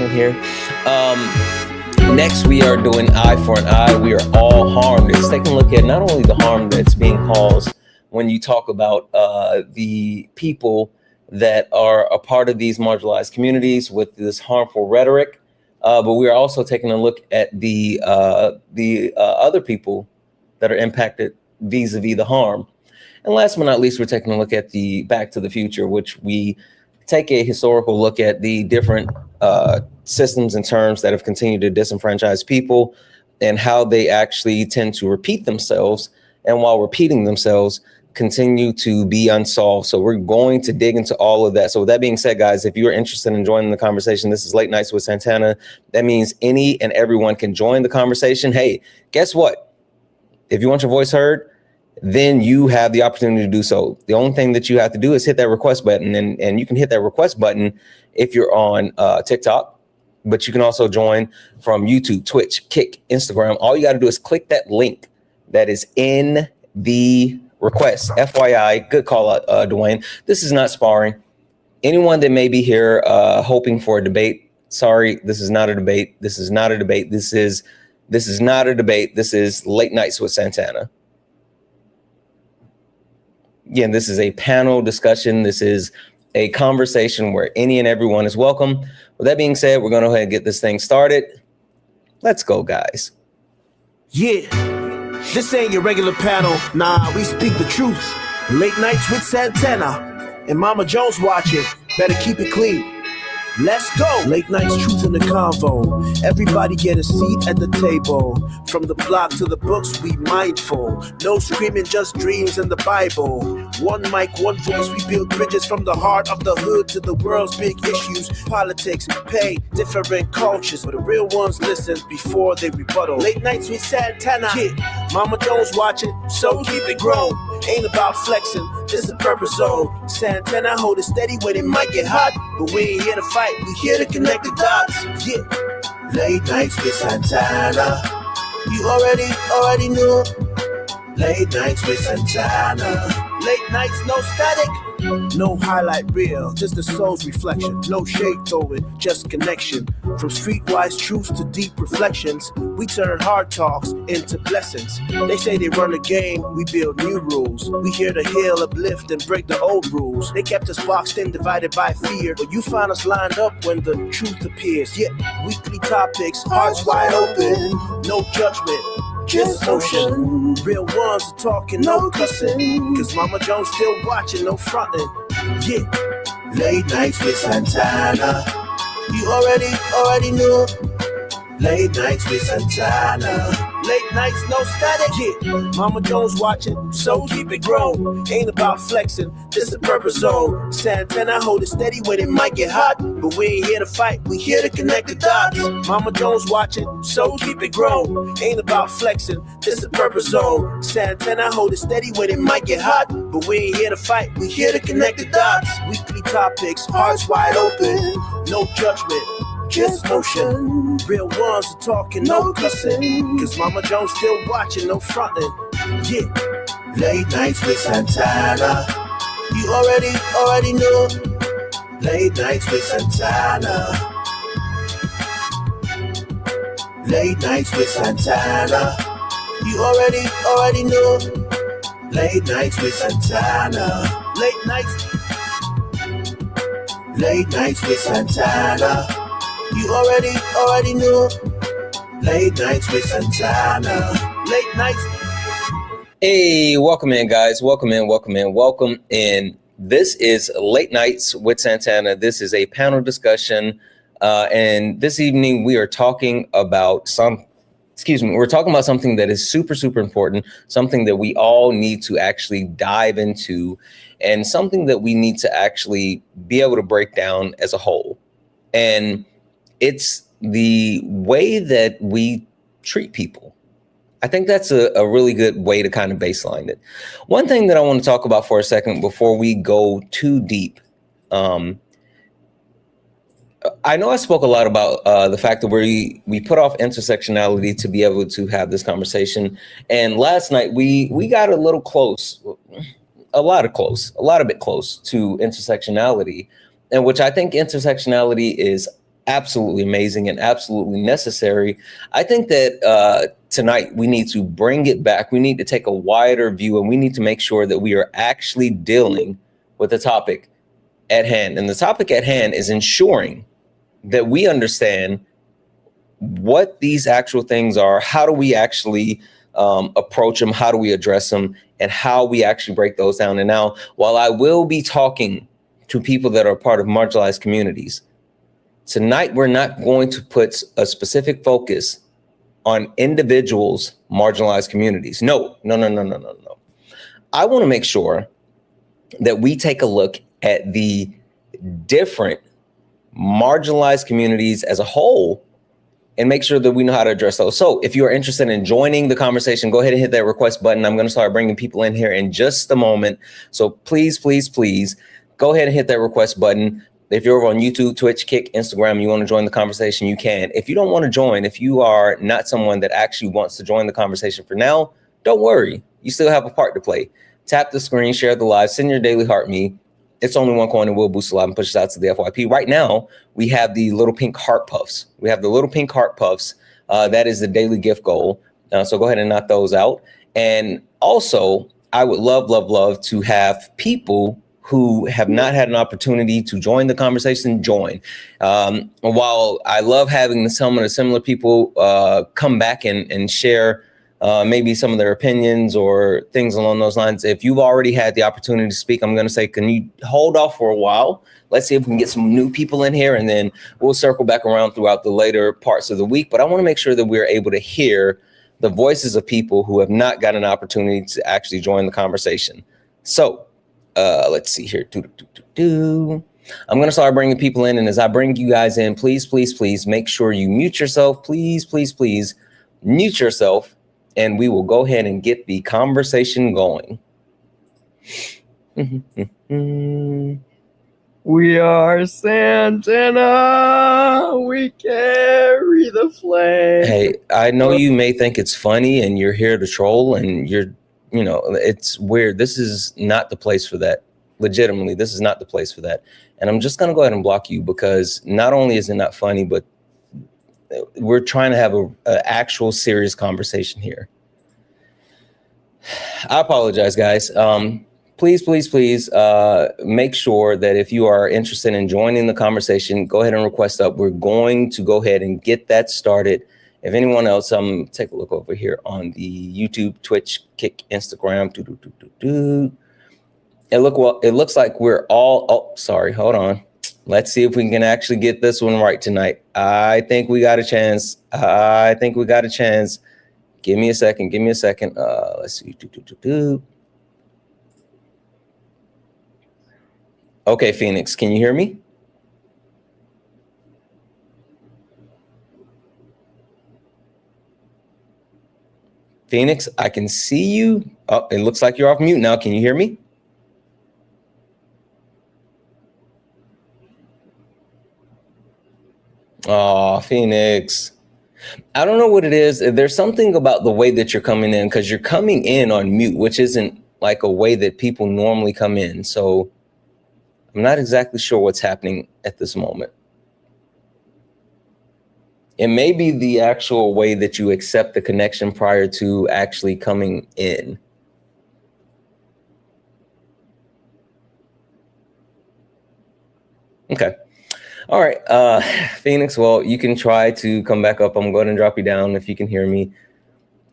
in here. Next, we are doing eye for an eye. We are all harmed. It's taking a look at not only the harm that's being caused when you talk about the people that are a part of these marginalized communities with this harmful rhetoric, but we are also taking a look at the other people that are impacted vis-a-vis the harm. And last but not least, we're taking a look at the Back to the Future, which we take a historical look at the different systems and terms that have continued to disenfranchise people and how they actually tend to repeat themselves. And while repeating themselves, continue to be unsolved. So we're going to dig into all of that. So with that being said, guys, if you're interested in joining the conversation, this is Late Nights with Santana. That means any and everyone can join the conversation. Hey, guess what? If you want your voice heard, then you have the opportunity to do so. The only thing that you have to do is hit that request button, and you can hit that request button if you're on TikTok, but you can also join from YouTube, Twitch, Kick, Instagram. All you got to do is click that link that is in the request. FYI, good call out, Dwayne. This is not sparring. Anyone that may be here hoping for a debate, sorry, this is not a debate. This is not a debate. This is not a debate. This is Late Nights with Santana. Again, this is a panel discussion. This is a conversation where any and everyone is welcome. With that being said, we're going to go ahead and get this thing started. Let's go, guys. Yeah, this ain't your regular panel. Nah, we speak the truth. Late Nights with Santana and Mama Jones watching. Better keep it clean. Let's go! Late Nights, truth in the convo. Everybody get a seat at the table. From the block to the books, we mindful. No screaming, just dreams and the Bible. One mic, one voice, we build bridges from the heart of the hood to the world's big issues. Politics, pay, different cultures, but the real ones listen before they rebuttal. Late Nights with Santana. Yeah, Mama Jones watching, so keep it grown. Ain't about flexing, this is a purpose zone. Santana hold it steady when it might get hot, but we ain't here to fight. We here to connect the dots, yeah. Late Nights with Santana. You already knew. Late Nights with Santana. Late nights, no static. No highlight reel, just the soul's reflection. No shade throwing, just connection. From streetwise truths to deep reflections, we turn hard talks into blessings. They say they run a game, we build new rules. We here to heal, uplift, and break the old rules. They kept us boxed in, divided by fear, but you find us lined up when the truth appears. Yeah, weekly topics, hearts wide open, no judgment. Just motion. Real ones are talking, no cussing. Cause Mama Jones still watching, no fronting. Yeah. Late Nights with Santana. You already knew. Late Nights with Santana. Late nights, no static. Yeah. Mama Jones watching, so keep it grown. Ain't about flexing, this is a purpose zone. Santana hold it steady when it might get hot, but we ain't here to fight, we here to connect the dots. Mama Jones watching, so keep it grown. Ain't about flexing, this is a purpose zone. Santana hold it steady when it might get hot, but we ain't here to fight, we here to connect the dots. Weekly topics, hearts wide open, no judgment. Just motion. Real ones are talking, no cussing. Cause Mama Jones still watching, no fronting. Yeah. Late Nights with Santana. You already knew. Late Nights with Santana. Late Nights with Santana. You already knew. Late Nights with Santana. Late Nights. Late Nights with Santana. You already knew. Late Nights with Santana. Late Nights. Hey, welcome in, guys. Welcome in. This is Late Nights with Santana. This is a panel discussion. And this evening we are talking about something that is super, super important, something that we all need to actually dive into, and something that we need to actually be able to break down as a whole. And it's the way that we treat people. I think that's a really good way to kind of baseline it. One thing that I want to talk about for a second before we go too deep. I know I spoke a lot about the fact that we put off intersectionality to be able to have this conversation. And last night we got a little close, a bit close to intersectionality, and which I think intersectionality is absolutely amazing and absolutely necessary. I think that tonight we need to bring it back. We need to take a wider view, and we need to make sure that we are actually dealing with the topic at hand. And the topic at hand is ensuring that we understand what these actual things are. How do we actually approach them? How do we address them? And how we actually break those down. And now, while I will be talking to people that are part of marginalized communities, tonight we're not going to put a specific focus on individuals' marginalized communities. No. I want to make sure that we take a look at the different marginalized communities as a whole and make sure that we know how to address those. So if you are interested in joining the conversation, go ahead and hit that request button. I'm going to start bringing people in here in just a moment. So please, please, please go ahead and hit that request button. If you're over on YouTube, Twitch, Kick, Instagram, you want to join the conversation, you can. If you don't want to join, if you are not someone that actually wants to join the conversation for now, don't worry. You still have a part to play. Tap the screen, share the live, send your daily heart me. It's only one coin and will boost a lot and push us out to the FYP. Right now, we have the little pink heart puffs. That is the daily gift goal. So go ahead and knock those out. And also, I would love to have people who have not had an opportunity to join the conversation join. While I love having some of the similar people come back and share maybe some of their opinions or things along those lines. If you've already had the opportunity to speak, I'm going to say, can you hold off for a while? Let's see if we can get some new people in here, and then we'll circle back around throughout the later parts of the week. But I want to make sure that we're able to hear the voices of people who have not got an opportunity to actually join the conversation. So let's see here. I'm going to start bringing people in. And as I bring you guys in, please make sure you mute yourself. Please mute yourself. And we will go ahead and get the conversation going. We are Santana. We carry the flag. Hey, I know you may think it's funny and you're here to troll and it's weird. This is not the place for that. Legitimately, this is not the place for that. And I'm just going to go ahead and block you because not only is it not funny, but we're trying to have an actual serious conversation here. I apologize, guys. Please make sure that if you are interested in joining the conversation, go ahead and request up. We're going to go ahead and get that started. If anyone else, take a look over here on the YouTube, Twitch, Kick, Instagram. It looks like we're all, oh, sorry, hold on. Let's see if we can actually get this one right tonight. I think we got a chance. Give me a second. Let's see. Okay, Phoenix, can you hear me? Phoenix, I can see you. Oh, it looks like you're off mute now. Can you hear me? Oh, Phoenix. I don't know what it is. There's something about the way that you're coming in, because you're coming in on mute, which isn't like a way that people normally come in. So I'm not exactly sure what's happening at this moment. It may be the actual way that you accept the connection prior to actually coming in. Okay. All right, Phoenix, well, you can try to come back up. I'm going to drop you down if you can hear me.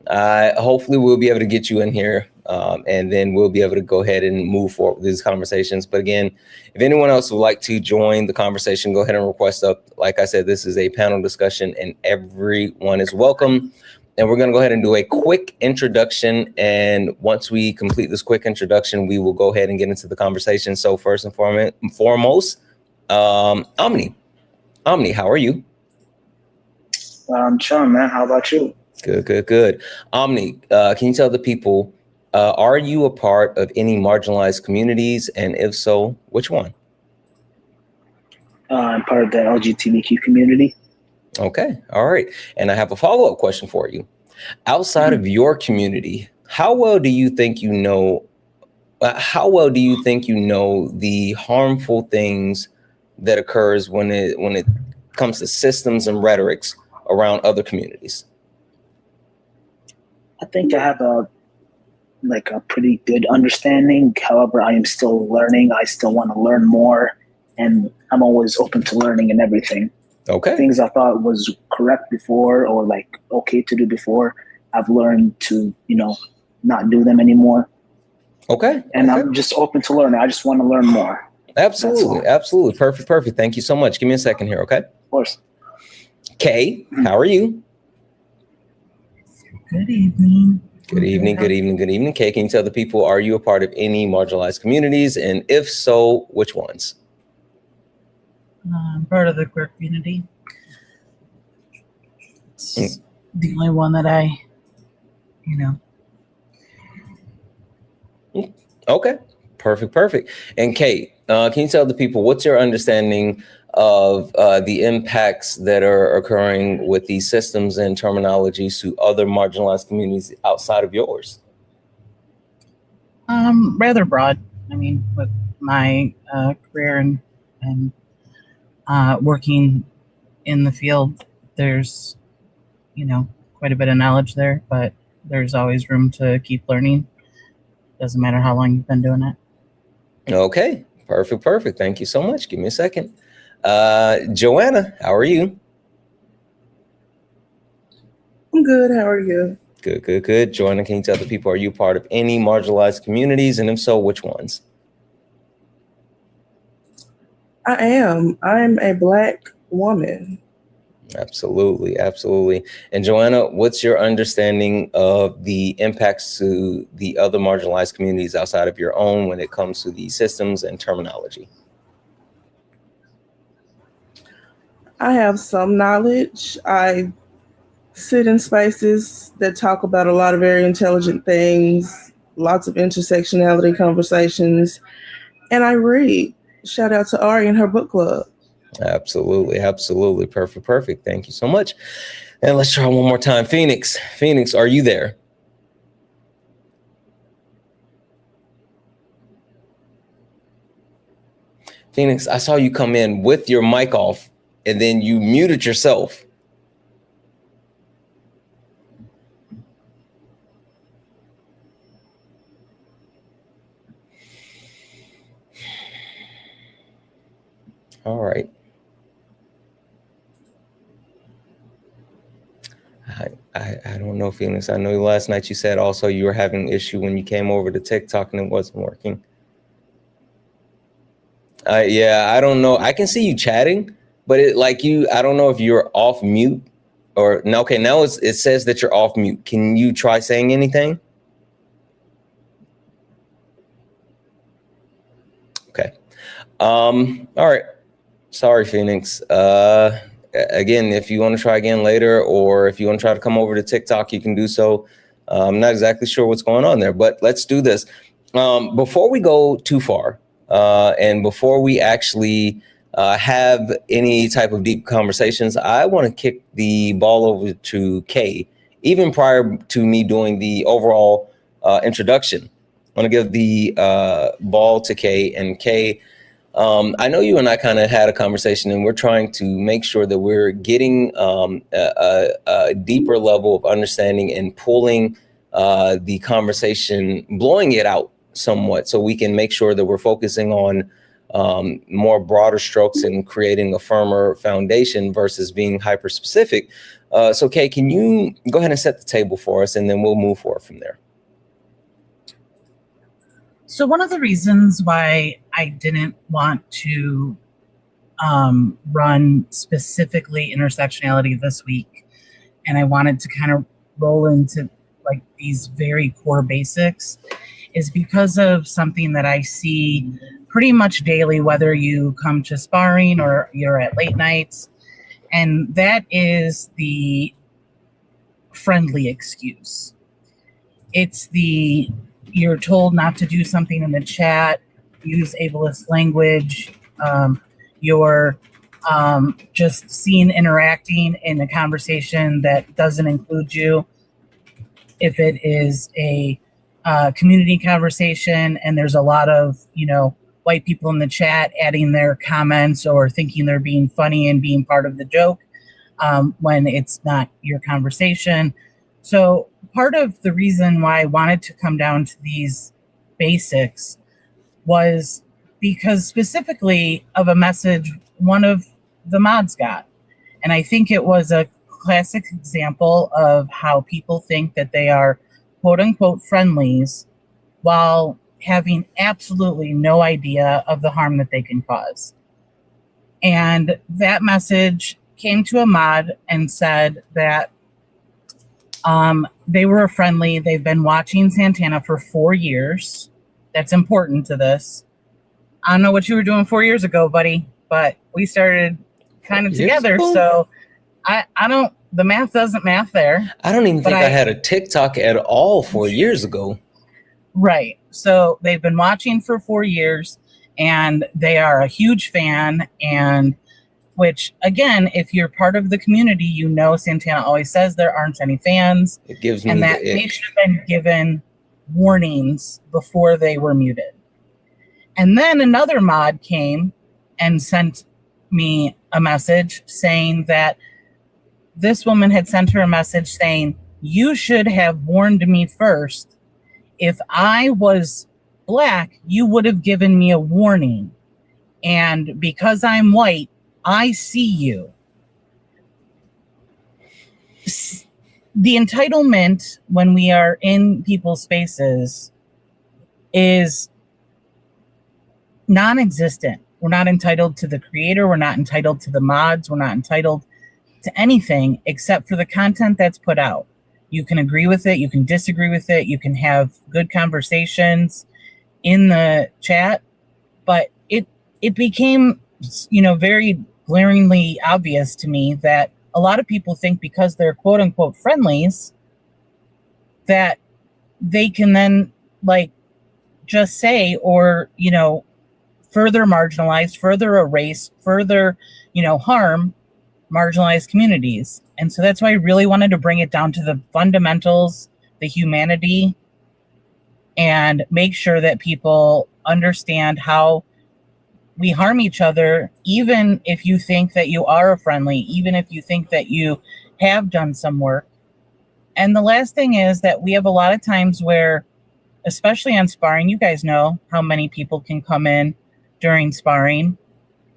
Hopefully we'll be able to get you in here, and then we'll be able to go ahead and move forward with these conversations. But again, if anyone else would like to join the conversation, go ahead and request up. Like I said, this is a panel discussion and everyone is welcome. And we're going to go ahead and do a quick introduction. And once we complete this quick introduction, we will go ahead and get into the conversation. So first and foremost, Omni, how are you? I'm chilling, man. How about you? Good. Omni, can you tell the people, are you a part of any marginalized communities? And if so, which one? I'm part of the LGBTQ community. Okay. All right. And I have a follow-up question for you. Outside of your community, how well do you think you know the harmful things that occurs when it comes to systems and rhetorics around other communities? I think I have a pretty good understanding. However, I am still learning. I still want to learn more, and I'm always open to learning and everything. Okay. Things I thought was correct before or like okay to do before, I've learned to, not do them anymore. Okay. And I'm just open to learning. I just want to learn more. Absolutely. Absolutely. Perfect. Thank you so much. Give me a second here. Okay. Of course. Kay, how are you? Good evening. Good evening. Kay, can you tell the people, are you a part of any marginalized communities? And if so, which ones? I'm part of the queer community. It's the only one that I, Okay, perfect. And Kate, can you tell the people, what's your understanding of the impacts that are occurring with these systems and terminologies to other marginalized communities outside of yours? Rather broad. I mean, with my career and working in the field, there's, quite a bit of knowledge there, but there's always room to keep learning. Doesn't matter how long you've been doing it. Okay, perfect. Thank you so much. Give me a second. Joanna, how are you? I'm good. How are you? Good. Joanna, can you tell the people, are you part of any marginalized communities? And if so, which ones? I am. I'm a Black woman. Absolutely. And Joanna, what's your understanding of the impacts to the other marginalized communities outside of your own when it comes to the systems and terminology? I have some knowledge. I sit in spaces that talk about a lot of very intelligent things, lots of intersectionality conversations, and I read. Shout out to Ari and her book club. Absolutely. Perfect. Thank you so much. And let's try one more time. Phoenix, are you there? Phoenix, I saw you come in with your mic off and then you muted yourself. All right. I don't know, Phoenix. I know last night you said also you were having an issue when you came over to TikTok and it wasn't working. Yeah, I don't know. I can see you chatting, but I don't know if you're off mute or no. Okay, now it says that you're off mute. Can you try saying anything? Okay. All right. Sorry, Phoenix. Again, if you want to try again later, or if you want to try to come over to TikTok, you can do so. I'm not exactly sure what's going on there, but let's do this. Before we go too far, and before we actually have any type of deep conversations, I want to kick the ball over to Kay, even prior to me doing the overall introduction. I want to give the ball to Kay. And Kay, I know you and I kind of had a conversation, and we're trying to make sure that we're getting a deeper level of understanding and pulling the conversation, blowing it out somewhat, so we can make sure that we're focusing on more broader strokes and creating a firmer foundation versus being hyper specific. So Kay, can you go ahead and set the table for us, and then we'll move forward from there. So one of the reasons why I didn't want to run specifically intersectionality this week, and I wanted to kind of roll into like these very core basics, is because of something that I see pretty much daily, whether you come to sparring or you're at late nights, and that is the friendly excuse. It's the you're told not to do something in the chat, use ableist language, you're just seen interacting in a conversation that doesn't include you. If it is a community conversation and there's a lot of, white people in the chat adding their comments or thinking they're being funny and being part of the joke when it's not your conversation. So part of the reason why I wanted to come down to these basics was because specifically of a message one of the mods got. And I think it was a classic example of how people think that they are quote unquote friendlies while having absolutely no idea of the harm that they can cause. And that message came to a mod and said that they were friendly. They've been watching Santana for 4 years. That's important to this. I don't know what you were doing 4 years ago, buddy, but we started kind of together. So I don't, the math doesn't math there. I don't even think I had a TikTok at all 4 years ago. Right. So they've been watching for 4 years and they are a huge fan. And which, again, if you're part of the community, you know Santana always says there aren't any fans. It gives me and that they should have been given warnings before they were muted. And then another mod came and sent me a message saying that this woman had sent her a message saying, you should have warned me first. If I was black, you would have given me a warning. And because I'm white, I see you. The entitlement when we are in people's spaces is non-existent. We're not entitled to the creator. We're not entitled to the mods. We're not entitled to anything except for the content that's put out. You can agree with it. You can disagree with it. You can have good conversations in the chat. But it became, very glaringly obvious to me that a lot of people think because they're quote unquote friendlies that they can then just say or, further marginalize, further erase, further, harm marginalized communities. And so that's why I really wanted to bring it down to the fundamentals, the humanity, and make sure that people understand how we harm each other, even if you think that you are a friendly, even if you think that you have done some work. And the last thing is that we have a lot of times where, especially on sparring, you guys know how many people can come in during sparring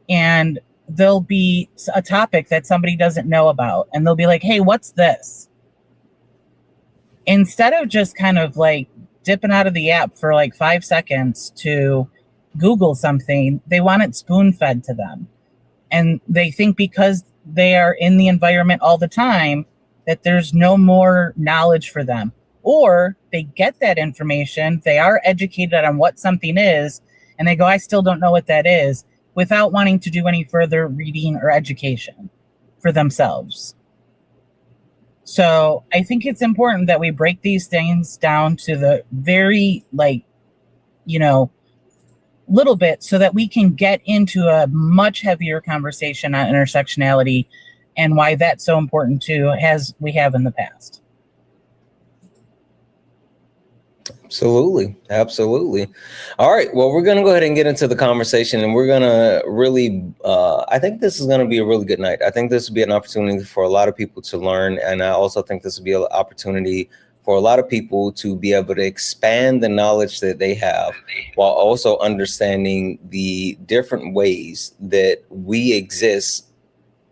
and there'll be a topic that somebody doesn't know about. And they'll be like, hey, what's this? Instead of just kind of dipping out of the app for 5 seconds to Google something, they want it spoon-fed to them. And they think because they are in the environment all the time that there's no more knowledge for them. Or they get that information, they are educated on what something is, and they go, I still don't know what that is, without wanting to do any further reading or education for themselves. So I think it's important that we break these things down to the very, little bit so that we can get into a much heavier conversation on intersectionality and why that's so important too, as we have in the past. Absolutely. Absolutely. All right. Well, we're going to go ahead and get into the conversation, and we're going to really, I think this is going to be a really good night. I think this will be an opportunity for a lot of people to learn. And I also think this will be an opportunity for a lot of people to be able to expand the knowledge that they have while also understanding the different ways that we exist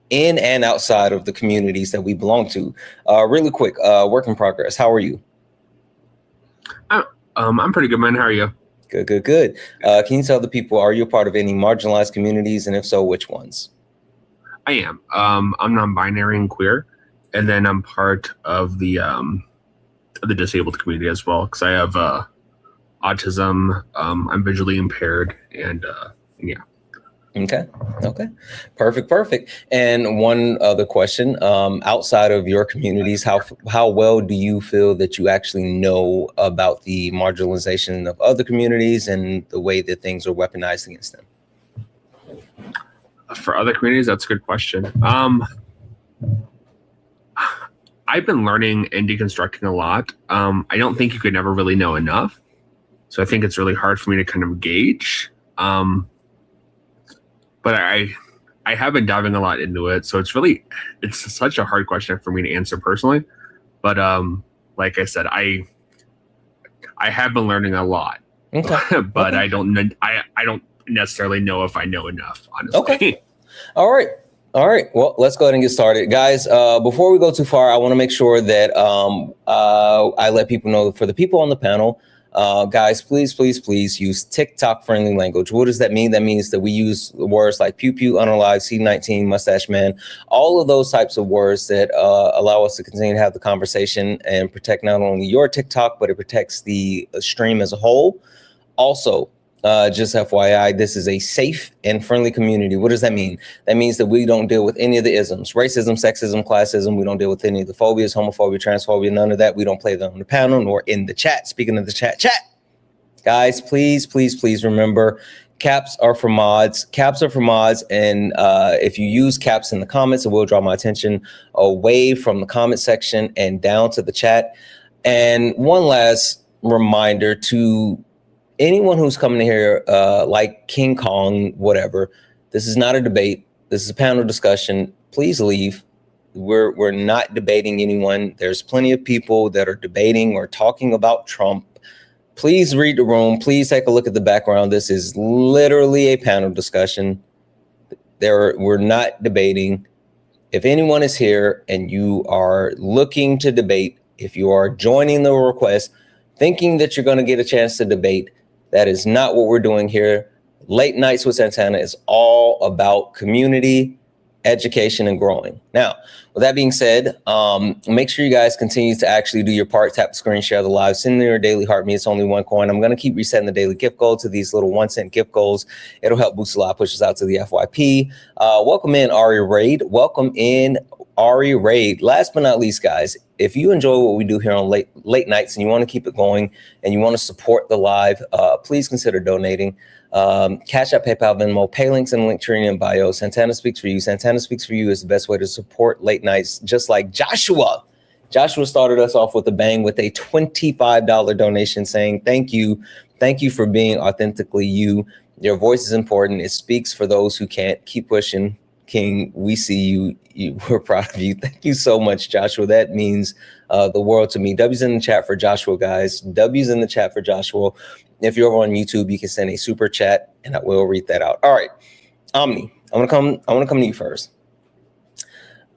in and outside of the communities that we belong to. Really quick, work in progress. How are you? I'm pretty good, man. How are you? Good, good, good. Can you tell the people, are you a part of any marginalized communities? And if so, which ones? I am. I'm non-binary and queer. And then I'm part of the disabled community as well, because I have autism. I'm visually impaired, and yeah. Okay. Okay. Perfect. Perfect. And one other question, outside of your communities, how well do you feel that you actually know about the marginalization of other communities and the way that things are weaponized against them? For other communities, that's a good question. I've been learning and deconstructing a lot. I don't think you could never really know enough. So I think it's really hard for me to kind of gauge But I have been diving a lot into it, so it's such a hard question for me to answer personally. But like I said, I have been learning a lot. Okay. But okay. I don't necessarily know if I know enough, honestly. Okay. All right. Well, let's go ahead and get started, guys. Before we go too far, I want to make sure that I let people know, for the people on the panel, guys, please use TikTok friendly language. What does that mean? That means that we use words like pew pew, unalive, C19, mustache man, all of those types of words that allow us to continue to have the conversation and protect not only your TikTok, but it protects the stream as a whole. Also, just FYI, this is a safe and friendly community. What does that mean? That means that we don't deal with any of the isms, racism, sexism, classism. We don't deal with any of the phobias, homophobia, transphobia, none of that. We don't play them on the panel nor in the chat. Speaking of the chat, guys, please remember, caps are for mods. And if you use caps in the comments, it will draw my attention away from the comment section and down to the chat. And one last reminder to anyone who's coming here, like King Kong, whatever, this is not a debate. This is a panel discussion. Please leave. We're not debating anyone. There's plenty of people that are debating or talking about Trump. Please read the room. Please take a look at the background. This is literally a panel discussion. We're not debating. If anyone is here and you are looking to debate, if you are joining the request, thinking that you're going to get a chance to debate, that is not what we're doing here. Late Nights with Santana is all about community, education, and growing. Now, with that being said, make sure you guys continue to actually do your part. Tap the screen, share the live, send me your daily heart. Me, it's only one coin. I'm going to keep resetting the daily gift goal to these little 1-cent gift goals. It'll help boost a lot, push us out to the FYP. Welcome in, Ari Raid. Last but not least, guys, if you enjoy what we do here on late nights and you want to keep it going and you want to support the live, please consider donating. Cash App, PayPal, Venmo, pay links in the link tree in bio. Santana Speaks for You. Santana Speaks for You is the best way to support late nights, just like Joshua. Joshua started us off with a bang with a $25 donation saying, thank you for being authentically you. Your voice is important. It speaks for those who can't. Keep pushing. King, we see you. We're proud of you. Thank you so much, Joshua. That means the world to me. W's in the chat for Joshua, guys. W's in the chat for Joshua. If you're over on YouTube, you can send a super chat and I will read that out. All right. Omni, I want to come to you first.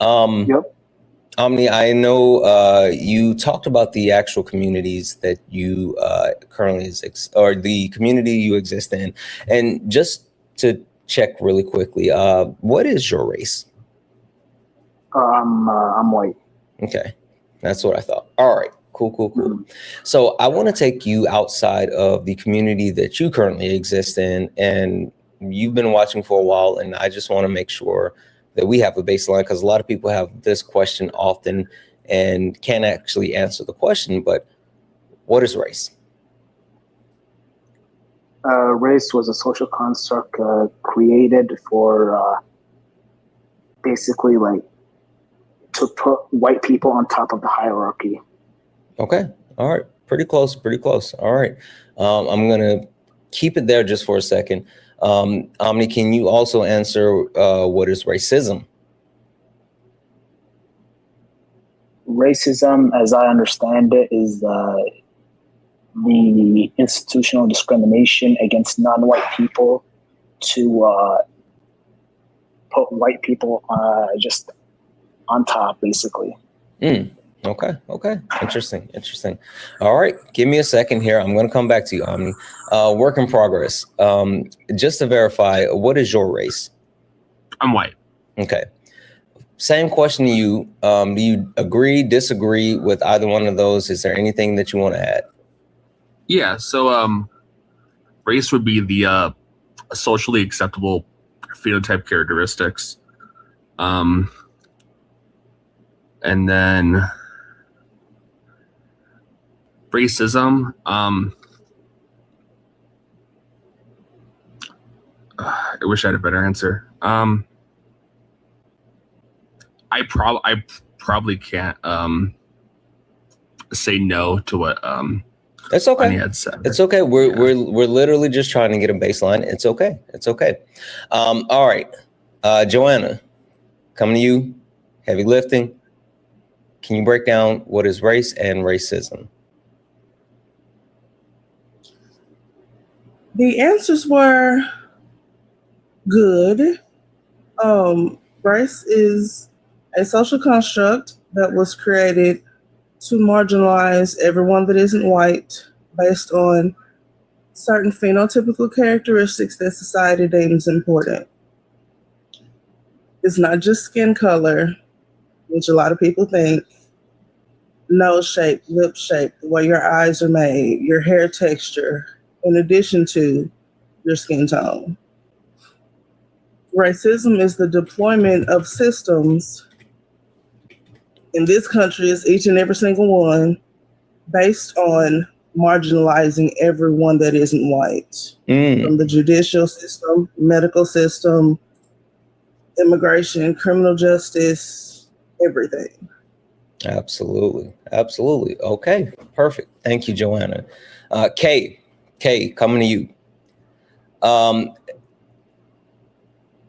Yep. Omni, I know you talked about the actual communities that you currently or the community you exist in. And just to check really quickly, what is your race? I'm white. Okay, that's what I thought. All right, cool. So I want to take you outside of the community that you currently exist in, and you've been watching for a while, and I just want to make sure that we have a baseline, because a lot of people have this question often and can't actually answer the question, but what is race? Race was a social construct created for basically like to put white people on top of the hierarchy. Okay. All right. Pretty close. All right. I'm going to keep it there just for a second. Omni, can you also answer what is racism? Racism, as I understand it, is the institutional discrimination against non-white people to put white people just on top, basically. Okay. Interesting. All right. Give me a second here. I'm going to come back to you, Omni. Work in progress. Just to verify, what is your race? I'm white. Okay. Same question to you. Do you agree, disagree with either one of those? Is there anything that you want to add? Yeah, so race would be the socially acceptable phenotype characteristics. And then racism, I wish I had a better answer. I probably can't say no to what It's on the okay. headset. It's okay. We're literally just trying to get a baseline. It's okay. It's okay. All right. Joanna, coming to you. Heavy lifting. Can you break down what is race and racism? The answers were good. Race is a social construct that was created to marginalize everyone that isn't white based on certain phenotypical characteristics that society deems important. It's not just skin color, which a lot of people think. Nose shape, lip shape, the way your eyes are made, your hair texture, in addition to your skin tone. Racism is the deployment of systems in this country, is each and every single one, based on marginalizing everyone that isn't white. From the judicial system, medical system, immigration, criminal justice, everything. Absolutely. Absolutely. Okay. Perfect. Thank you, Joanna. Kay, coming to you.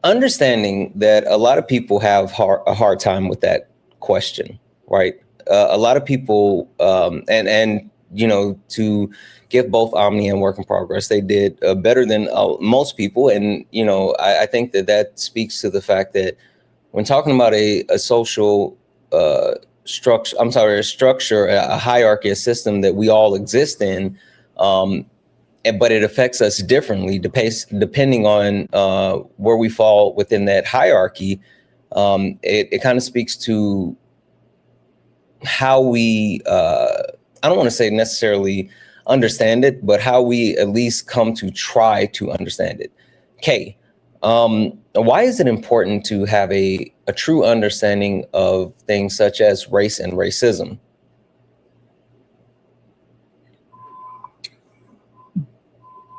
Understanding that a lot of people have a hard time with that question, right? A lot of people, and you know, to give both Omni and Work in Progress, they did better than most people. And, you know, I think that speaks to the fact that when talking about a social structure, a structure, a hierarchy, a system that we all exist in, but it affects us differently depending on where we fall within that hierarchy. It kind of speaks to how we, I don't want to say necessarily understand it, but how we at least come to try to understand it. Kay, why is it important to have a true understanding of things such as race and racism?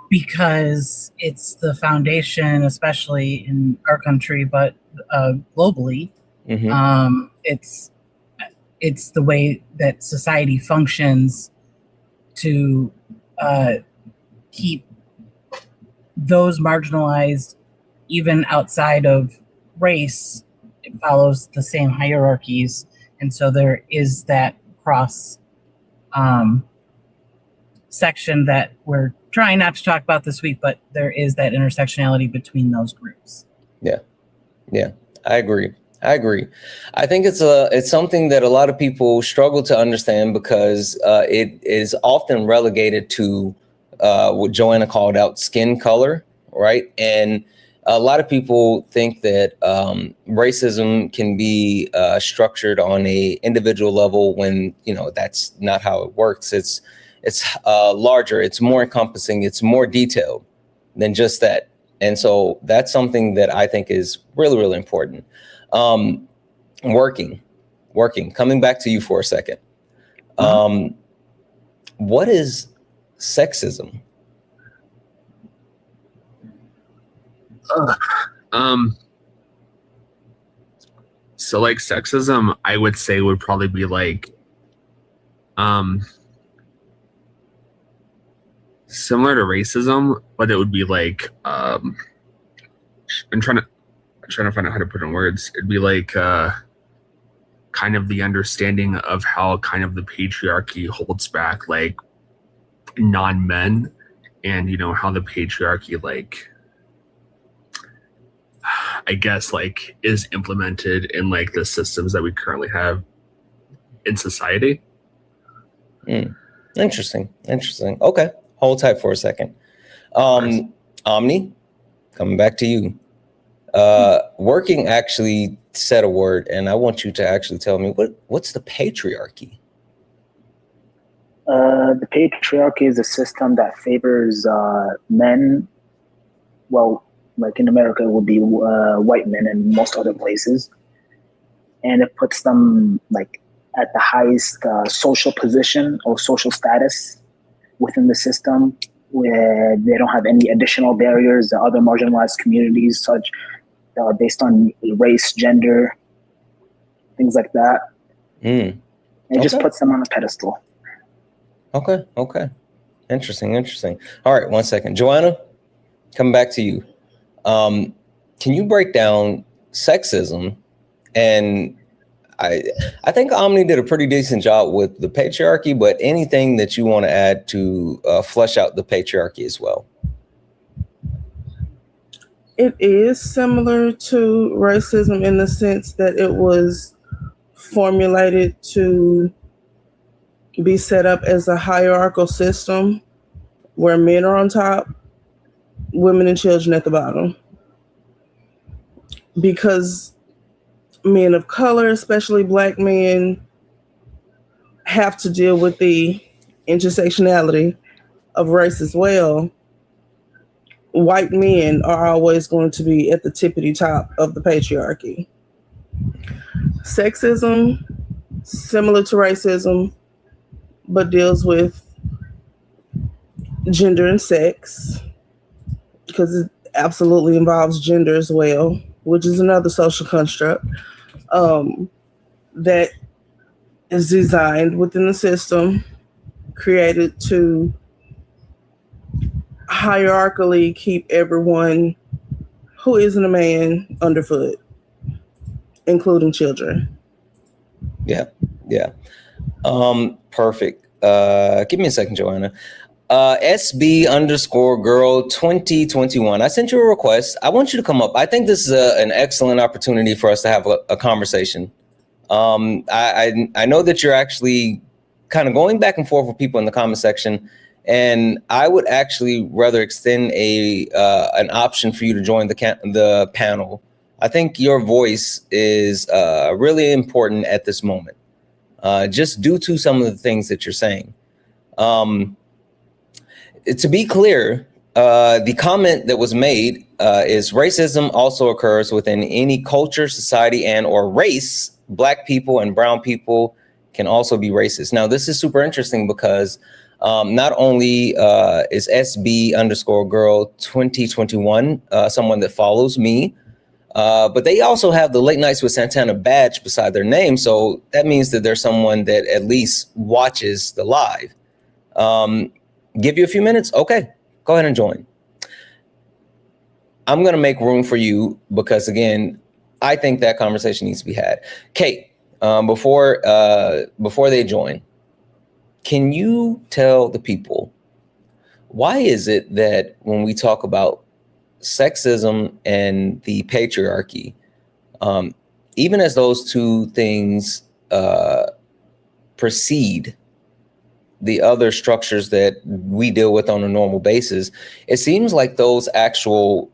Because it's the foundation, especially in our country, but globally. Mm-hmm. It's the way that society functions to keep those marginalized, even outside of race. It follows the same hierarchies, and so there is that cross section that we're trying not to talk about this week, but there is that intersectionality between those groups. Yeah, I agree. I think it's something that a lot of people struggle to understand because it is often relegated to what Joanna called out, skin color, right? And a lot of people think that racism can be structured on a individual level when, you know, that's not how it works. It's larger, it's more encompassing, it's more detailed than just that. And so that's something that I think is really, really important. Working, coming back to you for a second. What is sexism? So like sexism, I would say would probably be like, similar to racism, but it would be like, I'm trying to find out how to put it in words. It'd be like kind of the understanding of how kind of the patriarchy holds back like non-men, and you know how the patriarchy like, I guess like is implemented in like the systems that we currently have in society. Interesting. Okay, hold tight for a second. Omni, coming back to you. Working actually said a word, and I want you to actually tell me what's the patriarchy? The patriarchy is a system that favors men. Well, like in America, it would be white men, and most other places, and it puts them like at the highest social position or social status within the system, where they don't have any additional barriers that other marginalized communities, such based on race, gender, things like that. It just puts them on a pedestal. Okay. Interesting. All right, 1 second. Joanna, coming back to you. Can you break down sexism? And I think Omni did a pretty decent job with the patriarchy, but anything that you want to add to flesh out the patriarchy as well? It is similar to racism in the sense that it was formulated to be set up as a hierarchical system where men are on top, women and children at the bottom. Because men of color, especially Black men, have to deal with the intersectionality of race as well. White men are always going to be at the tippity top of the patriarchy. Sexism, similar to racism, but deals with gender and sex, because it absolutely involves gender as well, which is another social construct that is designed within the system, created to hierarchically keep everyone who isn't a man underfoot, including children. Yeah. Perfect. Give me a second, Joanna. SB_girl 2021. I sent you a request. I want you to come up. I think this is an excellent opportunity for us to have a conversation. I know that you're actually kind of going back and forth with people in the comment section, and I would actually rather extend an option for you to join the panel. I think your voice is really important at this moment, just due to some of the things that you're saying. To be clear, the comment that was made is racism also occurs within any culture, society, and or race. Black people and brown people can also be racist. Now, this is super interesting because not only is SB_girl 2021 someone that follows me, but they also have the Late Nights with Santana badge beside their name. So that means that there's someone that at least watches the live. Give you a few minutes. Okay, go ahead and join. I'm going to make room for you because, again, I think that conversation needs to be had. Kate, before they join, can you tell the people, why is it that when we talk about sexism and the patriarchy, even as those two things precede the other structures that we deal with on a normal basis, it seems like those actual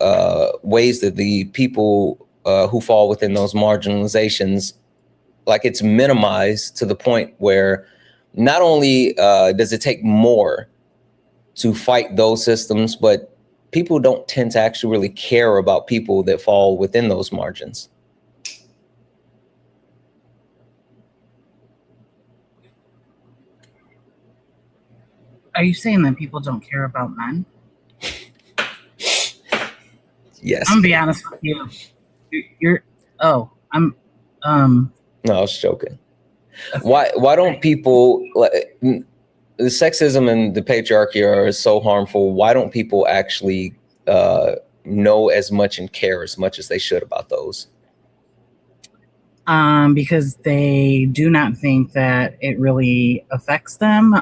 ways that the people who fall within those marginalizations, like it's minimized to the point where not only does it take more to fight those systems, but people don't tend to actually really care about people that fall within those margins. Are you saying that people don't care about men? Yes. I'm gonna be honest with you. No, I was joking. Why don't people, the sexism and the patriarchy are so harmful? Why don't people actually know as much and care as much as they should about those? Because they do not think that it really affects them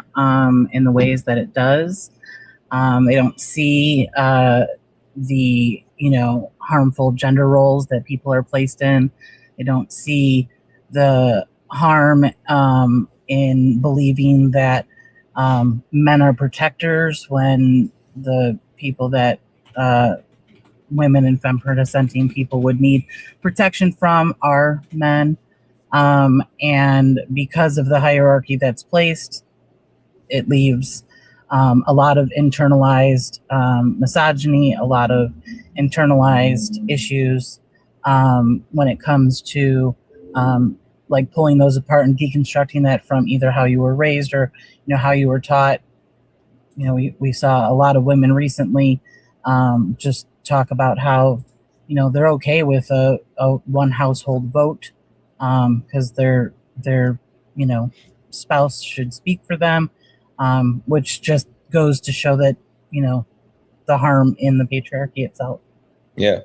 in the ways that it does. They don't see the harmful gender roles that people are placed in. They don't see the harm in believing that men are protectors when the people that women and femme dissenting people would need protection from are men. And because of the hierarchy that's placed, it leaves a lot of internalized misogyny, a lot of internalized issues when it comes to like pulling those apart and deconstructing that from either how you were raised or how you were taught. We saw a lot of women recently just talk about how they're okay with a one household vote because their spouse should speak for them, which just goes to show that, the harm in the patriarchy itself. Yeah,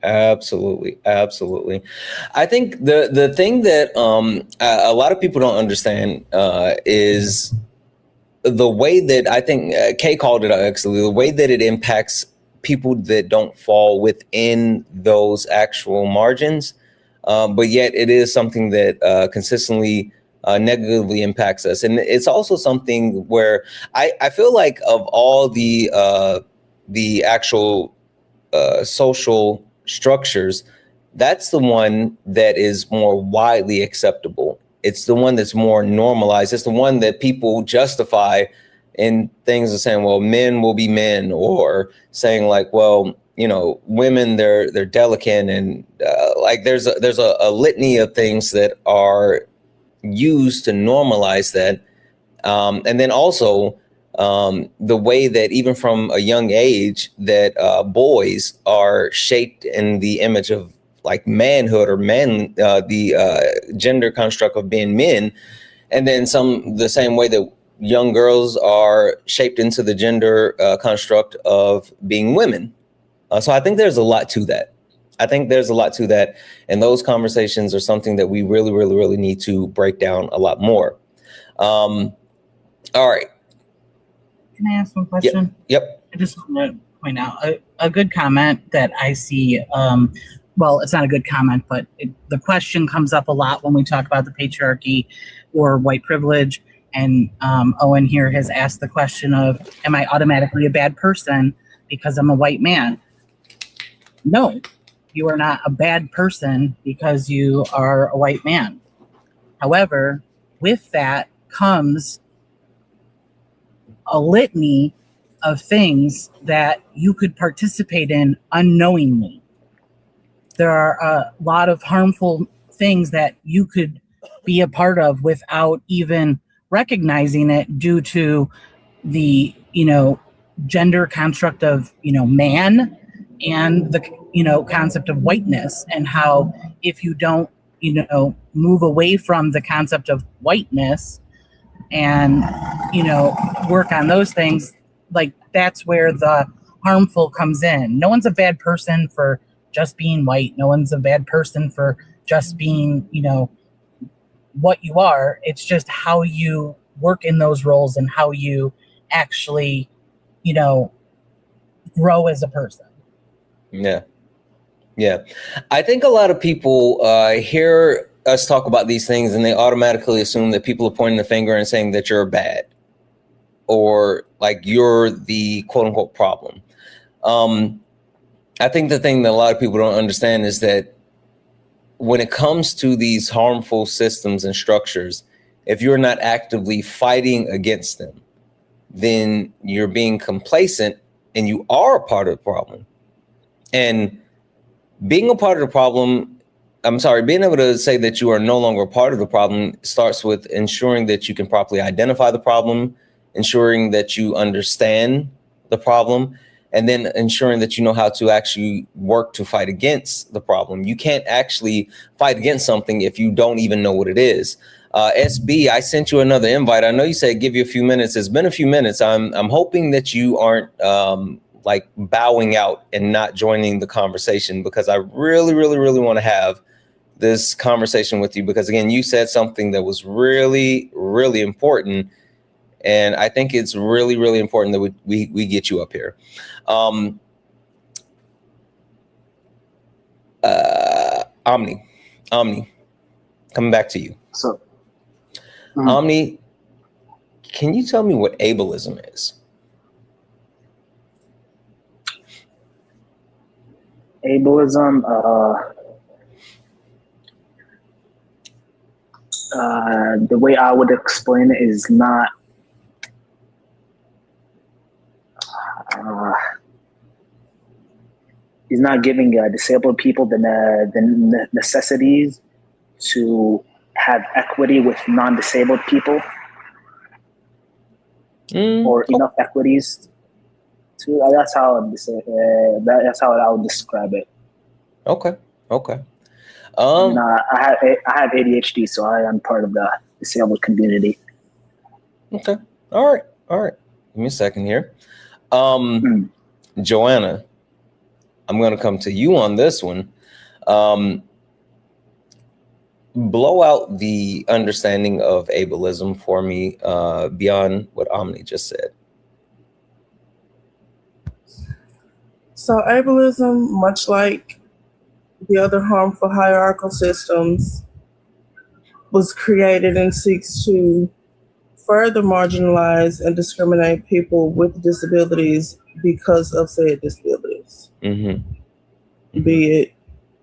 absolutely. I think the thing that a lot of people don't understand is the way that I think Kay called it actually, the way that it impacts people that don't fall within those actual margins, but yet it is something that consistently negatively impacts us. And it's also something where I feel like of all the actual social structures, that's the one that is more widely acceptable. It's the one that's more normalized. It's the one that people justify in things of saying, well, men will be men, or saying like, well, women, they're delicate, and like there's a litany of things that are used to normalize that. And then also the way that even from a young age that boys are shaped in the image of like manhood or the gender construct of being men, and then the same way that young girls are shaped into the gender construct of being women. So I think there's a lot to that. And those conversations are something that we really, really, really need to break down a lot more. All right. Can I ask one question? Yep. I just want to point out a good comment that I see. Well, it's not a good comment, but the question comes up a lot when we talk about the patriarchy or white privilege. And Owen here has asked the question of, am I automatically a bad person because I'm a white man? No, you are not a bad person because you are a white man. However, with that comes a litany of things that you could participate in unknowingly. There are a lot of harmful things that you could be a part of without even recognizing it, due to the gender construct of man, and the concept of whiteness, and how if you don't move away from the concept of whiteness and work on those things, like that's where the harmful comes in. No one's a bad person for just being white. No one's a bad person for just being what you are. It's just how you work in those roles and how you actually grow as a person. Yeah. I think a lot of people hear us talk about these things and they automatically assume that people are pointing the finger and saying that you're bad, or like you're the quote unquote problem. I think the thing that a lot of people don't understand is that when it comes to these harmful systems and structures, if you're not actively fighting against them, then you're being complacent and you are a part of the problem. And being a part of the problem, being able to say that you are no longer a part of the problem starts with ensuring that you can properly identify the problem, ensuring that you understand the problem, and then ensuring that you know how to actually work to fight against the problem. You can't actually fight against something if you don't even know what it is. SB, I sent you another invite. I know you said give you a few minutes. It's been a few minutes. I'm hoping that you aren't like bowing out and not joining the conversation, because I really, really, really want to have this conversation with you, because again, you said something that was really, really important. And I think it's really, really important that we get you up here. Omni, coming back to you. So, Omni, can you tell me what ableism is? Ableism, the way I would explain it is not is not giving disabled people the necessities to have equity with non-disabled people, or enough equities to. That's how I would describe it. Okay. I have ADHD, so I am part of the disabled community. Okay. All right. Give me a second here. Joanna, I'm going to come to you on this one. Blow out the understanding of ableism for me beyond what Omni just said. So ableism, much like the other harmful hierarchical systems, was created and seeks to further marginalize and discriminate people with disabilities because of said disabilities. Be it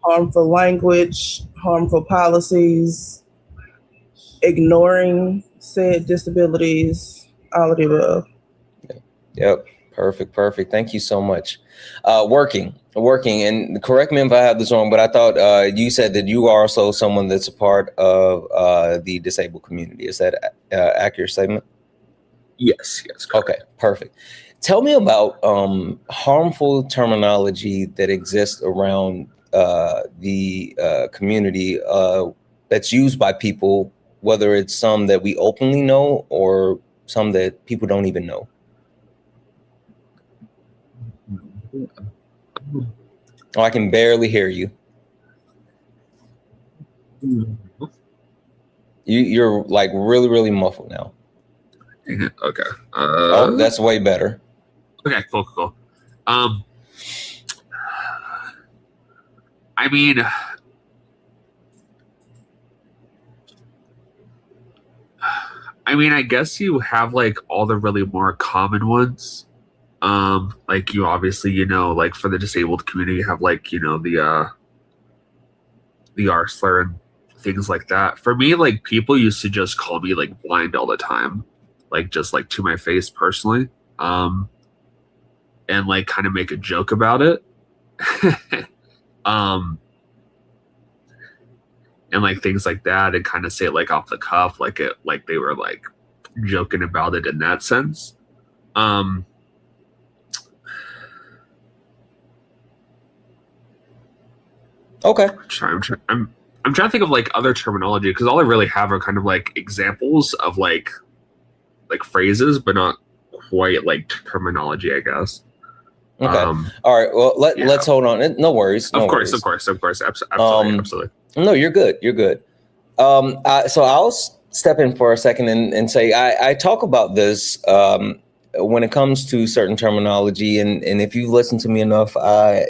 harmful language, harmful policies, ignoring said disabilities, all of the above. Yep. Perfect. Thank you so much. Working, and correct me if I have this wrong, but I thought you said that you are also someone that's a part of the disabled community. Is that accurate statement? Yes. Correct. Okay, perfect. Tell me about harmful terminology that exists around the community that's used by people, whether it's some that we openly know or some that people don't even know. Oh, I can barely hear you. You're like really muffled now. Okay. Oh, that's way better. Okay, cool. I mean, I guess you have like all the really more common ones. Like you obviously, like for the disabled community, you have like, the R slur and things like that. For me, like people used to just call me like blind all the time, like just like to my face personally, and like kind of make a joke about it. And like things like that, and kind of say it like off the cuff, like they were like joking about it in that sense. Okay. I'm trying to think of like other terminology, because all I really have are kind of like examples of like phrases, but not quite like terminology, I guess. Okay. All right. Well, let's hold on. No worries. Of course. Absolutely. No, you're good. So I'll step in for a second and say I talk about this when it comes to certain terminology, and if you listen to me enough,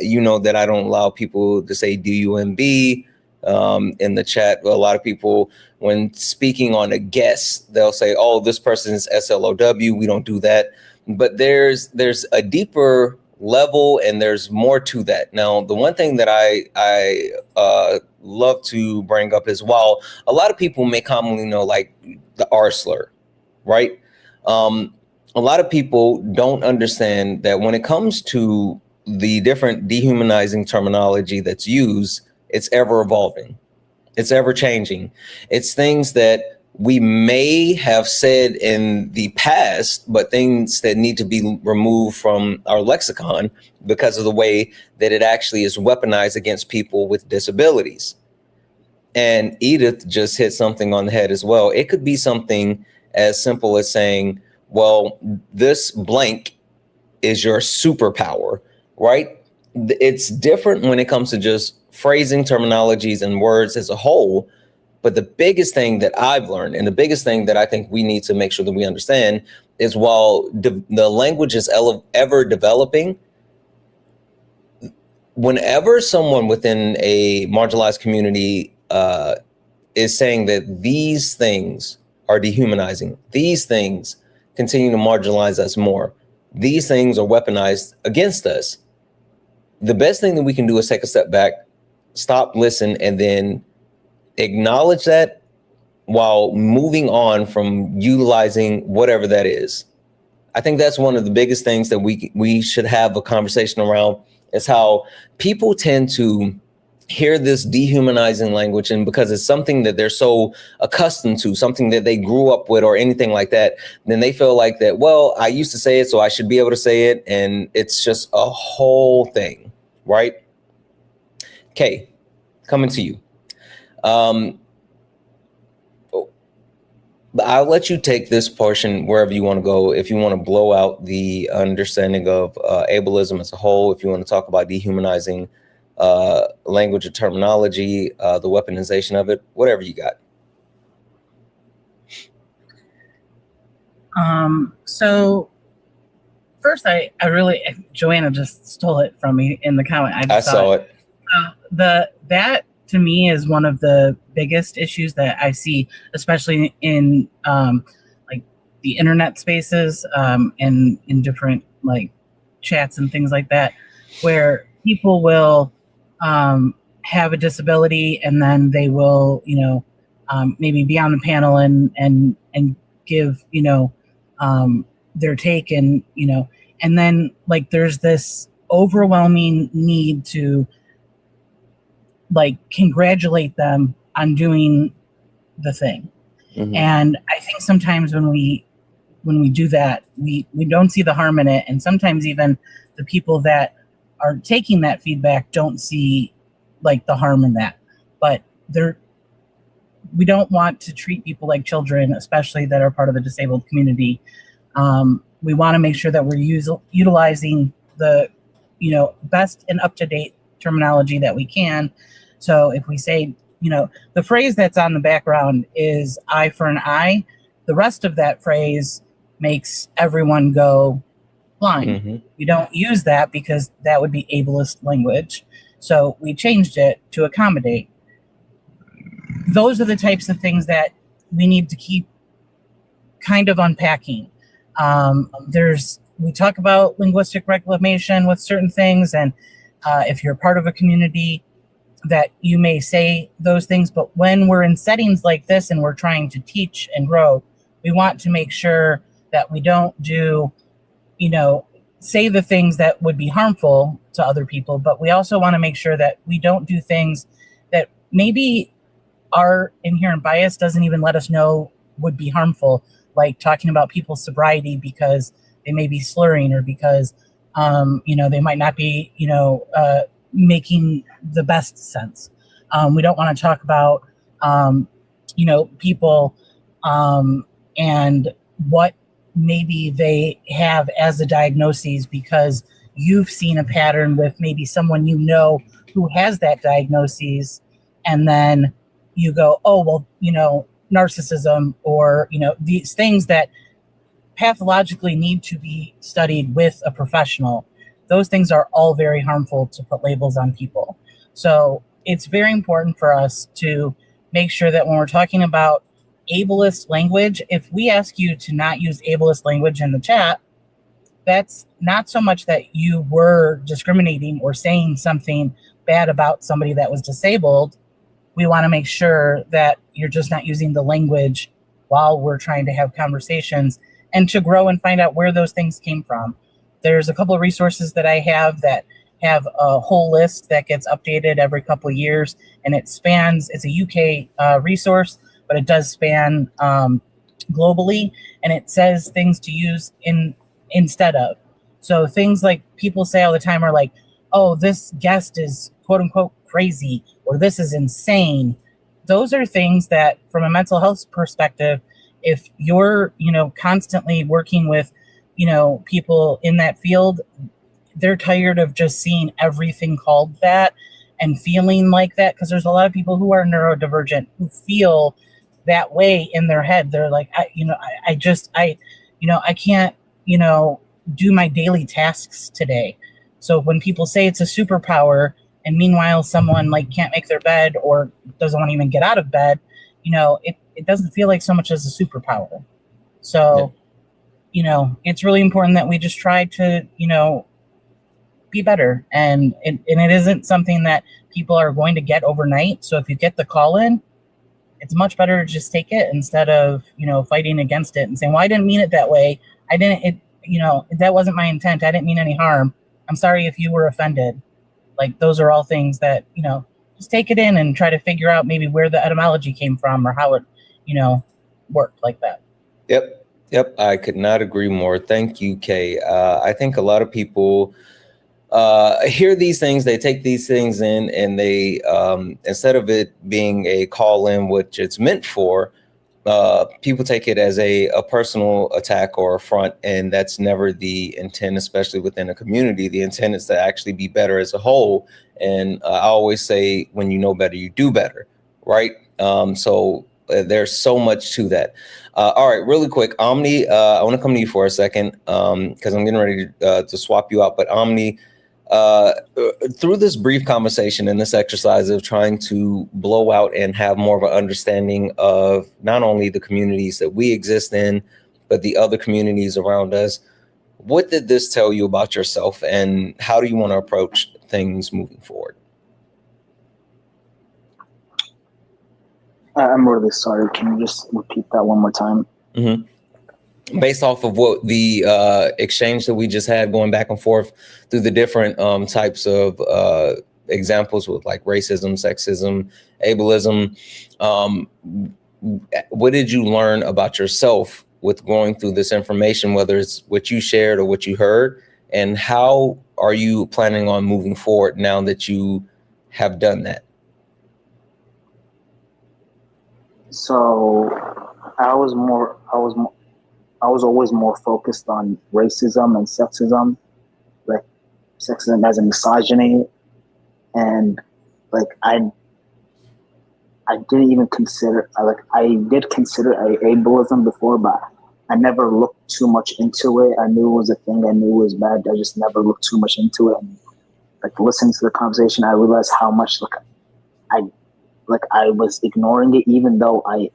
you know that I don't allow people to say DUMB in the chat. A lot of people, when speaking on a guest, they'll say, "Oh, this person's SLOW." We don't do that, but there's a deeper level, and there's more to that. Now, the one thing that I love to bring up is, while a lot of people may commonly know like the R slur, right? A lot of people don't understand that when it comes to the different dehumanizing terminology that's used, it's ever evolving, it's ever changing. It's things that we may have said in the past, but things that need to be removed from our lexicon because of the way that it actually is weaponized against people with disabilities. And Edith just hit something on the head as well. It could be something as simple as saying, well, this blank is your superpower, right? It's different when it comes to just phrasing terminologies and words as a whole. But the biggest thing that I've learned, and the biggest thing that I think we need to make sure that we understand, is while the language is ever developing, whenever someone within a marginalized community is saying that these things are dehumanizing, these things continue to marginalize us more, these things are weaponized against us, the best thing that we can do is take a step back, stop, listen, and then acknowledge that while moving on from utilizing whatever that is. I think that's one of the biggest things that we should have a conversation around, is how people tend to hear this dehumanizing language, and because it's something that they're so accustomed to, something that they grew up with or anything like that, then they feel like that, well, I used to say it, so I should be able to say it, and it's just a whole thing, right? Kay, coming to you. But I'll let you take this portion wherever you want to go. If you want to blow out the understanding of ableism as a whole, if you want to talk about dehumanizing language and terminology, the weaponization of it, whatever you got. So first, I really, Joanna just stole it from me in the comment. I saw it. That to me is one of the biggest issues that I see, especially in like the internet spaces and in different like chats and things like that, where people will have a disability and then they will, maybe be on the panel and give, their take, and and then like there's this overwhelming need to like congratulate them on doing the thing. And I think sometimes when we do that, we don't see the harm in it, and sometimes even the people that are taking that feedback don't see like the harm in that. But we don't want to treat people like children, especially that are part of the disabled community. We want to make sure that we're utilizing the best and up-to-date terminology that we can. So if we say, the phrase that's on the background is eye for an eye, the rest of that phrase makes everyone go blind. We don't use that because that would be ableist language. So we changed it to accommodate. Those are the types of things that we need to keep kind of unpacking. We talk about linguistic reclamation with certain things, and if you're part of a community, that you may say those things, but when we're in settings like this and we're trying to teach and grow, we want to make sure that we don't do, say the things that would be harmful to other people, but we also want to make sure that we don't do things that maybe our inherent bias doesn't even let us know would be harmful, like talking about people's sobriety because they may be slurring, or because they might not be making the best sense. We don't want to talk about people and what maybe they have as a diagnosis, because you've seen a pattern with maybe someone who has that diagnosis, and then you go, oh, well, narcissism, or these things that pathologically need to be studied with a professional. Those things are all very harmful to put labels on people. So it's very important for us to make sure that when we're talking about ableist language, if we ask you to not use ableist language in the chat, that's not so much that you were discriminating or saying something bad about somebody that was disabled. We want to make sure that you're just not using the language while we're trying to have conversations and to grow and find out where those things came from. There's a couple of resources that I have that have a whole list that gets updated every couple of years, and it's a UK resource, but it does span globally, and it says things to use instead of. So things like people say all the time are like, oh, this guest is quote unquote crazy, or this is insane. Those are things that from a mental health perspective, if you're, constantly working with, people in that field, they're tired of just seeing everything called that and feeling like that. Because there's a lot of people who are neurodivergent who feel that way in their head. They're like, I can't, do my daily tasks today. So when people say it's a superpower, and meanwhile someone like can't make their bed or doesn't want to even get out of bed, it doesn't feel like so much as a superpower. So, it's really important that we just try to, be better. And it isn't something that people are going to get overnight. So if you get the call in, it's much better to just take it instead of, fighting against it and saying, well, I didn't mean it that way. That wasn't my intent. I didn't mean any harm. I'm sorry if you were offended. Like, those are all things that, just take it in and try to figure out maybe where the etymology came from or how it, worked like that. Yep. I could not agree more. Thank you, Kay. I think a lot of people hear these things, they take these things in, and they, instead of it being a call in, which it's meant for, people take it as a personal attack or affront, and that's never the intent, especially within a community. The intent is to actually be better as a whole. And I always say, when you know better, you do better, right? So there's so much to that. All right, really quick, Omni, I want to come to you for a second because I'm getting ready to swap you out. But Omni, through this brief conversation and this exercise of trying to blow out and have more of an understanding of not only the communities that we exist in, but the other communities around us, what did this tell you about yourself, and how do you want to approach things moving forward? I'm really sorry. Can you just repeat that one more time? Mm-hmm. Based off of what the exchange that we just had, going back and forth through the different types of examples with like racism, sexism, ableism, what did you learn about yourself with going through this information, whether it's what you shared or what you heard, and how are you planning on moving forward now that you have done that? So I was always more focused on racism and sexism, like sexism as a misogyny, and like I didn't even consider, I did consider ableism before, but I never looked too much into it. I knew it was a thing. I knew it was bad. I just never looked too much into it. And like listening to the conversation, I realized how much I was ignoring it, even though I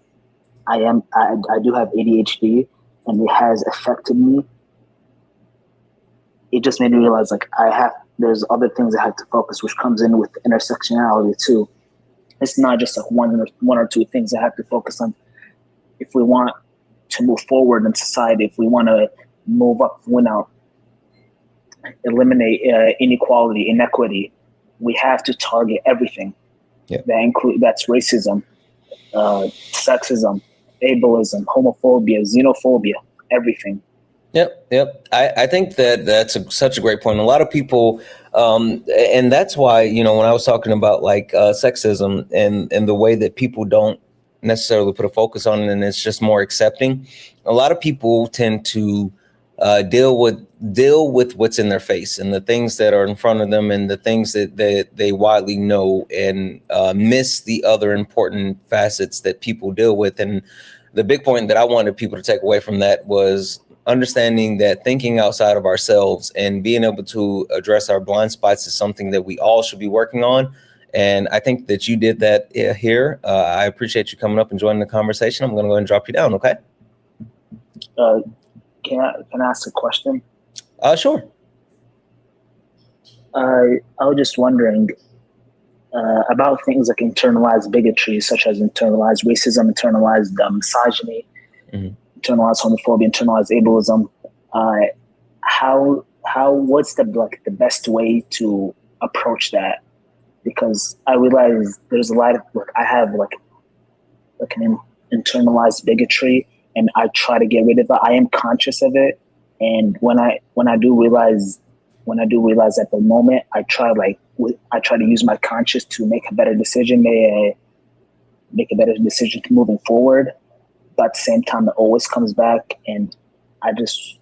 do have ADHD and it has affected me. It just made me realize there's other things I have to focus, which comes in with intersectionality too. It's not just like one or two things I have to focus on. If we want to move forward in society, if we want to move up, eliminate inequality, inequity, we have to target everything. Yeah. That's racism, sexism, ableism, homophobia, xenophobia, everything. Yep. I think that's such a great point. A lot of people, and that's why, when I was talking about like sexism and the way that people don't necessarily put a focus on it, and it's just more accepting. A lot of people tend to deal with what's in their face and the things that are in front of them and the things that they widely know, and miss the other important facets that people deal with. And the big point that I wanted people to take away from that was understanding that thinking outside of ourselves and being able to address our blind spots is something that we all should be working on. And I think that you did that here. I appreciate you coming up and joining the conversation. I'm going to go ahead and drop you down. Okay. Can I ask a question? Sure. I was just wondering about things like internalized bigotry, such as internalized racism, internalized misogyny, internalized homophobia, internalized ableism. What's the best way to approach that? Because I realize there's a lot of I have an internalized bigotry, and I try to get rid of it. I am conscious of it, and when I do realize at the moment, I try to use my conscience to make a better decision, make a better decision moving forward. But at the same time, it always comes back, and I just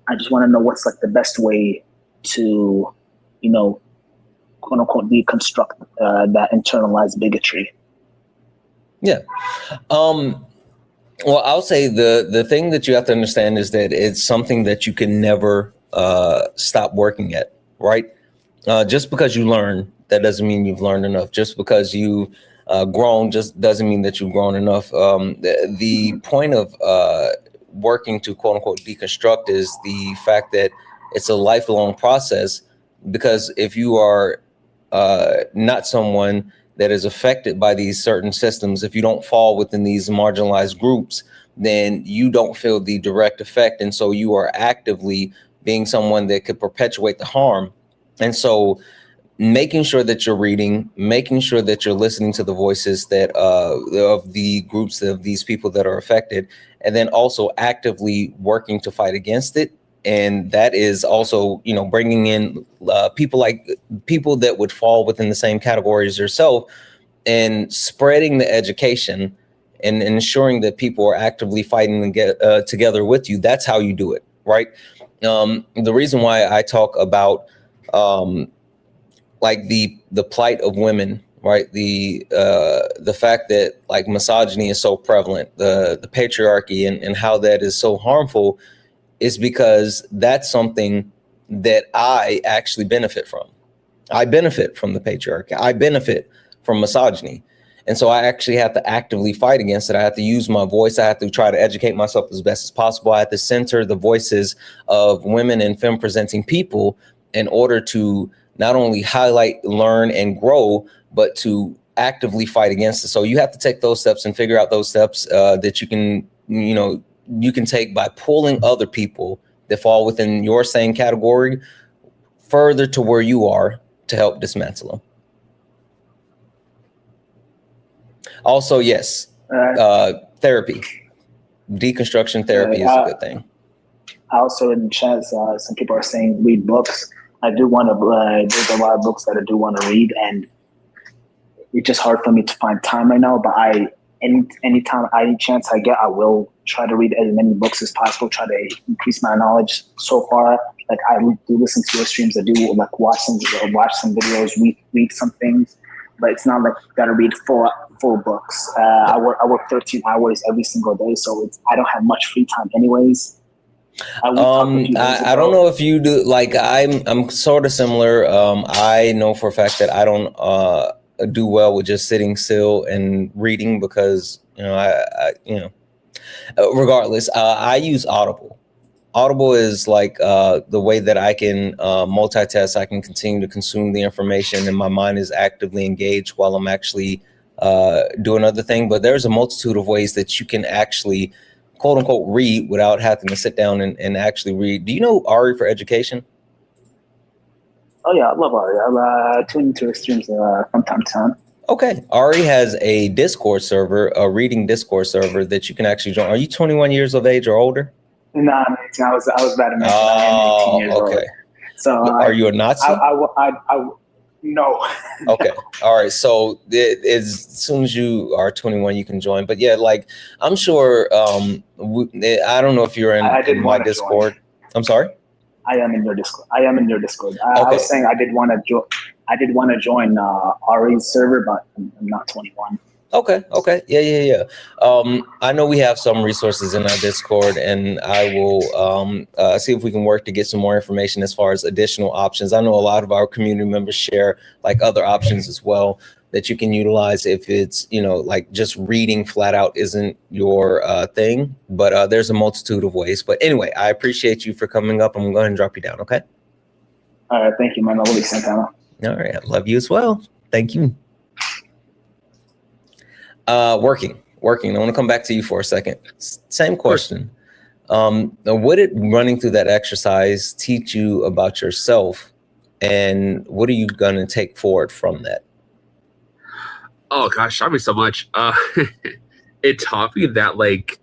want to know what's the best way to, quote unquote, deconstruct that internalized bigotry. Yeah. Well, I'll say the thing that you have to understand is that it's something that you can never stop working at, right? Just because you learn, that doesn't mean you've learned enough. Just because you grown just doesn't mean that you've grown enough. The point of working to quote unquote deconstruct is the fact that it's a lifelong process, because if you are not someone that is affected by these certain systems, if you don't fall within these marginalized groups, then you don't feel the direct effect. And so you are actively being someone that could perpetuate the harm. And so making sure that you're reading, making sure that you're listening to the voices that of the groups of these people that are affected, and then also actively working to fight against it. And that is also, bringing in people that would fall within the same category as yourself, and spreading the education and ensuring that people are actively fighting to get together with you, that's how you do it, right? The reason why I talk about like the plight of women, right? The fact that like misogyny is so prevalent, the patriarchy and how that is so harmful, is because that's something that I actually benefit from. I benefit from the patriarchy. I benefit from misogyny. And so I actually have to actively fight against it. I have to use my voice. I have to try to educate myself as best as possible. I have to center the voices of women and femme presenting people in order to not only highlight, learn, and grow, but to actively fight against it. So you have to take those steps and figure out those steps that you can take by pulling other people that fall within your same category further to where you are to help dismantle them. Also, yes, therapy, deconstruction therapy is a good thing. Also in chat, some people are saying read books. I do want to, there's a lot of books that I do want to read, and it's just hard for me to find time right now, but any chance I get, I will try to read as many books as possible, try to increase my knowledge. So far, like I do listen to your streams, I do like watch some videos, read some things, but it's not like you gotta read full books. I work 13 hours every single day, so I don't have much free time anyways. I don't know if you do. Like I'm sort of similar. I know for a fact that I don't do well with just sitting still and reading because regardless, I use Audible. Audible is like the way that I can multitask. I can continue to consume the information, and my mind is actively engaged while I'm actually doing other thing. But there's a multitude of ways that you can actually, quote unquote, read without having to sit down and actually read. Do you know Ari for Education? Oh yeah, I love Ari. I tune into her streams from time to time. Okay, Ari has a Discord server, a reading Discord server that you can actually join. Are you 21 years of age or older? No, I'm 18. I was about to mention I am 18 years old. So are you a Nazi? No. Okay. All right. So as soon as you are 21, you can join. But yeah, like I'm sure. I don't know if you're in my Discord. Join. I'm sorry. I am in your Discord. I was saying I did want to join Ari's server, but I'm not 21. Okay. Yeah. I know we have some resources in our Discord, and I will see if we can work to get some more information as far as additional options. I know a lot of our community members share like other options as well that you can utilize if it's, like just reading flat out isn't your thing, but there's a multitude of ways. But anyway, I appreciate you for coming up. I'm going to go ahead and drop you down. Okay. All right. Thank you, man. I love you, Santana. All right. I love you as well. Thank you. Working. I want to come back to you for a second. Same question. What did running through that exercise teach you about yourself, and what are you going to take forward from that? Oh gosh, taught me so much. It taught me that like,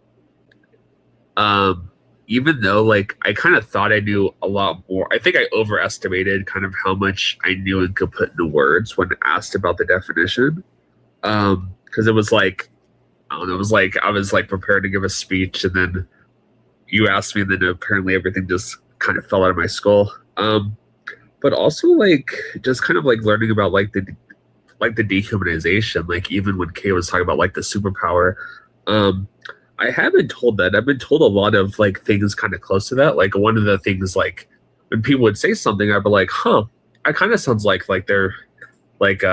even though like I kind of thought I knew a lot more, I think I overestimated kind of how much I knew and could put into words when asked about the definition. Because it was like, I don't know, it was like I was like prepared to give a speech, and then you asked me, and then apparently everything just kind of fell out of my skull. But also like just kind of like learning about like the dehumanization, like even when Kay was talking about like the superpower, I haven't told that. I've been told a lot of like things kind of close to that. Like one of the things, like when people would say something, I'd be like, huh, I kind of sounds like they're like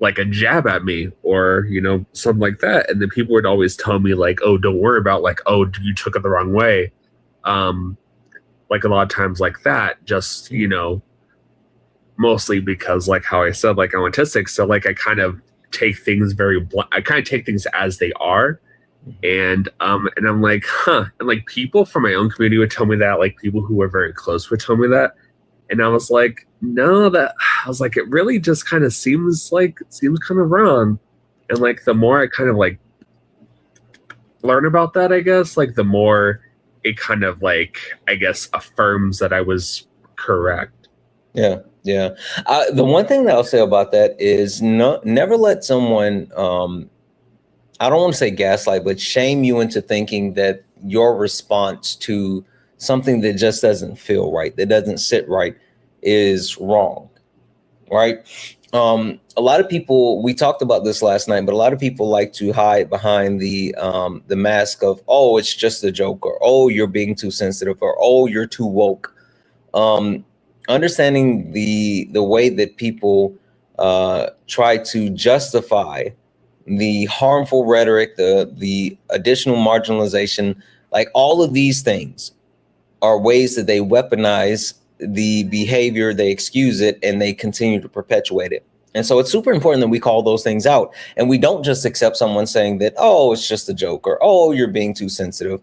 like a jab at me, or something like that. And then people would always tell me like, oh, don't worry about like, oh, you took it the wrong way. Like a lot of times like that, just mostly because like how I said, like I'm autistic, so like I kind of take things as they are, and I'm like, huh. And like people from my own community would tell me that, like people who were very close would tell me that, and I was like, no, it really just kind of seems kind of wrong. And like the more I kind of like learn about that, I guess, like the more it kind of like, I guess, affirms that I was correct. Yeah. The one thing that I'll say about that is never let someone I don't want to say gaslight, but shame you into thinking that your response to something that just doesn't feel right, that doesn't sit right, is wrong, right? A lot of people, we talked about this last night, but a lot of people like to hide behind the mask of, oh, it's just a joke, or oh, you're being too sensitive, or oh, you're too woke. Understanding the way that people try to justify the harmful rhetoric, the additional marginalization, like all of these things are ways that they weaponize the behavior, they excuse it, and they continue to perpetuate it. And so it's super important that we call those things out, and we don't just accept someone saying that, oh, it's just a joke, or oh, you're being too sensitive.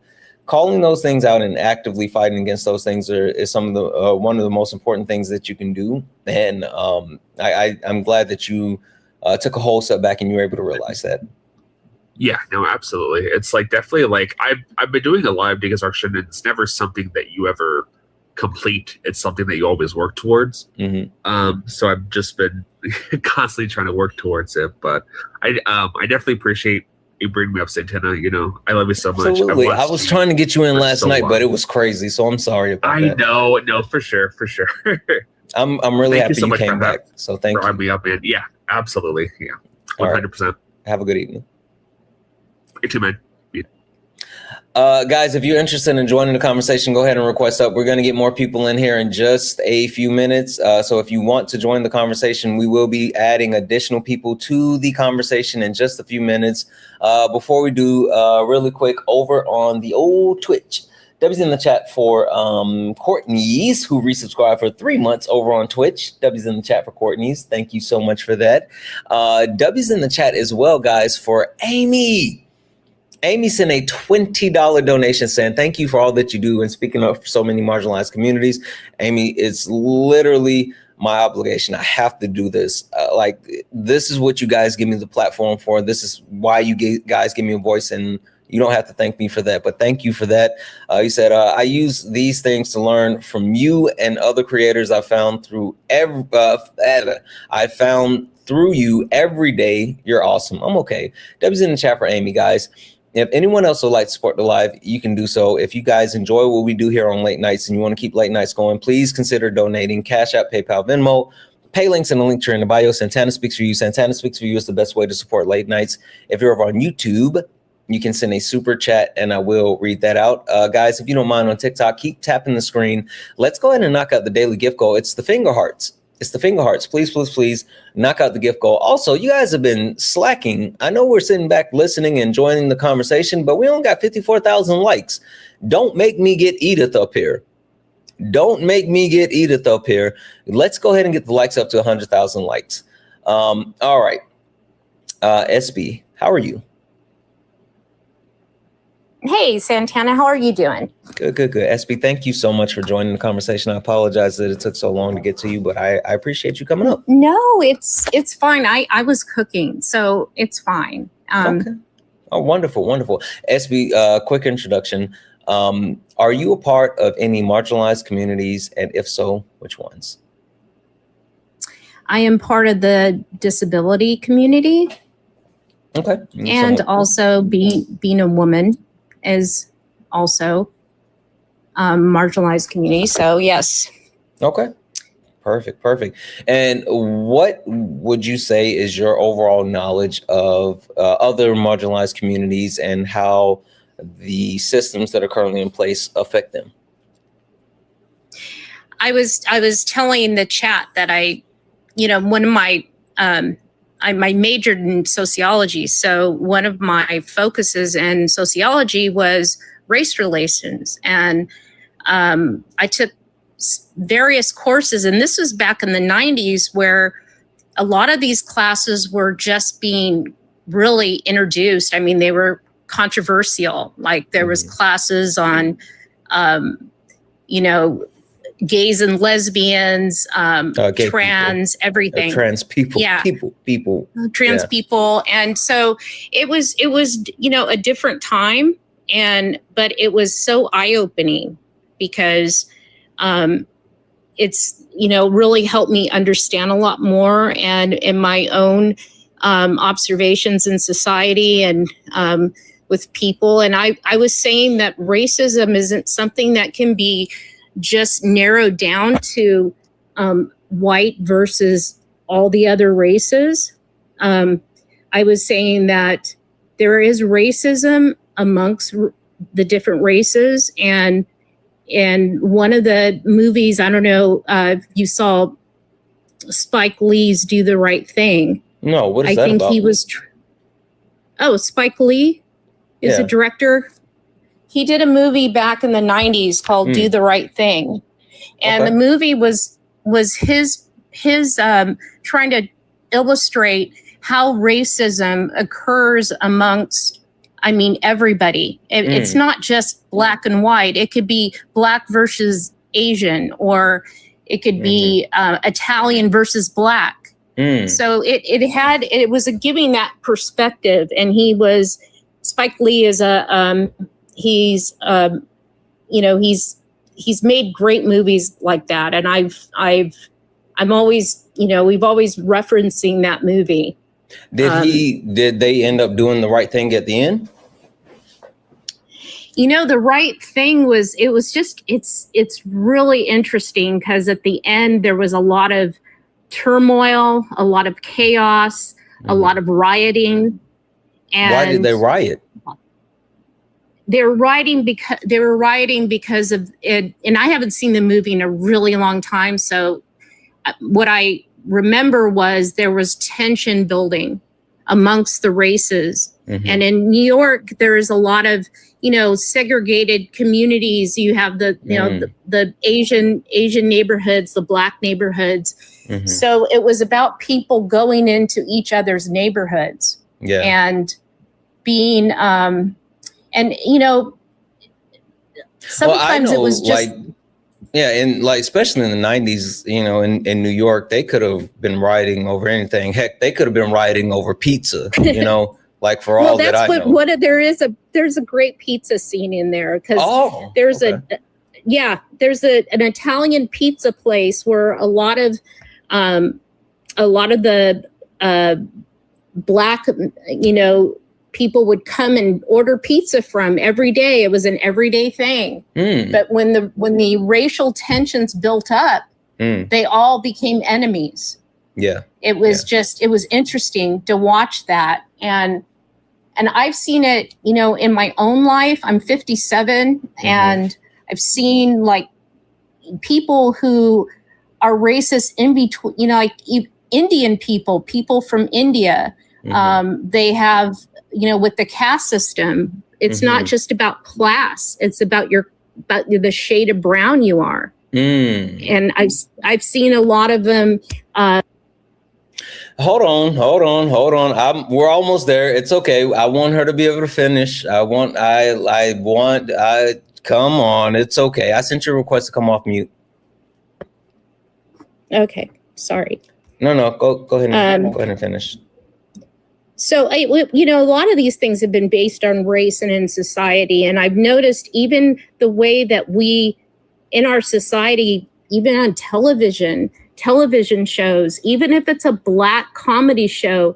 Calling those things out and actively fighting against those things is some of the one of the most important things that you can do. And I'm glad that you took a whole step back and you were able to realize that. Yeah, no, absolutely. It's like definitely like I've been doing a live deconstruction, and it's never something that you ever complete. It's something that you always work towards. So I've just been constantly trying to work towards it. But I definitely appreciate you bringing me up, Santana. You know, I love you so much. Absolutely. I was trying to get you in last night, but it was crazy. So I'm sorry about that. I know, no, for sure. I'm really happy you came back. So thank you. For me up, man. Yeah, absolutely. Yeah, 100%. Right. Have a good evening. You too, man. Guys, if you're interested in joining the conversation, go ahead and request up. We're going to get more people in here in just a few minutes. So if you want to join the conversation, we will be adding additional people to the conversation in just a few minutes. Before we do, really quick, over on the old Twitch, W's in the chat for Courtney's, who resubscribed for 3 months over on Twitch. W's in the chat for Courtney's. Thank you so much for that. W's in the chat as well, guys, for Amy. Amy sent a $20 donation saying, thank you for all that you do. And speaking of so many marginalized communities, Amy, it's literally my obligation. I have to do this. This is what you guys give me the platform for. This is why you guys give me a voice, and you don't have to thank me for that, but thank you for that. You said, I use these things to learn from you and other creators I found through you every day. You're awesome. I'm okay. Debbie's in the chat for Amy, guys. If anyone else would like to support the live, you can do so. If you guys enjoy what we do here on late nights and you want to keep late nights going, please consider donating. Cash App, PayPal, Venmo. Pay links in the link tree in the bio. Santana Speaks For You. Santana Speaks For You is the best way to support late nights. If you're over on YouTube, you can send a super chat and I will read that out. Guys, if you don't mind, on TikTok, keep tapping the screen. Let's go ahead and knock out the daily gift goal. It's the finger hearts. Please knock out the gift goal. Also, you guys have been slacking. I know we're sitting back listening and joining the conversation, but we only got 54,000 likes. Don't make me get Edith up here. Let's go ahead and get the likes up to 100,000 likes. All right. SB, how are you? Hey, Santana, how are you doing? Good. SB, thank you so much for joining the conversation. I apologize that it took so long to get to you, but I appreciate you coming up. No, it's fine. I was cooking, so it's fine. Okay. Oh, wonderful. SB, quick introduction. Are you a part of any marginalized communities? And if so, which ones? I am part of the disability community. Okay. And also being a woman is also marginalized community. So yes. Okay. Perfect. And what would you say is your overall knowledge of other marginalized communities and how the systems that are currently in place affect them? I was telling the chat that one of my I majored in sociology, so one of my focuses in sociology was race relations, and I took various courses, and this was back in the 90s where a lot of these classes were just being really introduced. I mean, they were controversial. Like there was classes on, gays and lesbians, trans, people. Everything. Trans people, yeah. people. Trans people. And so it was, a different time, but it was so eye-opening because it's, really helped me understand a lot more. And in my own observations in society and with people. And I was saying that racism isn't something that can be just narrowed down to white versus all the other races. I was saying that there is racism amongst the different races, and one of the movies, I don't know if you saw Spike Lee's Do the Right Thing. No, what is I that think about? he was Spike Lee is a director. He did a movie back in the 90s called Do the Right Thing. And the movie was his trying to illustrate how racism occurs amongst, I mean, everybody. It's not just black and white. It could be black versus Asian, or it could be Italian versus black. So it was giving that perspective. And Spike Lee is he's made great movies like that. And I'm always, we've always referencing that movie. Did they end up doing the right thing at the end? The right thing it's really interesting, because at the end there was a lot of turmoil, a lot of chaos, a lot of rioting. And why did they riot? They were rioting because of it. And I haven't seen the movie in a really long time. So what I remember was there was tension building amongst the races. And in New York, there's a lot of, segregated communities. You have the Asian neighborhoods, the black neighborhoods. So it was about people going into each other's neighborhoods and being, sometimes it was just and especially in the 90s, in New York, they could have been rioting over anything. Heck, they could have been rioting over pizza, for all that I know. There's a great pizza scene in there, because there's an Italian pizza place where a lot of the black, people would come and order pizza from every day. It was an everyday thing. But when the racial tensions built up, they all became enemies. It was interesting to watch that. And I've seen it, in my own life. I'm 57 and I've seen people who are racist in between, Indian people from India. They have, with the caste system, it's not just about class. It's about the shade of brown you are. And I've seen a lot of them. Hold on. We're almost there. It's okay. I want her to be able to finish. Come on. It's okay. I sent you a request to come off mute. Okay. Sorry. No, go ahead and finish. So, a lot of these things have been based on race and in society. And I've noticed even the way that we, in our society, even on television shows, even if it's a black comedy show,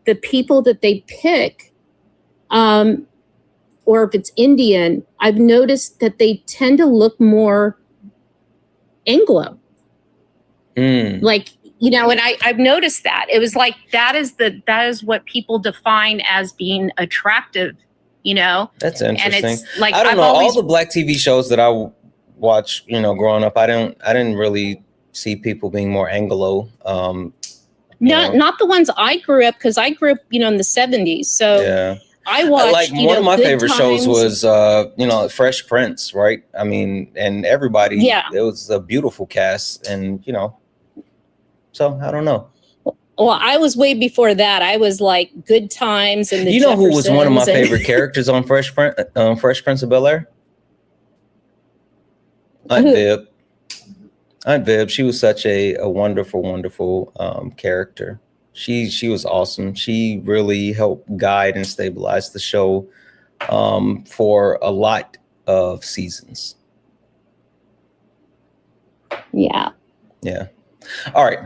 the people that they pick, or if it's Indian, I've noticed that they tend to look more Anglo. And I've noticed that. It was like that is what people define as being attractive, That's interesting. And it's like, I don't know, all the black TV shows that I watched, growing up, I didn't really see people being more Anglo. Not the ones I grew up, because I grew up, in the 70s. So I watched, one of my favorite shows was, Fresh Prince, right? I mean, and everybody, it was a beautiful cast, and, so I don't know. Well, I was way before that. I was like Good Times and the who was one of my favorite characters on Fresh Prince of Bel-Air? Aunt Viv. She was such a wonderful character. She was awesome. She really helped guide and stabilize the show for a lot of seasons. Yeah. All right.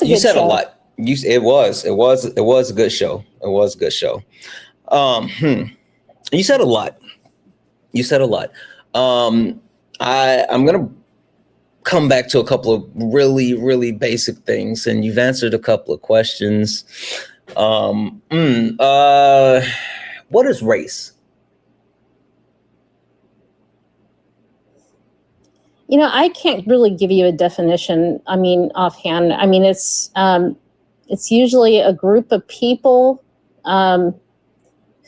You said a lot. it was a good show. It was a good show. You said a lot. I'm gonna come back to a couple of really, really basic things, and you've answered a couple of questions. What is race? You know, I can't really give you a definition. I mean, offhand. I mean, it's usually a group of people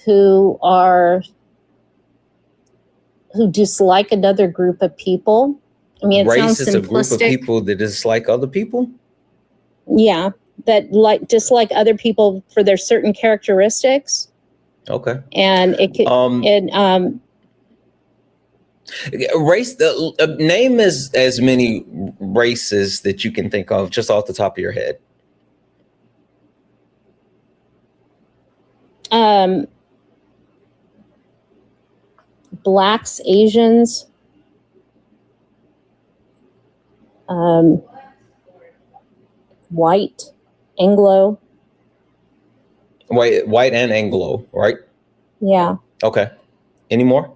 who dislike another group of people. I mean, it Race sounds is a group of simplistic. people that dislike other people? Yeah, that dislike other people for their certain characteristics. Okay. And it could, race, name as many races that you can think of just off the top of your head. Blacks, Asians, white, Anglo. White and Anglo, right? Yeah. Okay. Any more?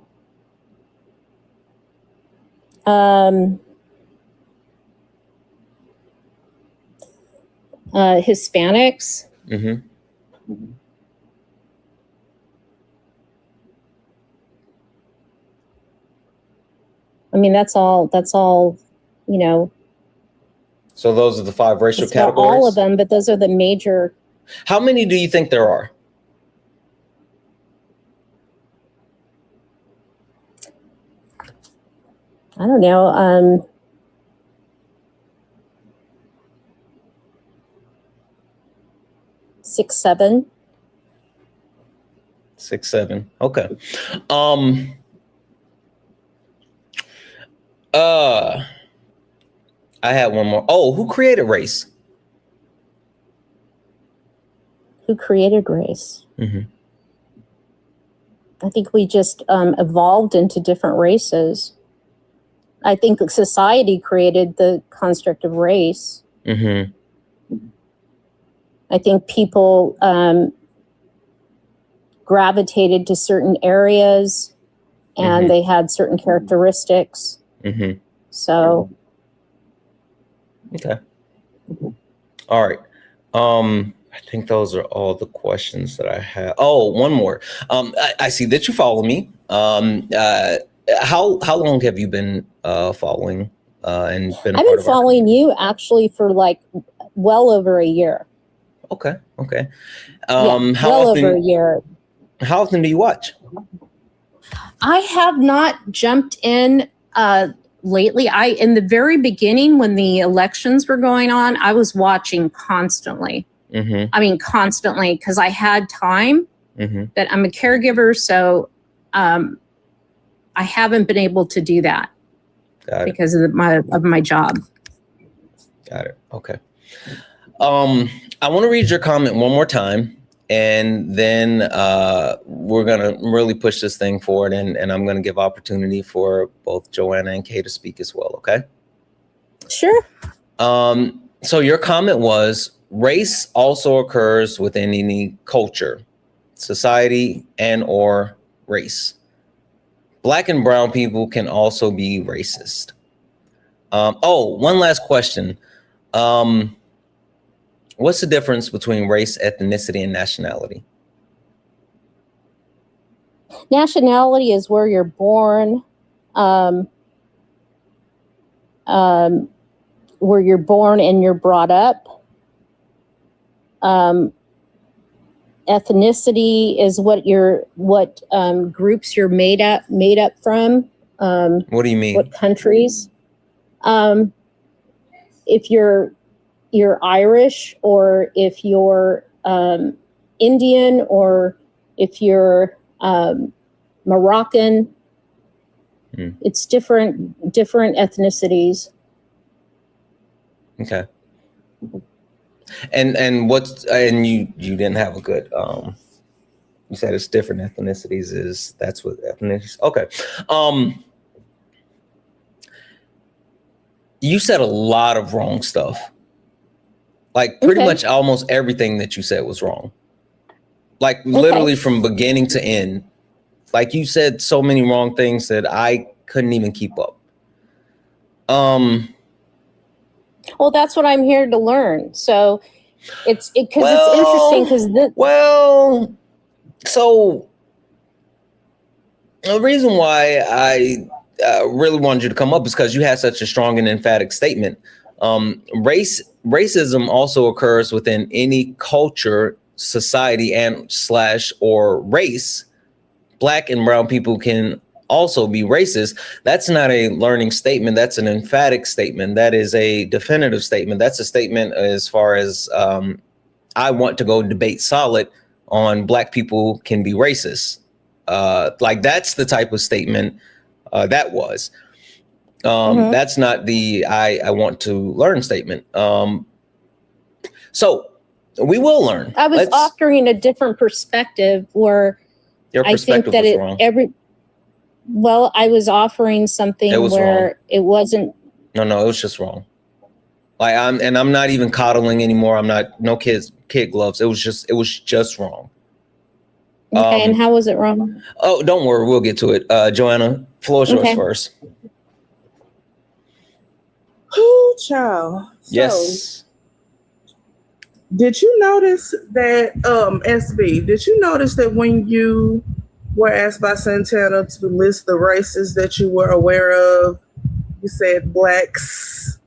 Hispanics. Mm-hmm. I mean, that's all, you know. So those are the 5 racial It's not categories? all of them, but those are the major. How many do you think there are? I don't know. 6, 7. 6, 7. Okay. I had one more. Oh, who created race? Who created race? Mm-hmm. I think we just evolved into different races. I think society created the construct of race. Mm-hmm. I think people gravitated to certain areas and Mhm. they had certain characteristics. Mm-hmm. So, Okay. All right. I think those are all the questions that I have. Oh, one more. I see that you follow me. How long have you been following and been a I've part been of our following community? you actually for like well over a year. Okay. Okay. Yeah, How well over a often? year. How often do you watch? I have not jumped in lately. In the very beginning when the elections were going on, I was watching constantly. Mm-hmm. I mean, constantly, because I had time. Mm-hmm. But I'm a caregiver, so I haven't been able to do that Got it. because of my job. Got it. Okay. I want to read your comment one more time, and then we're gonna really push this thing forward, and I'm gonna give opportunity for both Joanna and Kay to speak as well. Okay. Sure. So your comment was, race also occurs within any culture, society, and or race. Black and brown people can also be racist. One last question. What's the difference between race, ethnicity, and nationality? Nationality is where you're born, where you're born and you're brought up. Ethnicity is what groups you're made up from. What do you mean? What countries? If you're Irish, or if you're Indian, or if you're Moroccan, it's different ethnicities. Okay. And you didn't have a good you said it's different ethnicities. That's what ethnicities. Okay. You said a lot of wrong stuff. Like pretty Okay. much almost everything that you said was wrong. Like literally from beginning to end. Like you said so many wrong things that I couldn't even keep up. Well, that's what I'm here to learn. So it's interesting because so the reason why I really wanted you to come up is because you had such a strong and emphatic statement. Racism also occurs within any culture, society, and or race. Black and brown people can also be racist. That's not a learning statement. That's an emphatic statement. That is a definitive statement. That's a statement as far as I want to go debate solid on Black people can be racist. Like that's the type of statement that was. That's not the I want to learn statement. So we will learn. I was offering a different perspective where your perspective was wrong. I was offering something where it wasn't. No, it was just wrong. Like I'm not even coddling anymore. I'm not no kid gloves. It was just wrong. Okay, and how was it wrong? Oh, don't worry, we'll get to it. Joanna, floor is yours first. Oh, child. Yes. Did you notice that, SB, did you notice that when you were asked by Santana to list the races that you were aware of, you said Blacks,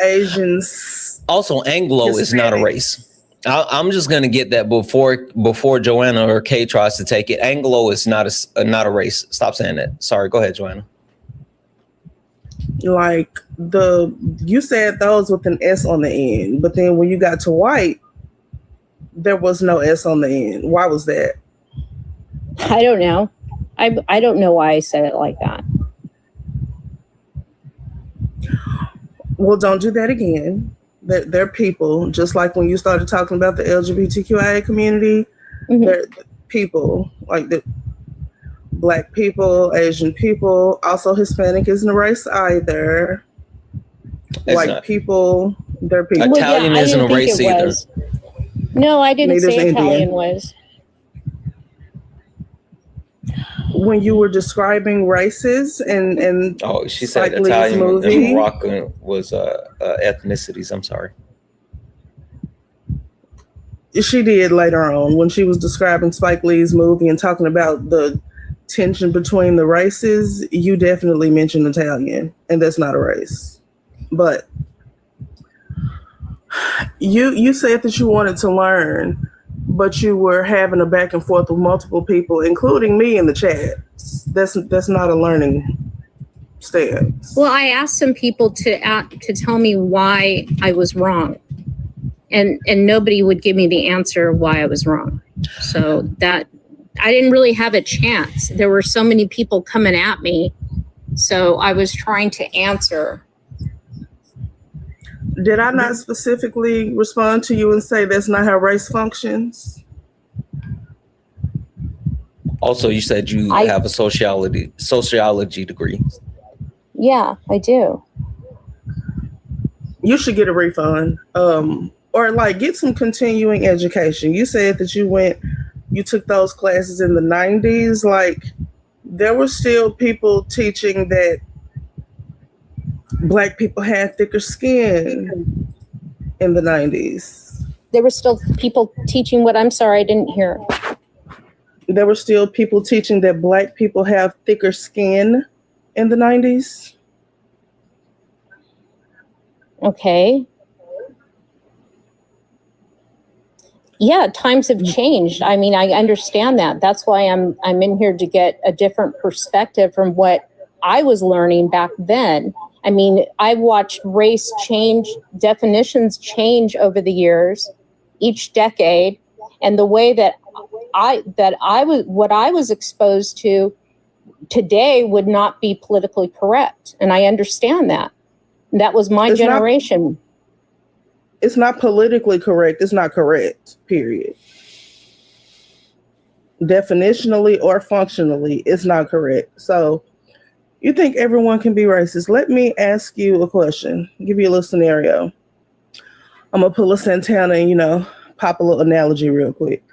Asians. Also, Anglo is not a race. I'm just going to get that before Joanna or Kay tries to take it. Anglo is not a race. Stop saying that. Sorry. Go ahead, Joanna. Like you said those with an S on the end, but then when you got to white, there was no S on the end. Why was that? I don't know. I don't know why I said it like that. Well, don't do that again. They're people, just like when you started talking about the LGBTQIA community, they're people, like the Black people, Asian people, also Hispanic isn't a race either. White people, they're people. Italian isn't a race either. No, I didn't Neither say is Italian Indian. was. When you were describing races and she said Spike Lee's Italian movie, and Moroccan was ethnicities. I'm sorry. She did later on when she was describing Spike Lee's movie and talking about the tension between the races. You definitely mentioned Italian, and that's not a race. But you said that you wanted to learn, but you were having a back and forth with multiple people, including me in the chat. That's not a learning stance. Well, I asked some people to tell me why I was wrong, and nobody would give me the answer why I was wrong. So that I didn't really have a chance. There were so many people coming at me, so I was trying to answer. Did I not specifically respond to you and say that's not how race functions? Also, you said you have a sociology degree. Yeah, I do. You should get a refund, or like get some continuing education. You said that you took those classes in the 90s. Like there were still people teaching that Black people had thicker skin in the 90s. There were still people teaching what? I'm sorry, I didn't hear. There were still people teaching that Black people have thicker skin in the 90s. Okay. Yeah, times have changed. I mean, I understand that. That's why I'm in here to get a different perspective from what I was learning back then. I mean, I've watched race change, definitions change over the years, each decade, and the way that what I was exposed to today would not be politically correct, and I understand that. That was my generation. It's not politically correct. It's not correct, period. Definitionally or functionally, it's not correct. So you think everyone can be racist? Let me ask you a question, give you a little scenario. I'm gonna pull a Santana and, pop a little analogy real quick.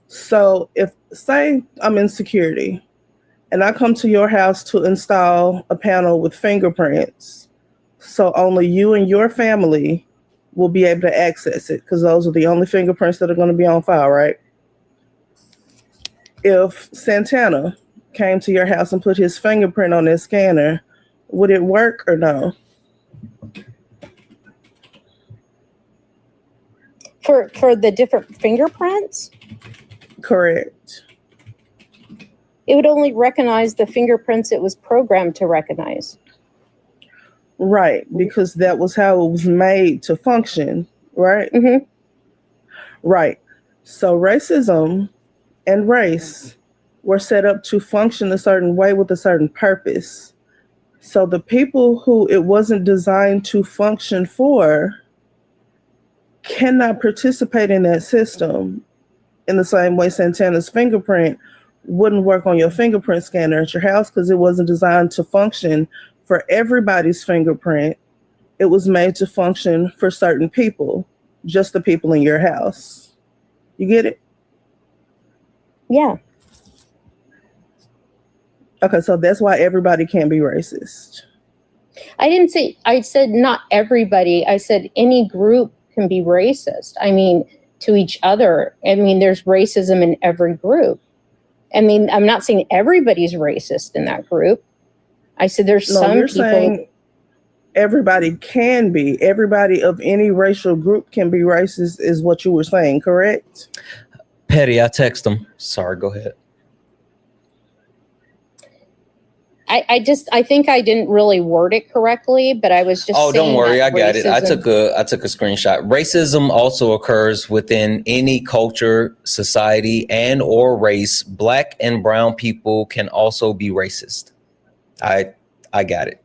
So if, say I'm in security and I come to your house to install a panel with fingerprints, so only you and your family will be able to access it because those are the only fingerprints that are going to be on file, right? If Santana came to your house and put his fingerprint on that scanner, would it work or no? For the different fingerprints? Correct. It would only recognize the fingerprints it was programmed to recognize. Right, because that was how it was made to function, right? Mm-hmm. Right. So racism and race were set up to function a certain way with a certain purpose. So the people who it wasn't designed to function for cannot participate in that system in the same way Santana's fingerprint wouldn't work on your fingerprint scanner at your house because it wasn't designed to function for everybody's fingerprint. It was made to function for certain people, just the people in your house. You get it? Yeah. Okay, so that's why everybody can't be racist. I said not everybody. I said any group can be racist. I mean, to each other. I mean, there's racism in every group. I mean, I'm not saying everybody's racist in that group. I said there's some you're people. Saying everybody can be. Everybody of any racial group can be racist is what you were saying, correct? Petty, I text them. Sorry, go ahead. I think I didn't really word it correctly, but I was just. Oh, don't worry, I got it. I racism- took a screenshot. Racism also occurs within any culture, society, and or race. Black and brown people can also be racist. I got it.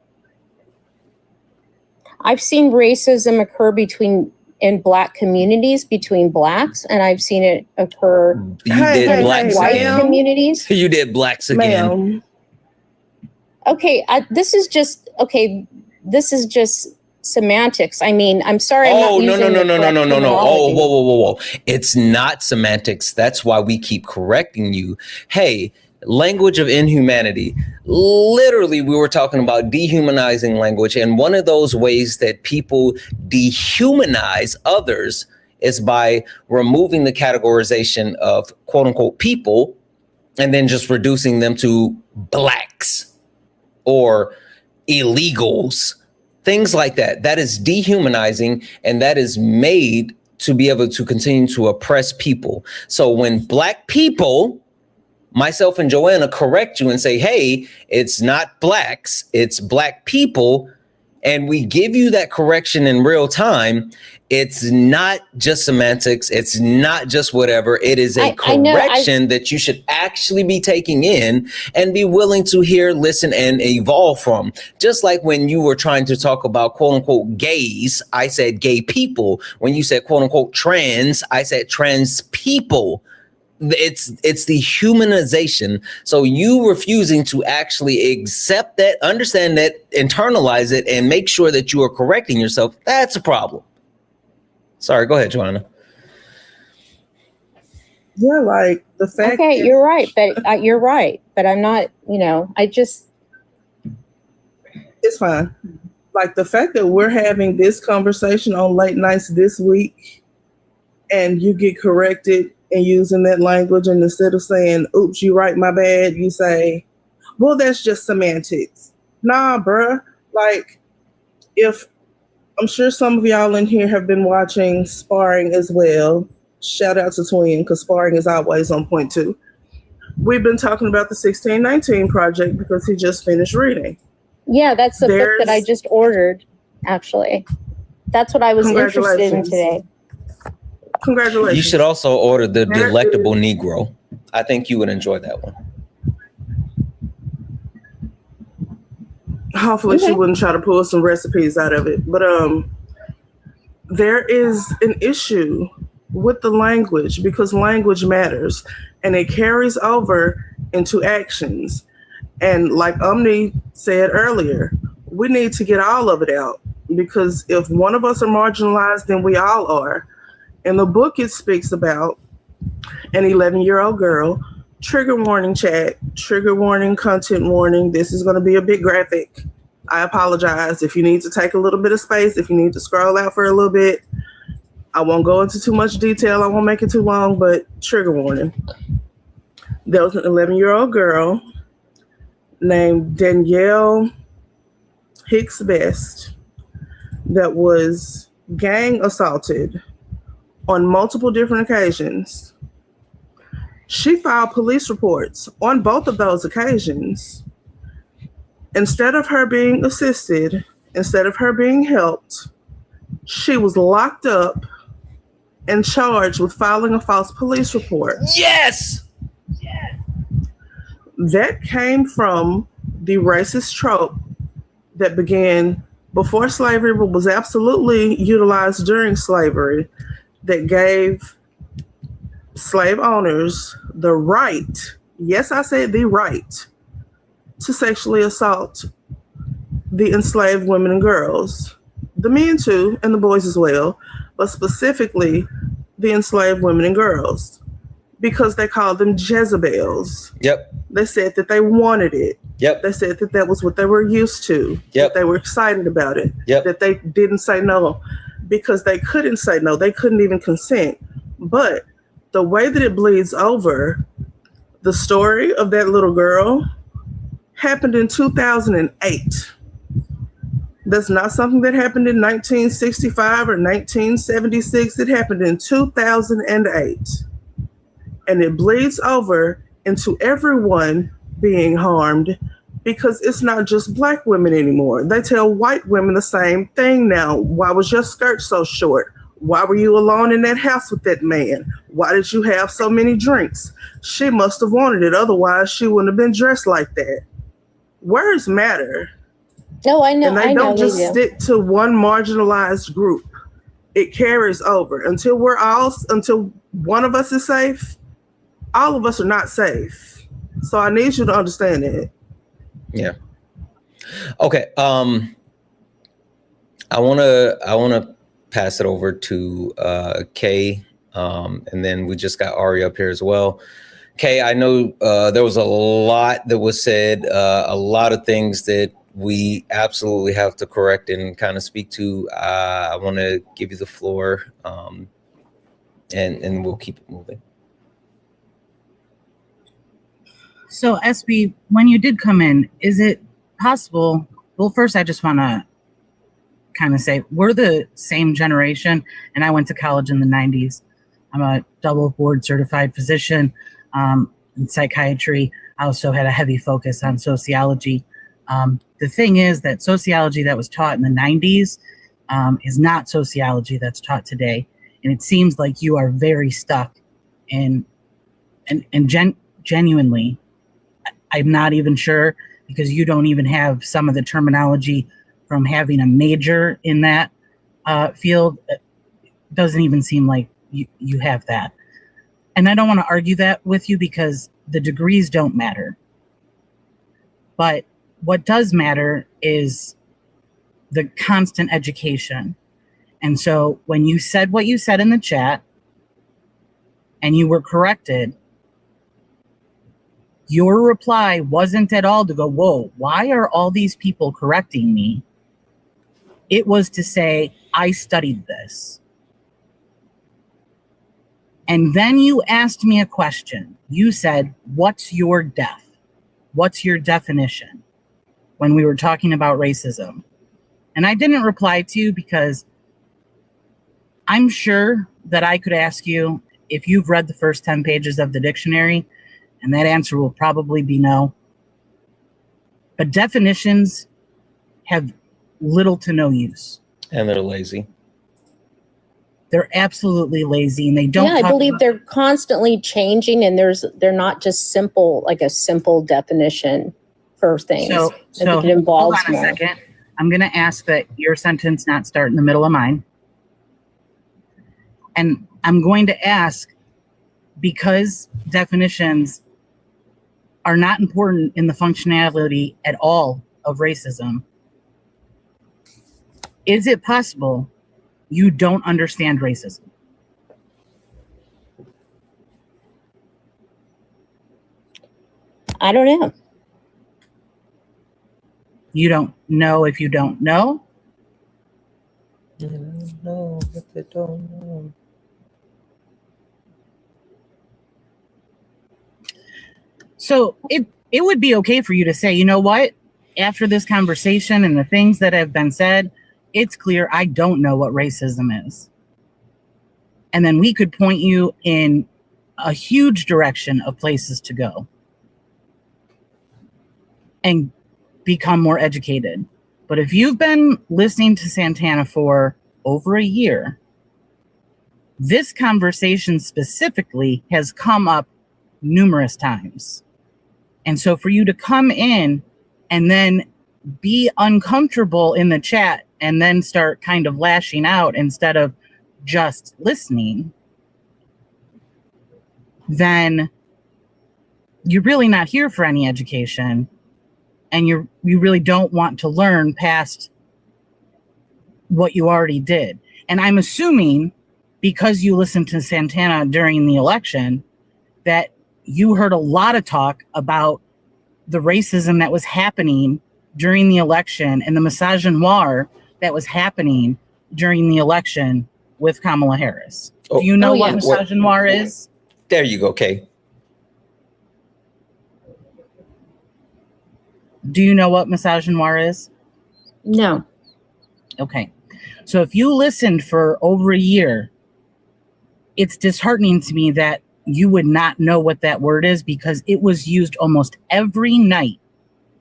I've seen racism occur in Black communities between Blacks, and I've seen it occur You did blacks white again. communities. You did blacks again. Ma'am. Okay, this is just semantics. I mean, I'm sorry. I'm Oh, not no. using the correct Oh, terminology. whoa. It's not semantics. That's why we keep correcting you. Hey, language of inhumanity. Literally, we were talking about dehumanizing language. And one of those ways that people dehumanize others is by removing the categorization of quote unquote people and then just reducing them to blacks or illegals, things like that. That is dehumanizing, and that is made to be able to continue to oppress people. So when Black people, myself and Joanna, correct you and say, hey, it's not blacks, it's Black people, and we give you that correction in real time, it's not just semantics, it's not just whatever, it is a correction that you should actually be taking in and be willing to hear, listen, and evolve from. Just like when you were trying to talk about quote unquote gays, I said gay people. When you said quote unquote trans, I said trans people. It's the humanization. So you refusing to actually accept that, understand that, internalize it, and make sure that you are correcting yourself, that's a problem. Sorry, go ahead, Joanna. Yeah, like the fact. Okay, you're right, but I'm not. It's fine. Like the fact that we're having this conversation on late nights this week, and you get corrected and using that language, and instead of saying, oops, you right, my bad, you say, well, that's just semantics. Nah, bruh. Like, I'm sure some of y'all in here have been watching Sparring as well. Shout out to Twin, because Sparring is always on point too. We've been talking about the 1619 project because he just finished reading. Yeah, that's the book that I just ordered, actually. That's what I was interested in today. Congratulations. You should also order the Delectable Negro. I think you would enjoy that one. Hopefully she wouldn't try to pull some recipes out of it. But there is an issue with the language because language matters and it carries over into actions. And like Omni said earlier, we need to get all of it out. because if one of us are marginalized, then we all are. In the book, it speaks about an 11-year-old girl. Trigger warning, chat. Trigger warning, content warning. This is going to be a bit graphic. I apologize. If you need to take a little bit of space, if you need to scroll out for a little bit, I won't go into too much detail. I won't make it too long, but trigger warning. There was an 11-year-old girl named Danielle Hicks Best that was gang assaulted on multiple different occasions. She filed police reports on both of those occasions. Instead of her being assisted, instead of her being helped, she was locked up and charged with filing a false police report. Yes! That came from the racist trope that began before slavery, but was absolutely utilized during slavery, that gave slave owners the right, yes, I said the right, to sexually assault the enslaved women and girls. The men too, and the boys as well, but specifically the enslaved women and girls, because they called them Jezebels. Yep. They said that they wanted it. Yep. They said that that was what they were used to. Yep. That they were excited about it. Yep. That they didn't say no because they couldn't say no. They couldn't even consent. But the way that it bleeds over, the story of that little girl happened in 2008. That's not something that happened in 1965 or 1976. It happened in 2008. And it bleeds over into everyone being harmed, because it's not just Black women anymore. They tell white women the same thing now. Why was your skirt so short? Why were you alone in that house with that man? Why did you have so many drinks? She must have wanted it. Otherwise, she wouldn't have been dressed like that. Words matter. No, I know. And they don't just stick to one marginalized group. It carries over until one of us is safe. All of us are not safe. So I need you to understand that. Yeah. Okay. I wanna pass it over to Kay, and then we just got Ari up here as well. Kay, I know there was a lot that was said, a lot of things that we absolutely have to correct and kind of speak to. I want to give you the floor, and we'll keep it moving. So, SB, when you did come in, is it possible? Well, first, I just want to kind of say we're the same generation, and I went to college in the 90s. I'm a double board certified physician in psychiatry. I also had a heavy focus on sociology. The thing is that sociology that was taught in the 90s is not sociology that's taught today. And it seems like you are very stuck in, and genuinely, I'm not even sure, because you don't even have some of the terminology from having a major in that field. It doesn't even seem like you have that. And I don't want to argue that with you, because the degrees don't matter. But what does matter is the constant education. And so when you said what you said in the chat and you were corrected, your reply wasn't at all to go, whoa, why are all these people correcting me? It was to say, I studied this. And then you asked me a question. You said, what's your def? What's your definition? When we were talking about racism. And I didn't reply to you because I'm sure that I could ask you if you've read the first 10 pages of the dictionary, and that answer will probably be no. But definitions have little to no use. And they're lazy. They're absolutely lazy, and they don't. Yeah, I believe they're constantly changing, and they're not just simple, like a simple definition for things. So I think it involves hold on more. a second. I'm going to ask that your sentence not start in the middle of mine. And I'm going to ask, because definitions are not important in the functionality at all of racism, Is it possible you don't understand racism? I don't know. You don't know if you don't know? No, but they don't know. So it would be okay for you to say, you know what? After this conversation and the things that have been said, it's clear I don't know what racism is. And then we could point you in a huge direction of places to go and become more educated. But if you've been listening to Santana for over a year, this conversation specifically has come up numerous times. And so for you to come in and then be uncomfortable in the chat and then start kind of lashing out instead of just listening, then you're really not here for any education, and you really don't want to learn past what you already did. And I'm assuming, because you listened to Santana during the election, that you heard a lot of talk about the racism that was happening during the election and the misogynoir that was happening during the election with Kamala Harris. Do you know what misogynoir is? There you go, Kay. Do you know what misogynoir is? No. Okay. So if you listened for over a year, it's disheartening to me that you would not know what that word is, because it was used almost every night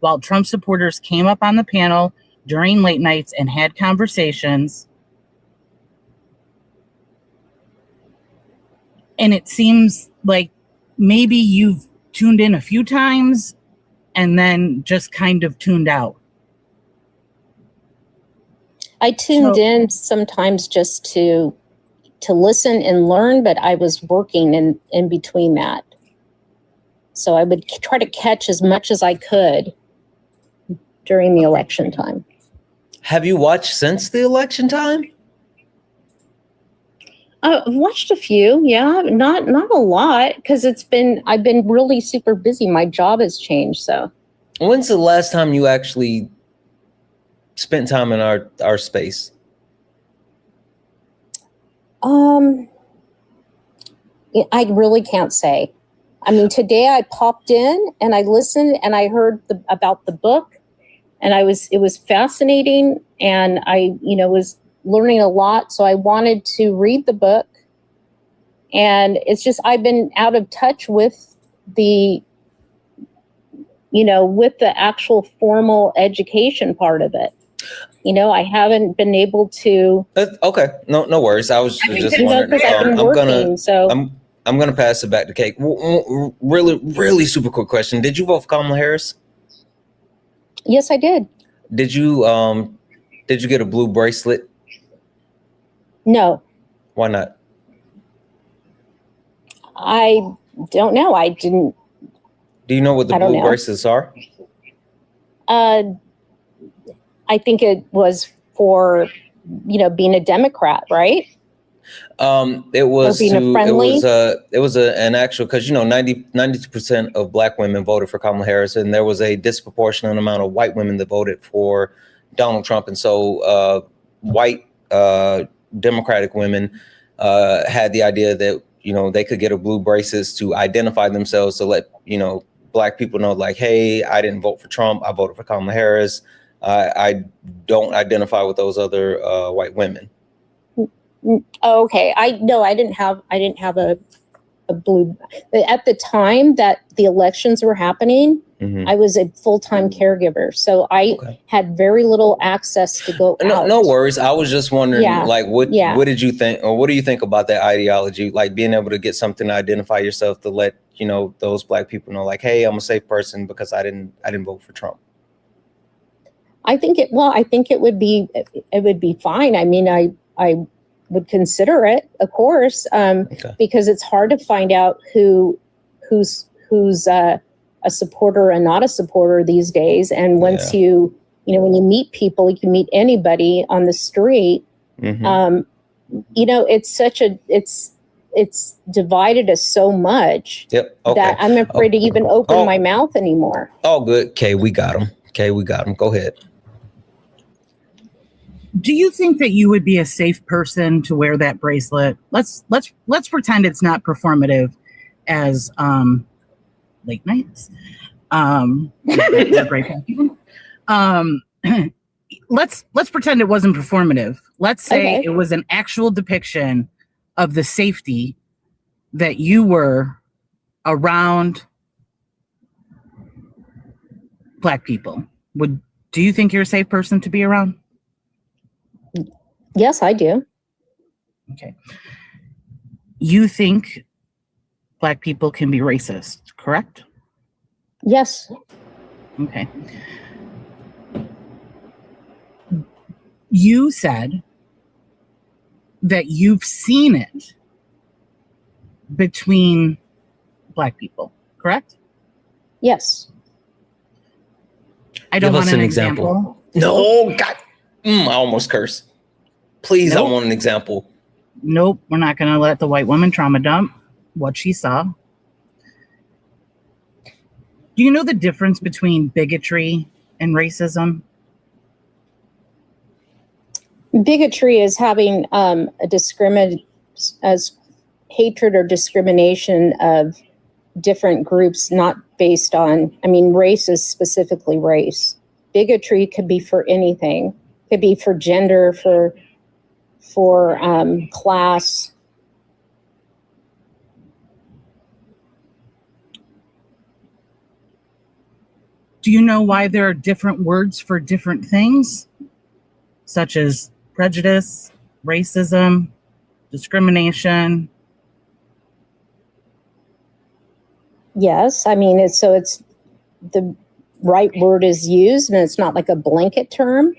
while Trump supporters came up on the panel during late nights and had conversations. And it seems like maybe you've tuned in a few times and then just kind of tuned out. I tuned in sometimes just to listen and learn, but I was working in between that. So I would try to catch as much as I could during the election time. Have you watched since the election time? I've watched a few, yeah, not a lot, because I've been really super busy. My job has changed, so. When's the last time you actually spent time in our space? I really can't say. I mean, today I popped in and I listened and I heard about the book, and it was fascinating, and I, was learning a lot. So I wanted to read the book, and it's just, I've been out of touch with with the actual formal education part of it. I haven't been able to. Okay, no worries. I was just wondering. I'm gonna pass it back to Kate. Really super quick question. Did you vote for Kamala Harris? Yes, I did. Did you get a blue bracelet? No. Why not? I don't know. I didn't. Do you know what the blue bracelets are? I think it was for, being a Democrat, right? It was an actual, because 92% of Black women voted for Kamala Harris, and there was a disproportionate amount of white women that voted for Donald Trump, and so white Democratic women had the idea that they could get a blue bracelets to identify themselves, to let Black people know, like, hey, I didn't vote for Trump, I voted for Kamala Harris. I don't identify with those other white women. Oh, okay. I didn't have a blue. At the time that the elections were happening, I was a full-time caregiver, so I had very little access to go out. No worries. I was just wondering, what did you think, or what do you think about that ideology, like being able to get something to identify yourself, to let those Black people know, like, hey, I'm a safe person because I didn't vote for Trump? I think it would be fine. I mean, I would consider it, of course, because it's hard to find out who's a supporter and not a supporter these days. And once you you know, when you meet people, you can meet anybody on the street. Mhm. You know, it's divided us so much Yep. Okay. that I'm afraid to even open my mouth anymore. All good. Okay, we got him. Okay, we got him. Go ahead. Do you think that you would be a safe person to wear that bracelet? Let's pretend it's not performative as late nights. They're great people. Let's pretend it wasn't performative. Let's say it was an actual depiction of the safety that you were around Black people. Do you think you're a safe person to be around? Yes, I do. Okay. You think Black people can be racist, correct? Yes. Okay. You said that you've seen it between Black people, correct? Yes. I don't Give want us an an example. No, God. I almost cursed. Please, Nope. I want an example. Nope, we're not going to let the white woman trauma dump what she saw. Do you know the difference between bigotry and racism? Bigotry is having as hatred or discrimination of different groups, not based on, I mean, race is specifically race. Bigotry could be for anything. It could be for gender, for class. Do you know why there are different words for different things, such as prejudice, racism, discrimination? Yes, I mean, it's the right word is used and it's not like a blanket term.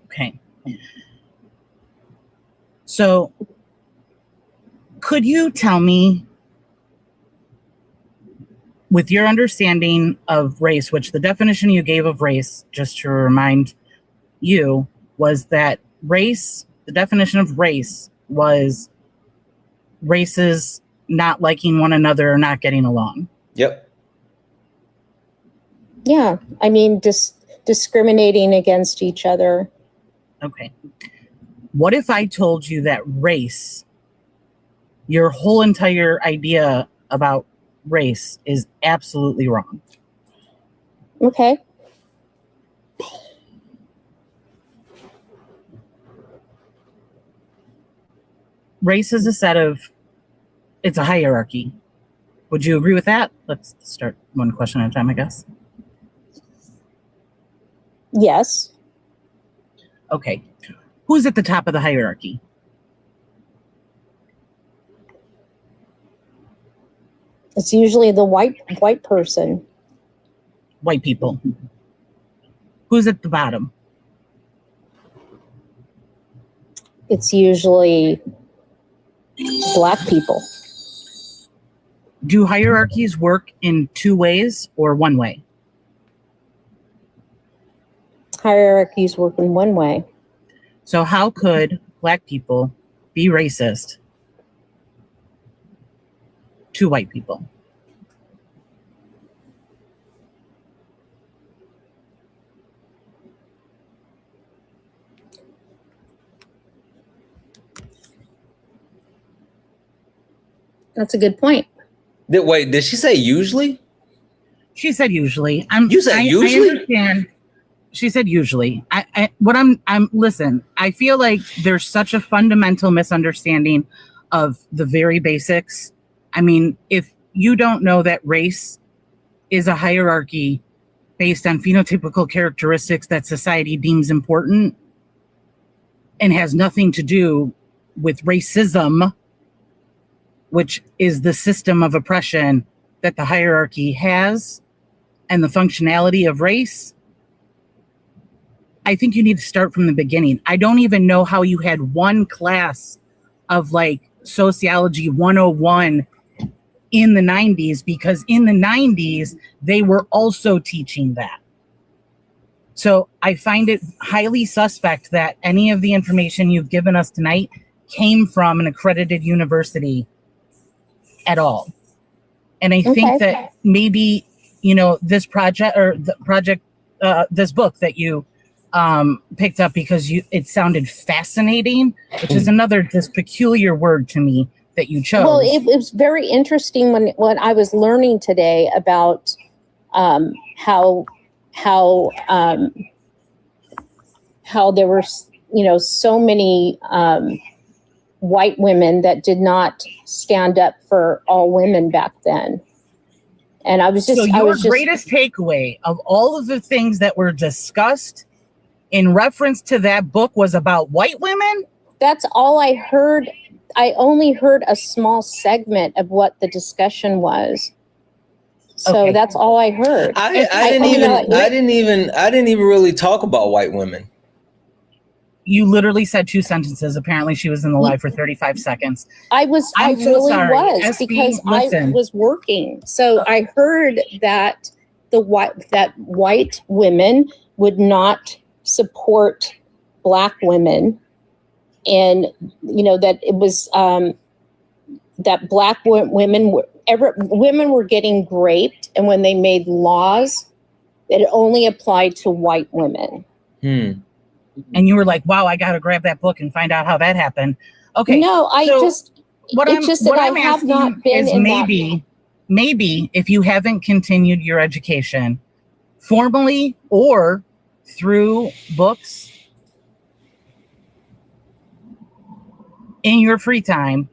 Okay. So could you tell me, with your understanding of race, which the definition you gave of race, just to remind you, was that race, the definition of race was races not liking one another or not getting along. Yep. Yeah, I mean, discriminating against each other. Okay. What if I told you that race, your whole entire idea about race, is absolutely wrong? Okay. Race is it's a hierarchy. Would you agree with that? Let's start one question at a time, I guess. Yes. Okay. Who's at the top of the hierarchy? It's usually the white person. White people. Who's at the bottom? It's usually Black people. Do hierarchies work in two ways or one way? Hierarchies work in one way. So how could Black people be racist to white people? That's a good point. Wait, did she say usually? She said usually. You said usually? I understand. She said usually. Listen, I feel like there's such a fundamental misunderstanding of the very basics. I mean, if you don't know that race is a hierarchy based on phenotypical characteristics that society deems important and has nothing to do with racism, which is the system of oppression that the hierarchy has and the functionality of race, I think you need to start from the beginning. I don't even know how you had one class of like sociology 101 in the 90s, because in the 90s, they were also teaching that. So I find it highly suspect that any of the information you've given us tonight came from an accredited university at all. And I think that maybe, this project or the project, this book that you picked up because it sounded fascinating, which is this peculiar word to me that you chose. Well, it was very interesting when I was learning today about how there were, so many white women that did not stand up for all women back then. And I was just... So your greatest takeaway of all of the things that were discussed in reference to that book was about white women? That's all I heard. I only heard a small segment of what the discussion was. So that's all I heard. I didn't even really talk about white women. You literally said 2 sentences. Apparently she was in the live for 35 seconds. I really was SB, because listen. I was working. So I heard that white women would not support Black women, and that it was that Black women were getting raped, and when they made laws, it only applied to white women. And you were like, "Wow, I got to grab that book and find out how that happened." Okay. No, I so just I have not been in maybe if you haven't continued your education formally or through books in your free time,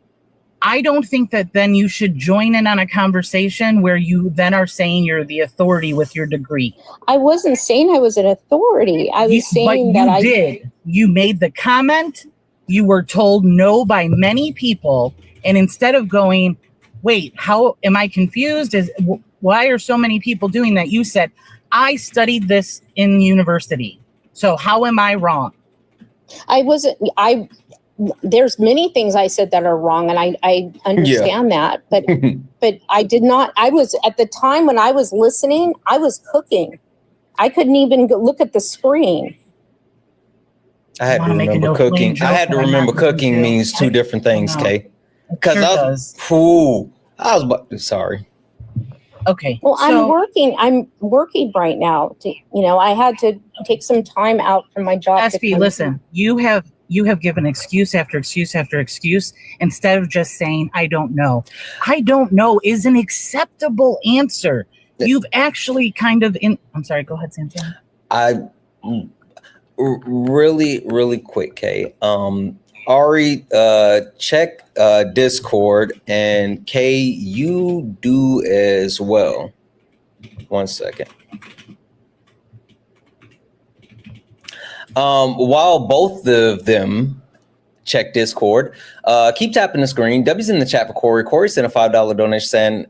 I don't think that then you should join in on a conversation where you then are saying you're the authority with your degree. I wasn't saying I was an authority. I was saying that did. You made the comment. You were told no by many people. And instead of going, wait, how am I confused? Why are so many people doing that? You said, I studied this in university. So how am I wrong? There's many things I said that are wrong, and I understand that, but I did not. I was, at the time when I was listening, I was cooking. I couldn't even look at the screen. I had to remember cooking. I had to remember cooking means 2 different things, Kay. Because I was sorry. Okay. Well, I'm working right now. I had to take some time out from my job. SB, listen, you have given excuse after excuse after excuse instead of just saying, I don't know. I don't know is an acceptable answer. You've actually I'm sorry, go ahead, Santana. Really quick, Kay. Ari, check Discord, and Kay, you do as well. 1 second. While both of them check Discord, keep tapping the screen. W's in the chat for Corey. Corey sent a $5 donation saying,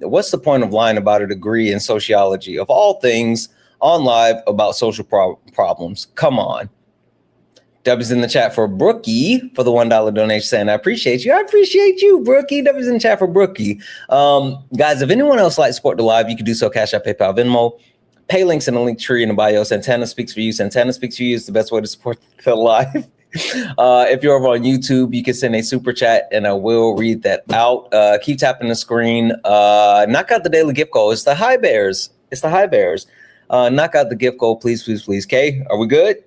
what's the point of lying about a degree in sociology? Of all things, on live about social problems. Come on. W's in the chat for Brookie for the $1 donation saying, I appreciate you. I appreciate you, Brookie. W's in the chat for Brookie. Guys, if anyone else likes to support the live, you can do so. Cash App, PayPal, Venmo. Pay links in the link tree in the bio. Santana speaks for you. Santana speaks for you is the best way to support the live. If you're over on YouTube, you can send a super chat and I will read that out. Keep tapping the screen. Knock out the daily gift goal. It's the High Bears. It's the High Bears. Knock out the gift goal, please, please, please. Kay, are we good?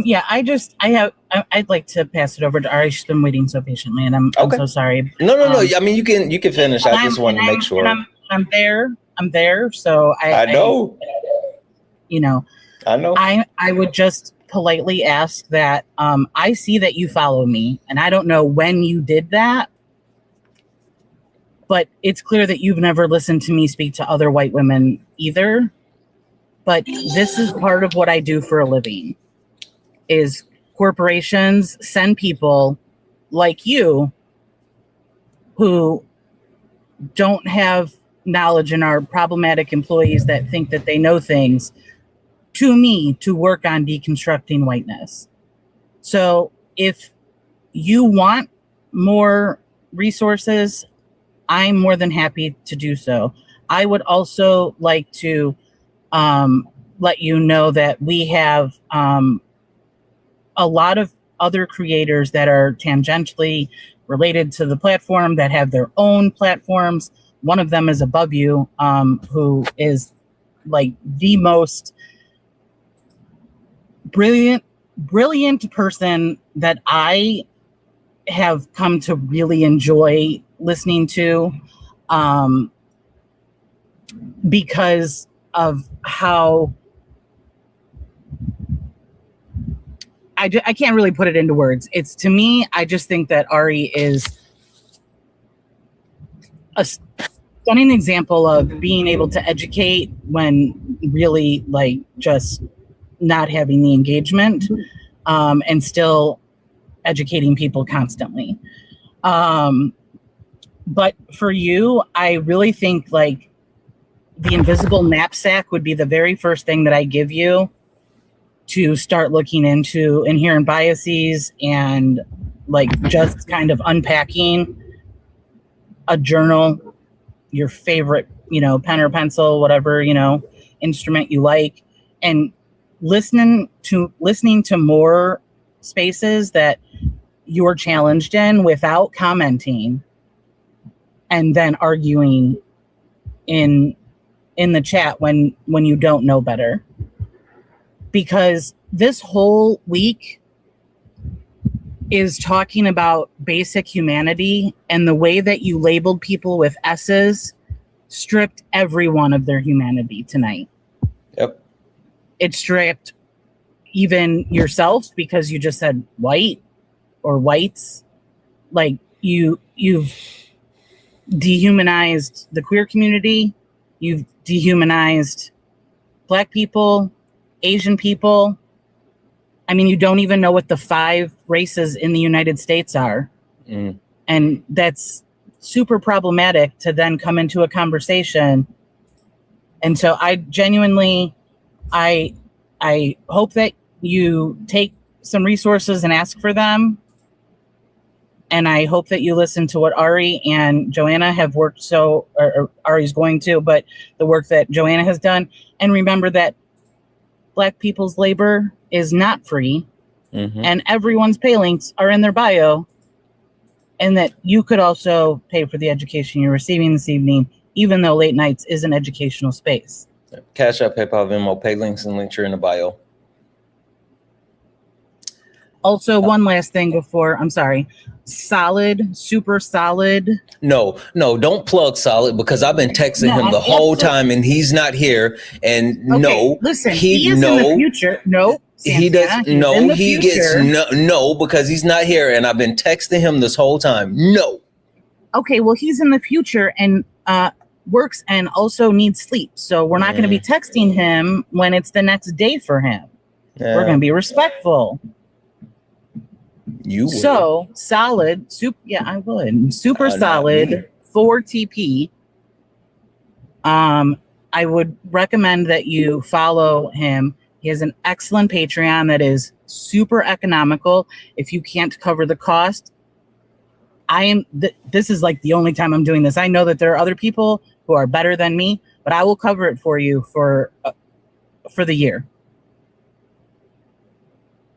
Yeah, I'd like to pass it over to Ari. She's been waiting so patiently, and I'm so sorry. No. I mean, you can finish. I just want to make sure. I'm there. So I know. I know. I would just politely ask that. I see that you follow me, and I don't know when you did that, but it's clear that you've never listened to me speak to other white women either. But this is part of what I do for a living. Is corporations send people like you who don't have knowledge and are problematic employees that think that they know things to me to work on deconstructing whiteness. So if you want more resources, I'm more than happy to do so. I would also like to let you know that we have a lot of other creators that are tangentially related to the platform that have their own platforms. One of them is Above You, who is like the most brilliant person that I have come to really enjoy listening to, because of how I can't really put it into words. It's, to me, I just think that Ari is a stunning example of being able to educate when really like just not having the engagement, and still educating people constantly. But for you, I really think like the invisible knapsack would be the very first thing that I give you to start looking into inherent biases and like just kind of unpacking a journal, your favorite, pen or pencil, whatever, instrument you like, and listening to more spaces that you're challenged in without commenting and then arguing in the chat when you don't know better. Because this whole week is talking about basic humanity, and the way that you labeled people with S's stripped everyone of their humanity tonight. Yep. It stripped even yourself because you just said white or whites. Like you've dehumanized the queer community. You've dehumanized Black people, Asian people. I mean, you don't even know what the 5 races in the United States are. And that's super problematic to then come into a conversation. And so I genuinely, I hope that you take some resources and ask for them. And I hope that you listen to what Ari and Joanna have worked or Ari's going to, but the work that Joanna has done. And remember that Black people's labor is not free, and everyone's pay links are in their bio, and that you could also pay for the education you're receiving this evening, even though Late Nights is an educational space. Cash App, PayPal, Venmo, pay links, and links are in the bio. Also, one last thing before, I'm sorry, Solid, super solid. No, don't plug Solid, because I've been texting him the whole time and he's not here. And Okay, no, listen, he is in the future. No, he does. Santana, No, he's in the future. no, because he's not here, and I've been texting him this whole time. No. Okay, well, he's in the future and works and also needs sleep. So we're not going to be texting him when it's the next day for him. Yeah. We're going to be respectful. You would. So solid, I would. Super solid for TP. I would recommend that you follow him. He has an excellent Patreon that is super economical. If you can't cover the cost, this is like the only time I'm doing this. I know that there are other people who are better than me, but I will cover it for you for the year.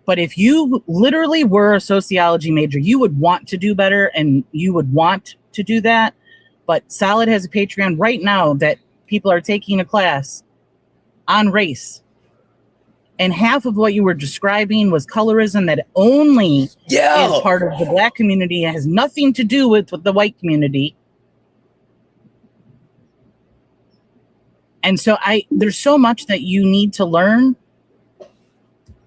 But if you literally were a sociology major, you would want to do better and you would want to do that. But Solid has a Patreon right now that people are taking a class on race. And half of what you were describing was colorism that only is part of the Black community. It has nothing to do with the white community. And so there's so much that you need to learn.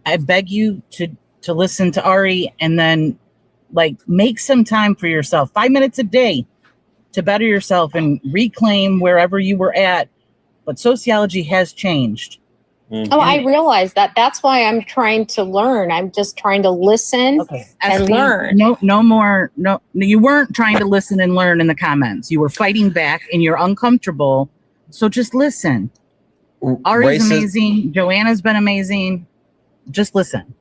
I beg you to listen to Ari and then make some time for yourself, 5 minutes a day to better yourself and reclaim wherever you were at. But sociology has changed. Oh, I realize that. That's why I'm trying to learn. I'm just trying to listen and learn. No more. No, you weren't trying to listen and learn in the comments. You were fighting back and you're uncomfortable. So just listen. Ari's amazing. Joanna's been amazing. Just listen.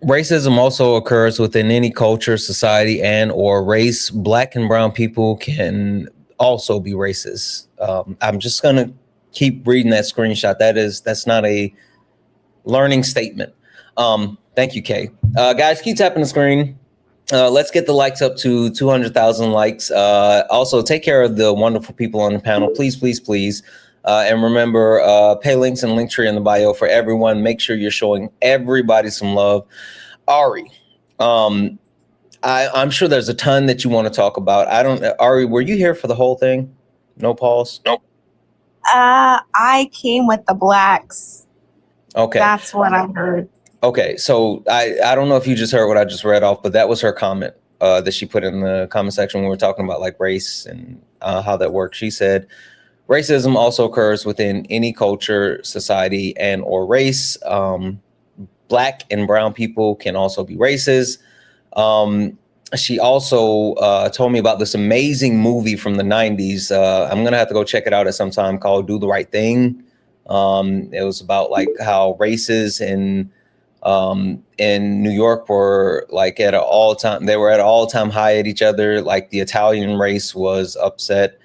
Racism also occurs within any culture, society, and or race. Black and brown people can also be racist. I'm just gonna keep reading that screenshot. That's not a learning statement. Thank you, Kay. Guys, keep tapping the screen. Let's get the likes up to 200,000 likes. Also, take care of the wonderful people on the panel, please, please, please. And remember, pay links and link tree in the bio for everyone. Make sure you're showing everybody some love. Ari, I'm sure there's a ton that you want to talk about. Ari, were you here for the whole thing? No pause? Nope. I came with the blacks. Okay. That's what I heard. Okay, so I don't know if you just heard what I just read off, but that was her comment that she put in the comment section when we were talking about like race and how that works. She said, racism also occurs within any culture, society, and or race. Black and brown people can also be racist. She also told me about this amazing movie from the 90s. I'm gonna have to go check it out at some time, called Do the Right Thing. It was about like how races in New York were like at an all-time, they were at an all-time high at each other. Like the Italian race was upset.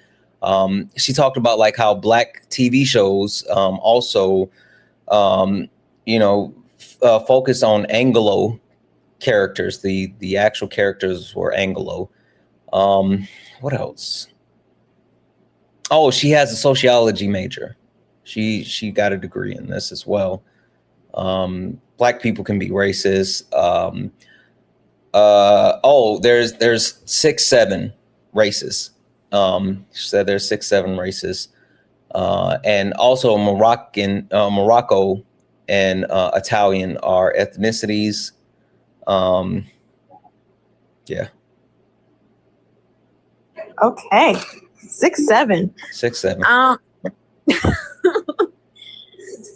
She talked about like how black TV shows also, focus on Anglo characters. The actual characters were Anglo. What else? Oh, she has a sociology major. She got a degree in this as well. Black people can be racist. There's 6-7 races. She said there's 6-7 races. And also Morocco and Italian are ethnicities. Yeah. Okay. 6-7. 6-7.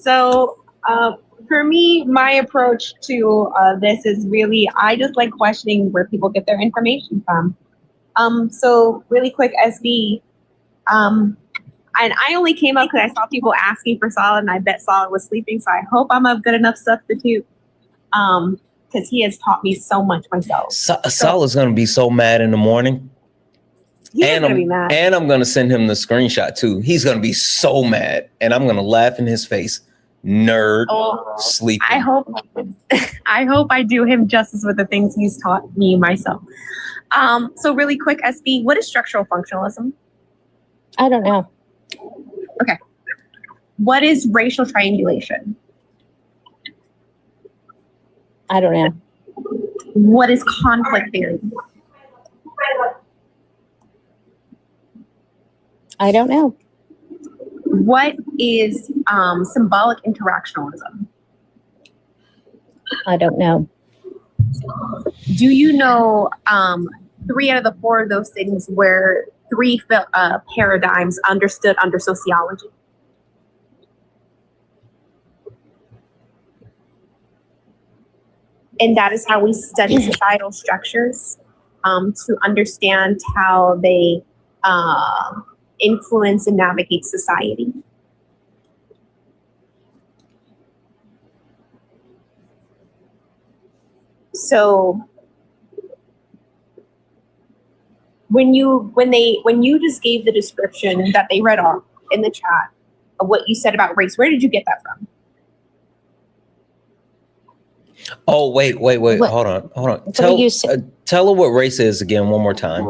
So for me, my approach to this is really, I just like questioning where people get their information from. So really quick, SB, and I only came up because I saw people asking for Solid, and I bet Solid was sleeping, so I hope I'm a good enough substitute, because he has taught me so much myself. Solid's gonna be so mad in the morning. And I'm gonna send him the screenshot too. He's gonna be so mad, and I'm gonna laugh in his face. Nerd, sleeping. I hope I do him justice with the things he's taught me myself. So really quick, SB, what is structural functionalism? I don't know. Okay. What is racial triangulation? I don't know. What is conflict theory? I don't know. What is symbolic interactionalism? I don't know. Do you know 3 out of the 4 of those things were 3 paradigms understood under sociology? And that is how we study societal structures, to understand how they influence and navigate society. So when you just gave the description that they read off in the chat of what you said about race, where did you get that from? Oh, wait. Hold on. Tell her what race is again one more time.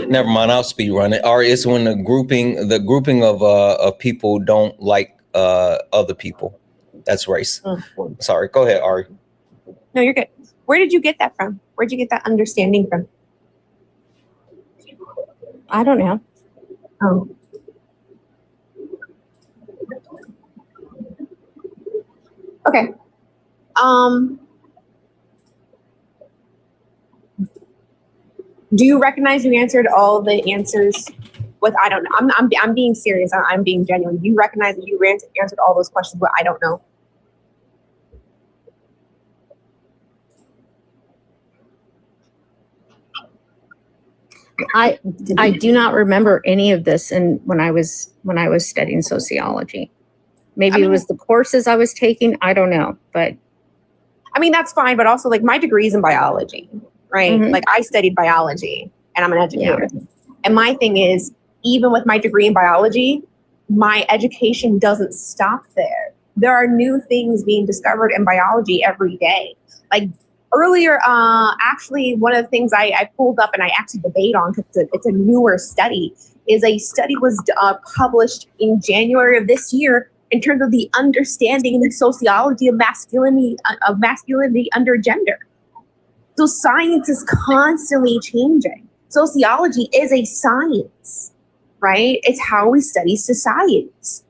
Never mind, I'll speed run it. Ari, it's when the grouping of people don't like other people. That's race. Sorry, go ahead, Ari. No, you're good. Where did you get that from? Where'd you get that understanding from? I don't know. Oh. Okay. Do you recognize you answered all the answers with I don't know? I'm being serious. I'm being genuine. Do you recognize that you answered all those questions with I don't know? I do not remember any of this when I was studying sociology. Maybe it was the courses I was taking. I don't know, but I mean, that's fine, but also like my degree is in biology, right? Mhm. Like I studied biology and I'm an educator. And my thing is, even with my degree in biology, my education doesn't stop there. There are new things being discovered in biology every day. Like earlier, actually, one of the things I pulled up and I actually debate on, because it's a newer study, is a study was published in January of this year in terms of the understanding and the sociology of masculinity under gender. So science is constantly changing. Sociology is a science, right? It's how we study societies,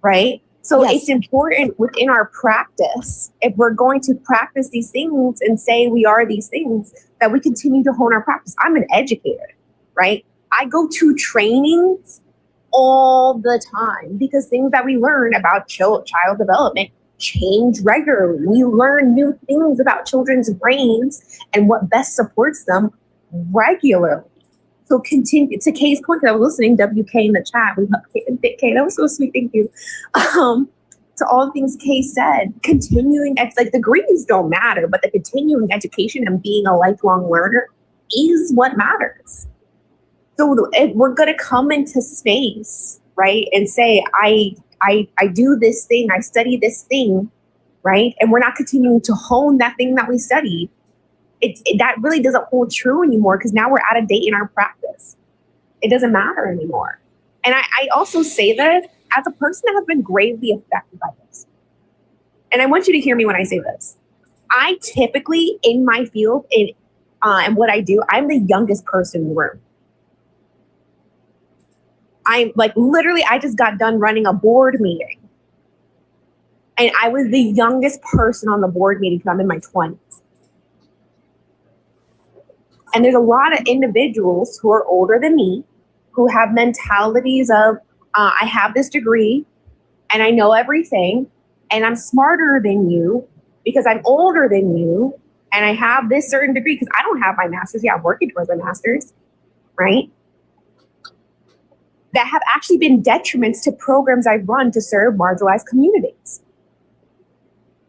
right? So Yes. it's important within our practice, if we're going to practice these things and say we are these things, that we continue to hone our practice. I'm an educator, right? I go to trainings all the time because things that we learn about child development change regularly. We learn new things about children's brains and what best supports them regularly. So continue to Kay's point, because I was listening, WK in the chat. We love Kay, that was so sweet. Thank you. To all the things Kay said, continuing, like degrees don't matter, but the continuing education and being a lifelong learner is what matters. So if we're going to come into space, right, and say, I do this thing, I study this thing, right, and we're not continuing to hone that thing that we studied, that really doesn't hold true anymore, because now we're out of date in our practice. It doesn't matter anymore. And I also say this as a person that has been gravely affected by this. And I want you to hear me when I say this. I typically, in my field, and what I do, I'm the youngest person in the room. I'm like, literally, I just got done running a board meeting. And I was the youngest person on the board meeting because I'm in my 20s. And there's a lot of individuals who are older than me, who have mentalities of, I have this degree and I know everything and I'm smarter than you because I'm older than you and I have this certain degree, because I don't have my master's yet. I'm working towards my master's, right? That have actually been detriments to programs I've run to serve marginalized communities.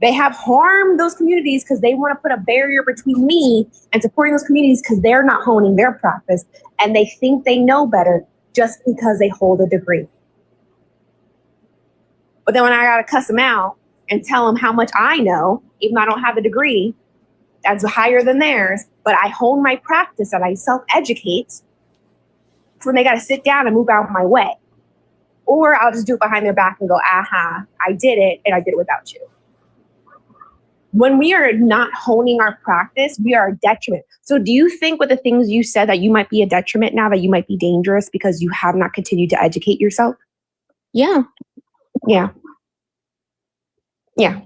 They have harmed those communities because they want to put a barrier between me and supporting those communities because they're not honing their practice and they think they know better just because they hold a degree. But then when I got to cuss them out and tell them how much I know, even though I don't have a degree that's higher than theirs, but I hone my practice and I self-educate, so when they got to sit down and move out of my way. Or I'll just do it behind their back and go, aha, I did it and I did it without you. When we are not honing our practice, we are a detriment. So do you think with the things you said that you might be a detriment now, that you might be dangerous because you have not continued to educate yourself? Yeah. Yeah. Yeah.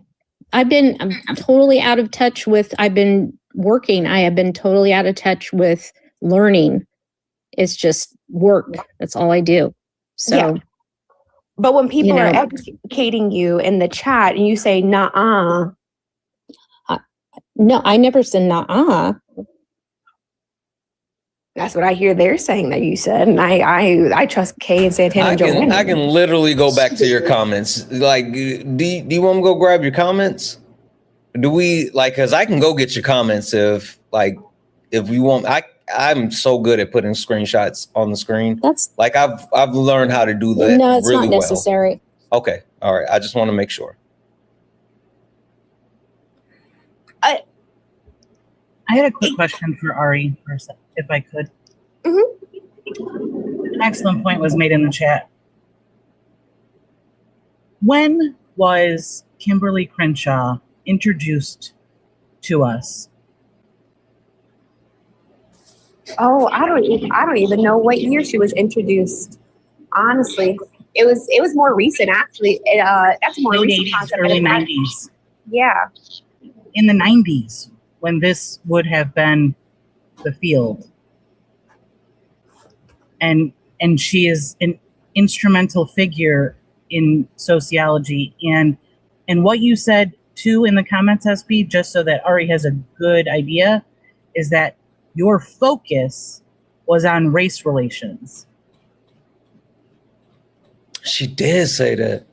I'm totally out of touch with, I've been working. I have been totally out of touch with learning. It's just work. That's all I do. So, yeah. But when people are educating you in the chat and you say, nah, no, I never said nah. That's what I hear they're saying that you said. And I trust Kay and Santana and Joanne. I can literally go back to your comments. Like, do you want to go grab your comments? Do we, like, because I can go get your comments if we want. I'm so good at putting screenshots on the screen. That's like I've learned how to do that. No, it's really not necessary. Well. Okay. All right. I just want to make sure. I had a quick question for Ari, if I could. Mm-hmm. An excellent point was made in the chat. When was Kimberly Crenshaw introduced to us? Oh, I don't even know what year she was introduced. Honestly, it was more recent. Actually, that's a more Late recent 80s, concept. early 90s. Yeah. In the 90s, when this would have been the field. And she is an instrumental figure in sociology. And what you said too in the comments, SP, just so that Ari has a good idea, is that your focus was on race relations. She did say that.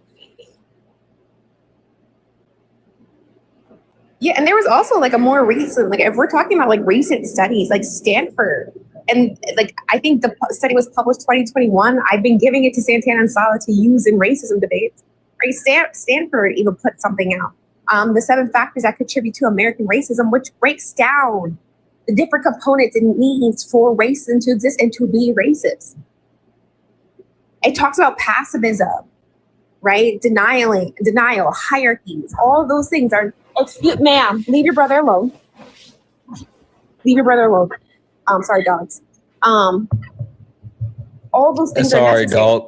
Yeah, and there was also like a more recent, like if we're talking about like recent studies, like Stanford, and like I think the study was published 2021. I've been giving it to Santana and Sala to use in racism debates. Right? Stanford even put something out. The 7 factors that contribute to American racism, which breaks down the different components and needs for racism to exist and to be racist. It talks about pessimism, right? Denial, hierarchies, all of those things are, excuse, ma'am, leave your brother alone. Leave your brother alone. Sorry, dogs. All those things are sorry, necessary.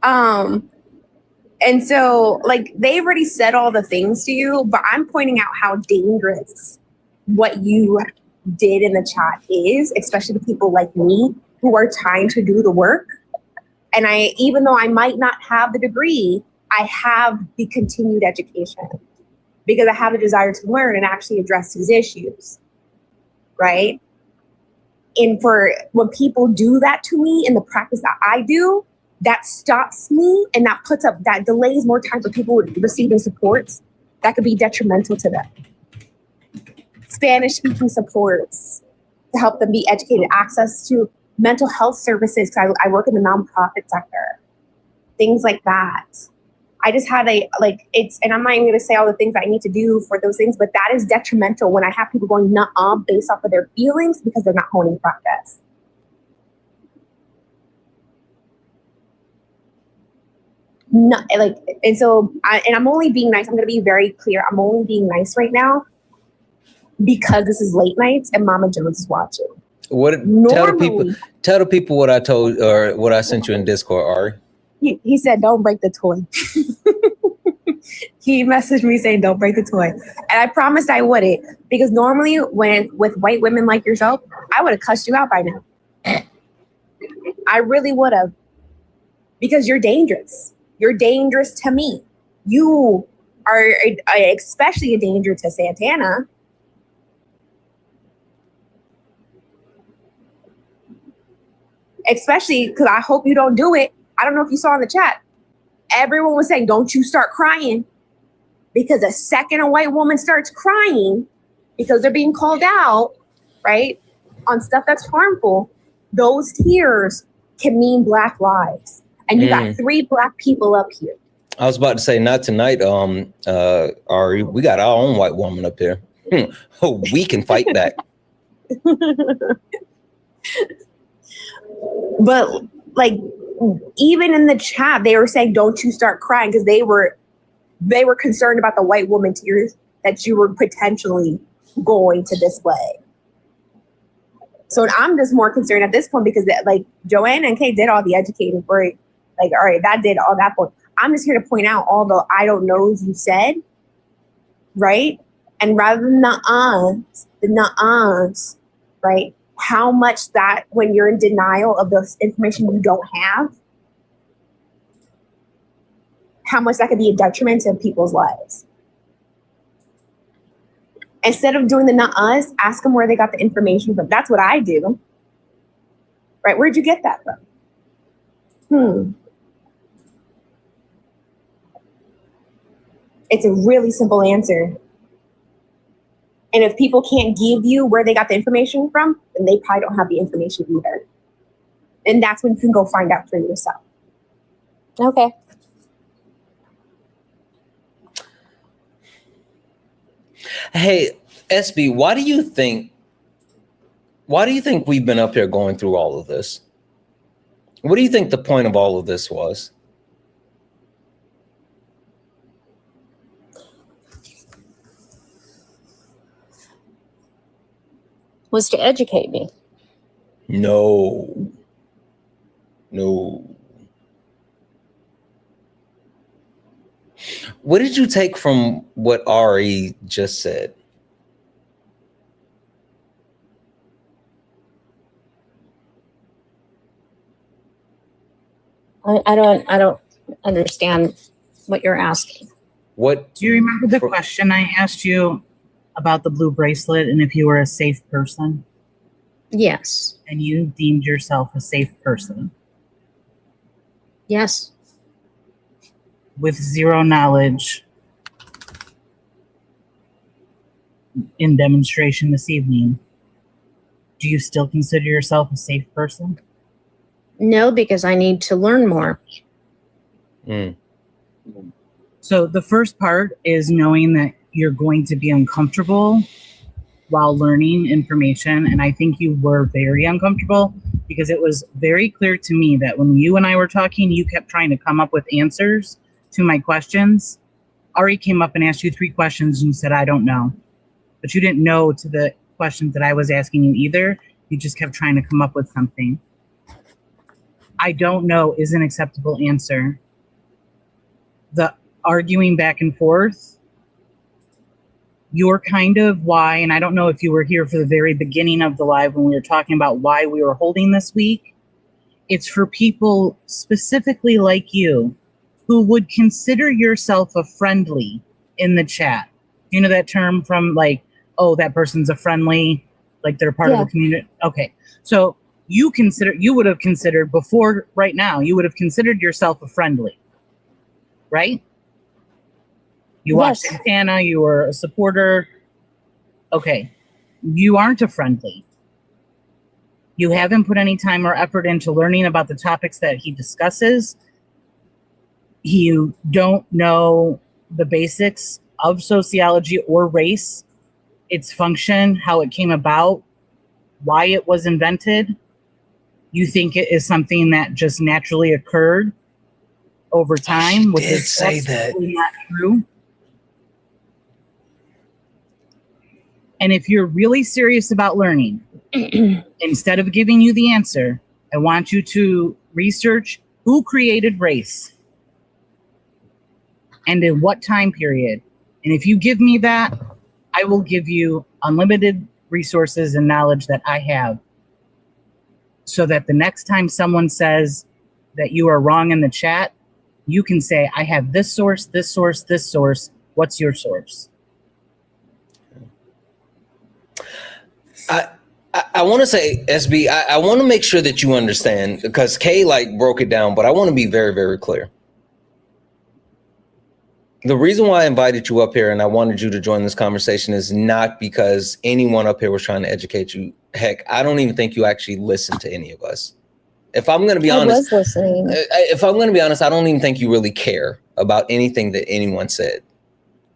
dog. And so, like, they've already said all the things to you, but I'm pointing out how dangerous what you did in the chat is, especially to people like me who are trying to do the work. And even though I might not have the degree, I have the continued education because I have a desire to learn and actually address these issues, right? And for when people do that to me in the practice that I do, that stops me and that delays more time for people receiving supports that could be detrimental to them. Spanish speaking supports to help them be educated, access to mental health services, because I work in the nonprofit sector, things like that. I just had and I'm not even going to say all the things I need to do for those things, but that is detrimental when I have people going nuh-uh based off of their feelings because they're not honing practice. No, and so I'm only being nice. I'm going to be very clear. I'm only being nice right now because this is late nights and Mama Jones is watching. Tell the people what I told or what I sent you in Discord, Ari. He said, "Don't break the toy." He messaged me saying, "Don't break the toy," and I promised I wouldn't, because normally with white women like yourself, I would have cussed you out by now. I really would have, because you're dangerous. You're dangerous to me. You are especially a danger to Santana. Especially because I hope you don't do it. I don't know if you saw in the chat. Everyone was saying, don't you start crying. Because the second a white woman starts crying, because they're being called out, right, on stuff that's harmful, those tears can mean Black lives. And you got 3 Black people up here. I was about to say, not tonight, Ari. We got our own white woman up here. Oh, we can fight back. But like, even in the chat, they were saying, "Don't you start crying," because they were concerned about the white woman tears that you were potentially going to display. So I'm just more concerned at this point because like Joanna and Kate did all the educating for it. Like, all right, that did all that point. I'm just here to point out all the I don't knows you said, right? And rather than the nuh-uhs, right? How much that when you're in denial of the information you don't have, how much that could be a detriment to people's lives. Instead of doing the nuh-uhs, ask them where they got the information from. That's what I do. Right? Where'd you get that from? It's a really simple answer. And if people can't give you where they got the information from, then they probably don't have the information either. And that's when you can go find out for yourself. Okay. Hey, SB, why do you think we've been up here going through all of this? What do you think the point of all of this was? Was to educate me. No. What did you take from what Ari just said? I don't understand what you're asking. What do you remember the question I asked you about the blue bracelet and if you were a safe person? Yes. And you deemed yourself a safe person? Yes. with zero knowledge in demonstration this evening, do you still consider yourself a safe person? No, because I need to learn more. So the first part is knowing that you're going to be uncomfortable while learning information. And I think you were very uncomfortable because it was very clear to me that when you and I were talking, you kept trying to come up with answers to my questions. Ari came up and asked you 3 questions and you said, I don't know. But you didn't know to the questions that I was asking you either. You just kept trying to come up with something. I don't know is an acceptable answer. The arguing back and forth, you're kind of why, and I don't know if you were here for the very beginning of the live when we were talking about why we were holding this week. It's for people specifically like you who would consider yourself a friendly in the chat. You know that term from like, oh, that person's a friendly, like they're part of the community. Okay. So you would have considered before right now, you would have considered yourself a friendly, right? You watched Santana, you were a supporter. Okay. You aren't a friendly. You haven't put any time or effort into learning about the topics that he discusses. You don't know the basics of sociology or race, its function, how it came about, why it was invented. You think it is something that just naturally occurred over time, which is absolutely not true. And if you're really serious about learning, instead of giving you the answer, I want you to research who created race and in what time period. And if you give me that, I will give you unlimited resources and knowledge that I have, so that the next time someone says that you are wrong in the chat, you can say, I have this source, this source, this source. What's your source? I want to say, SB, I want to make sure that you understand, because Kay like broke it down, but I want to be very, very clear. The reason why I invited you up here and I wanted you to join this conversation is not because anyone up here was trying to educate you. Heck, I don't even think you actually listened to any of us. If I'm going to be honest, I was listening. If I'm going to be honest, I don't even think you really care about anything that anyone said.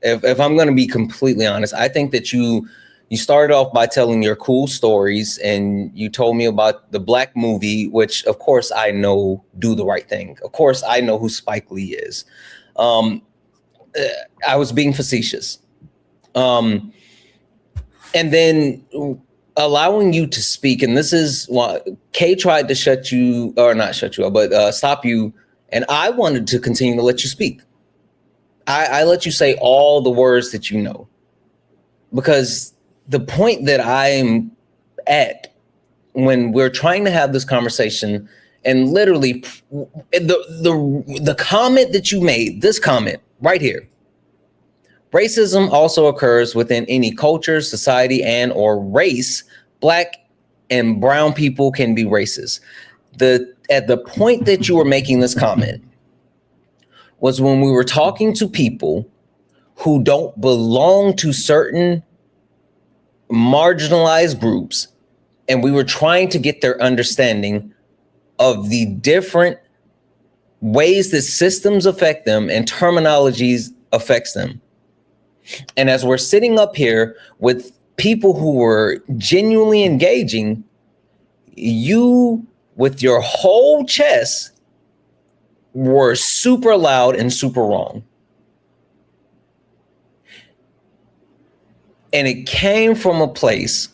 If I'm going to be completely honest, I think that you started off by telling your cool stories, and you told me about the Black movie, which of course I know, Do the Right Thing. Of course I know who Spike Lee is. I was being facetious. And then allowing you to speak, and this is why Kay tried to shut you, or not shut you up, but stop you. And I wanted to continue to let you speak. I let you say all the words that you know, because the point that I'm at when we're trying to have this conversation, and literally the comment that you made, this comment right here, racism also occurs within any culture, society, and or race. Black and brown people can be racist. At the point that you were making this comment was when we were talking to people who don't belong to certain marginalized groups, and we were trying to get their understanding of the different ways that systems affect them and terminologies affects them. And as we're sitting up here with people who were genuinely engaging, you with your whole chest were super loud and super wrong. And it came from a place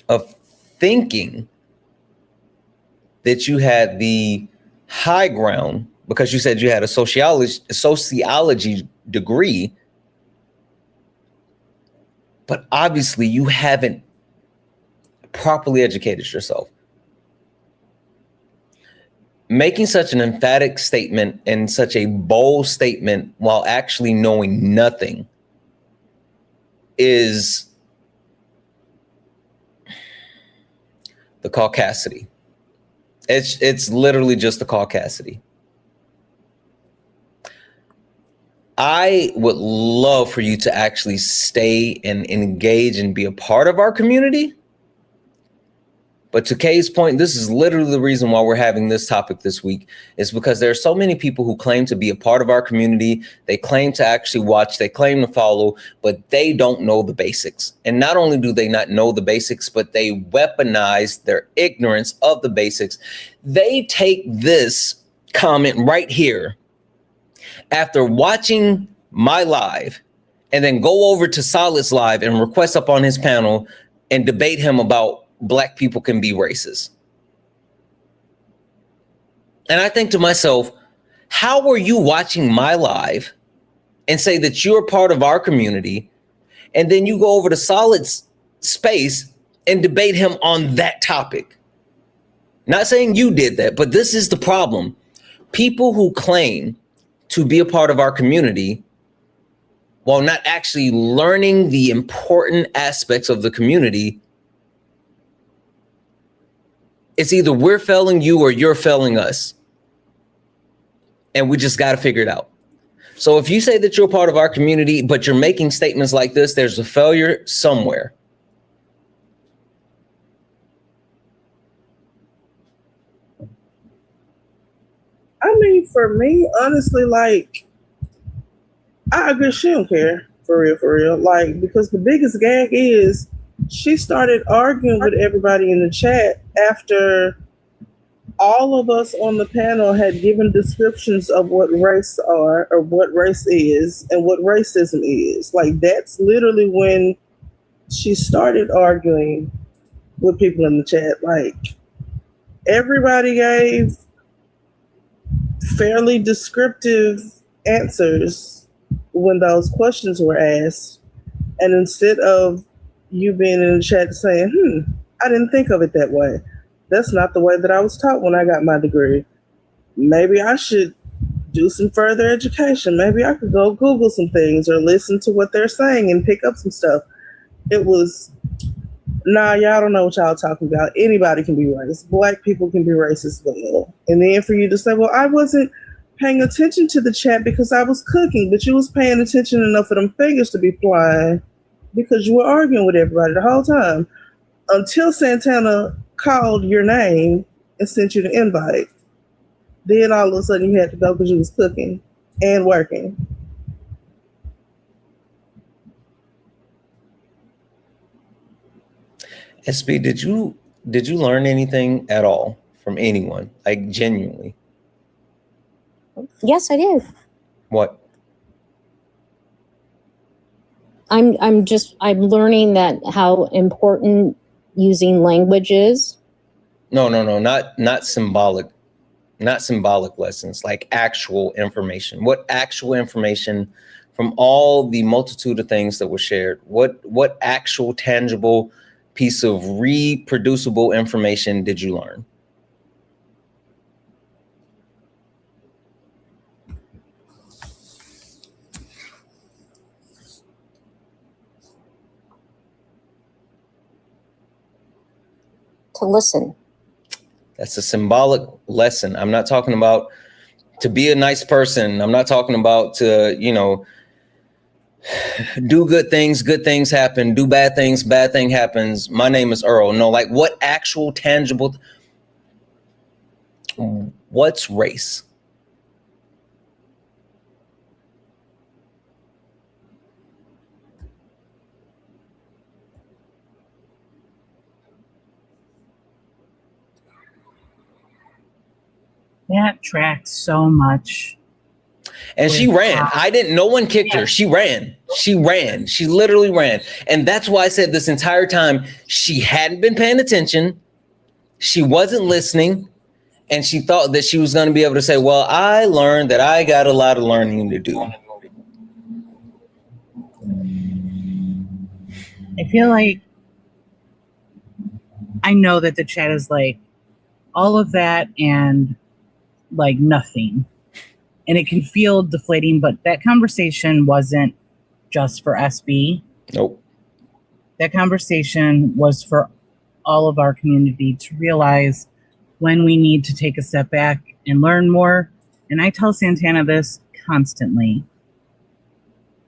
of thinking that you had the high ground because you said you had a sociology degree, but obviously you haven't properly educated yourself. Making such an emphatic statement and such a bold statement while actually knowing nothing is The caucasity. It's literally just the caucasity. I would love for you to actually stay and engage and be a part of our community. But to Kay's point, this is literally the reason why we're having this topic this week, is because there are so many people who claim to be a part of our community. They claim to actually watch, they claim to follow, but they don't know the basics. And not only do they not know the basics, but they weaponize their ignorance of the basics. They take this comment right here after watching my live and then go over to Solid's live and request up on his panel and debate him about Black people can be racist. And I think to myself, how are you watching my live and say that you're part of our community, and then you go over to Solid's space and debate him on that topic? Not saying you did that, but this is the problem. People who claim to be a part of our community while not actually learning the important aspects of the community, it's either we're failing you or you're failing us. And we just got to figure it out. So if you say that you're a part of our community, but you're making statements like this, there's a failure somewhere. I mean, for me, honestly, like, I agree, she don't care, for real. Like, because the biggest gag is she started arguing with everybody in the chat after all of us on the panel had given descriptions of what race are, or what race is, and what racism is. Like, that's literally when she started arguing with people in the chat. Like, everybody gave fairly descriptive answers when those questions were asked. And instead of you being in the chat saying, I didn't think of it that way. That's not the way that I was taught when I got my degree. Maybe I should do some further education. Maybe I could go Google some things or listen to what they're saying and pick up some stuff. It was, nah, y'all don't know what y'all talking about. Anybody can be racist. Black people can be racist. Well. And then for you to say, well, I wasn't paying attention to the chat because I was cooking, but you was paying attention enough for them fingers to be flying because you were arguing with everybody the whole time until Santana called your name and sent you the invite. Then all of a sudden you had to go because you was cooking and working. SB, did you learn anything at all from anyone? Like, genuinely? Yes, I did. What? I'm learning that how important using language is. No, not symbolic lessons, like actual information. What actual information from all the multitude of things that were shared? What actual tangible piece of reproducible information did you learn? To listen. That's a symbolic lesson. I'm not talking about to be a nice person. I'm not talking about to, do good things happen. Do bad thing happens. My name is Earl. No, like, what actual tangible, what's race? That tracks so much. And she ran. No one kicked her. She ran. She literally ran. And that's why I said this entire time, she hadn't been paying attention. She wasn't listening. And she thought that she was going to be able to say, well, I learned that I got a lot of learning to do. I feel like I know that the chat is like all of that and like nothing. And it can feel deflating, but that conversation wasn't just for SB. Nope. That conversation was for all of our community to realize when we need to take a step back and learn more. And I tell Santana this constantly.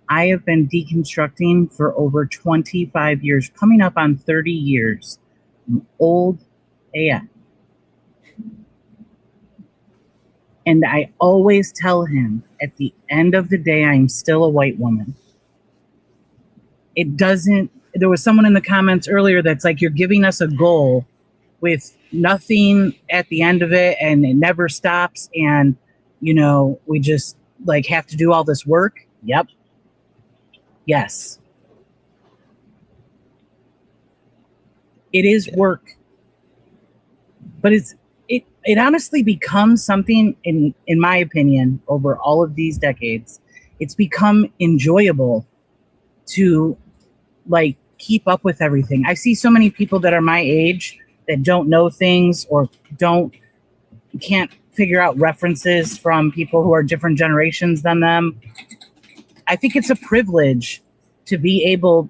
I have been deconstructing for over 25 years, coming up on 30 years. I'm old AF. And I always tell him at the end of the day, I'm still a white woman. It doesn't, there was someone in the comments earlier that's like, you're giving us a goal with nothing at the end of it and it never stops. And, you know, we just like have to do all this work. Yep. Yes. It is work. But it honestly becomes something, in my opinion, over all of these decades, it's become enjoyable to like keep up with everything. I see so many people that are my age that don't know things or can't figure out references from people who are different generations than them. I think it's a privilege to be able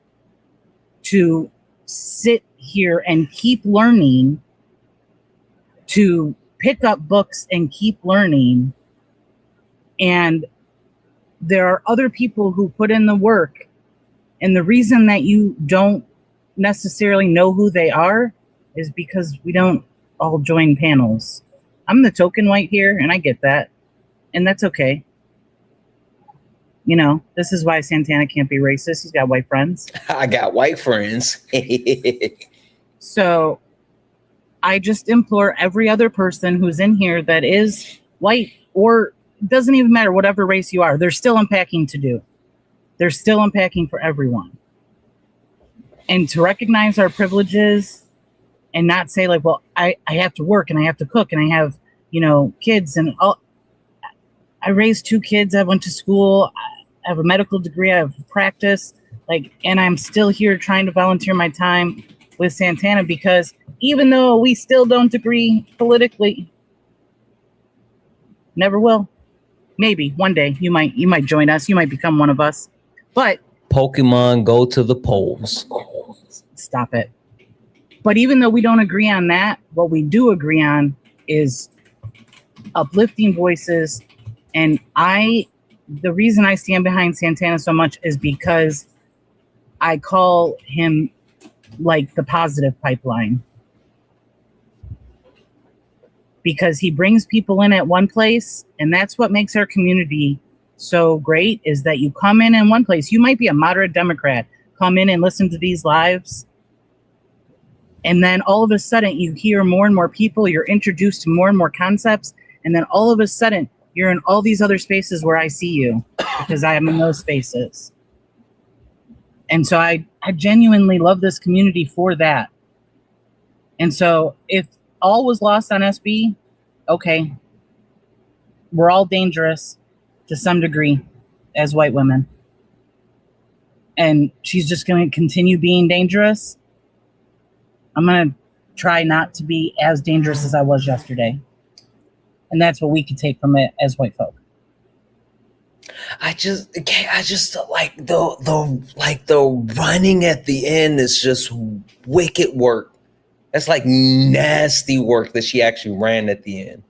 to sit here and keep learning, to pick up books and keep learning. And there are other people who put in the work. And the reason that you don't necessarily know who they are is because we don't all join panels. I'm the token white here, and I get that. And that's okay. You know, this is why Santana can't be racist. He's got white friends. I got white friends. So I just implore every other person who's in here that is white, or doesn't even matter whatever race you are, there's still unpacking to do. There's still unpacking for everyone. And to recognize our privileges and not say like, well, I have to work and I have to cook and I have, you know, kids and all. I raised 2 kids. I went to school. I have a medical degree. I have practice. Like, and I'm still here trying to volunteer my time with Santana because even though we still don't agree politically, never will. Maybe one day you might join us. You might become one of us. But Pokemon go to the polls. Stop it. But even though we don't agree on that, what we do agree on is uplifting voices. And the reason I stand behind Santana so much is because I call him like the positive pipeline. Because he brings people in at one place, and that's what makes our community so great, is that you come in one place. You might be a moderate Democrat, come in and listen to these lives, and then all of a sudden you hear more and more people, you're introduced to more and more concepts, and then all of a sudden you're in all these other spaces where I see you, because I am in those spaces. And so I genuinely love this community for that. And so if all was lost on SB, okay, we're all dangerous to some degree as white women. And she's just going to continue being dangerous. I'm going to try not to be as dangerous as I was yesterday. And that's what we could take from it as white folk. I just like the running at the end is just wicked work. That's like nasty work that she actually ran at the end.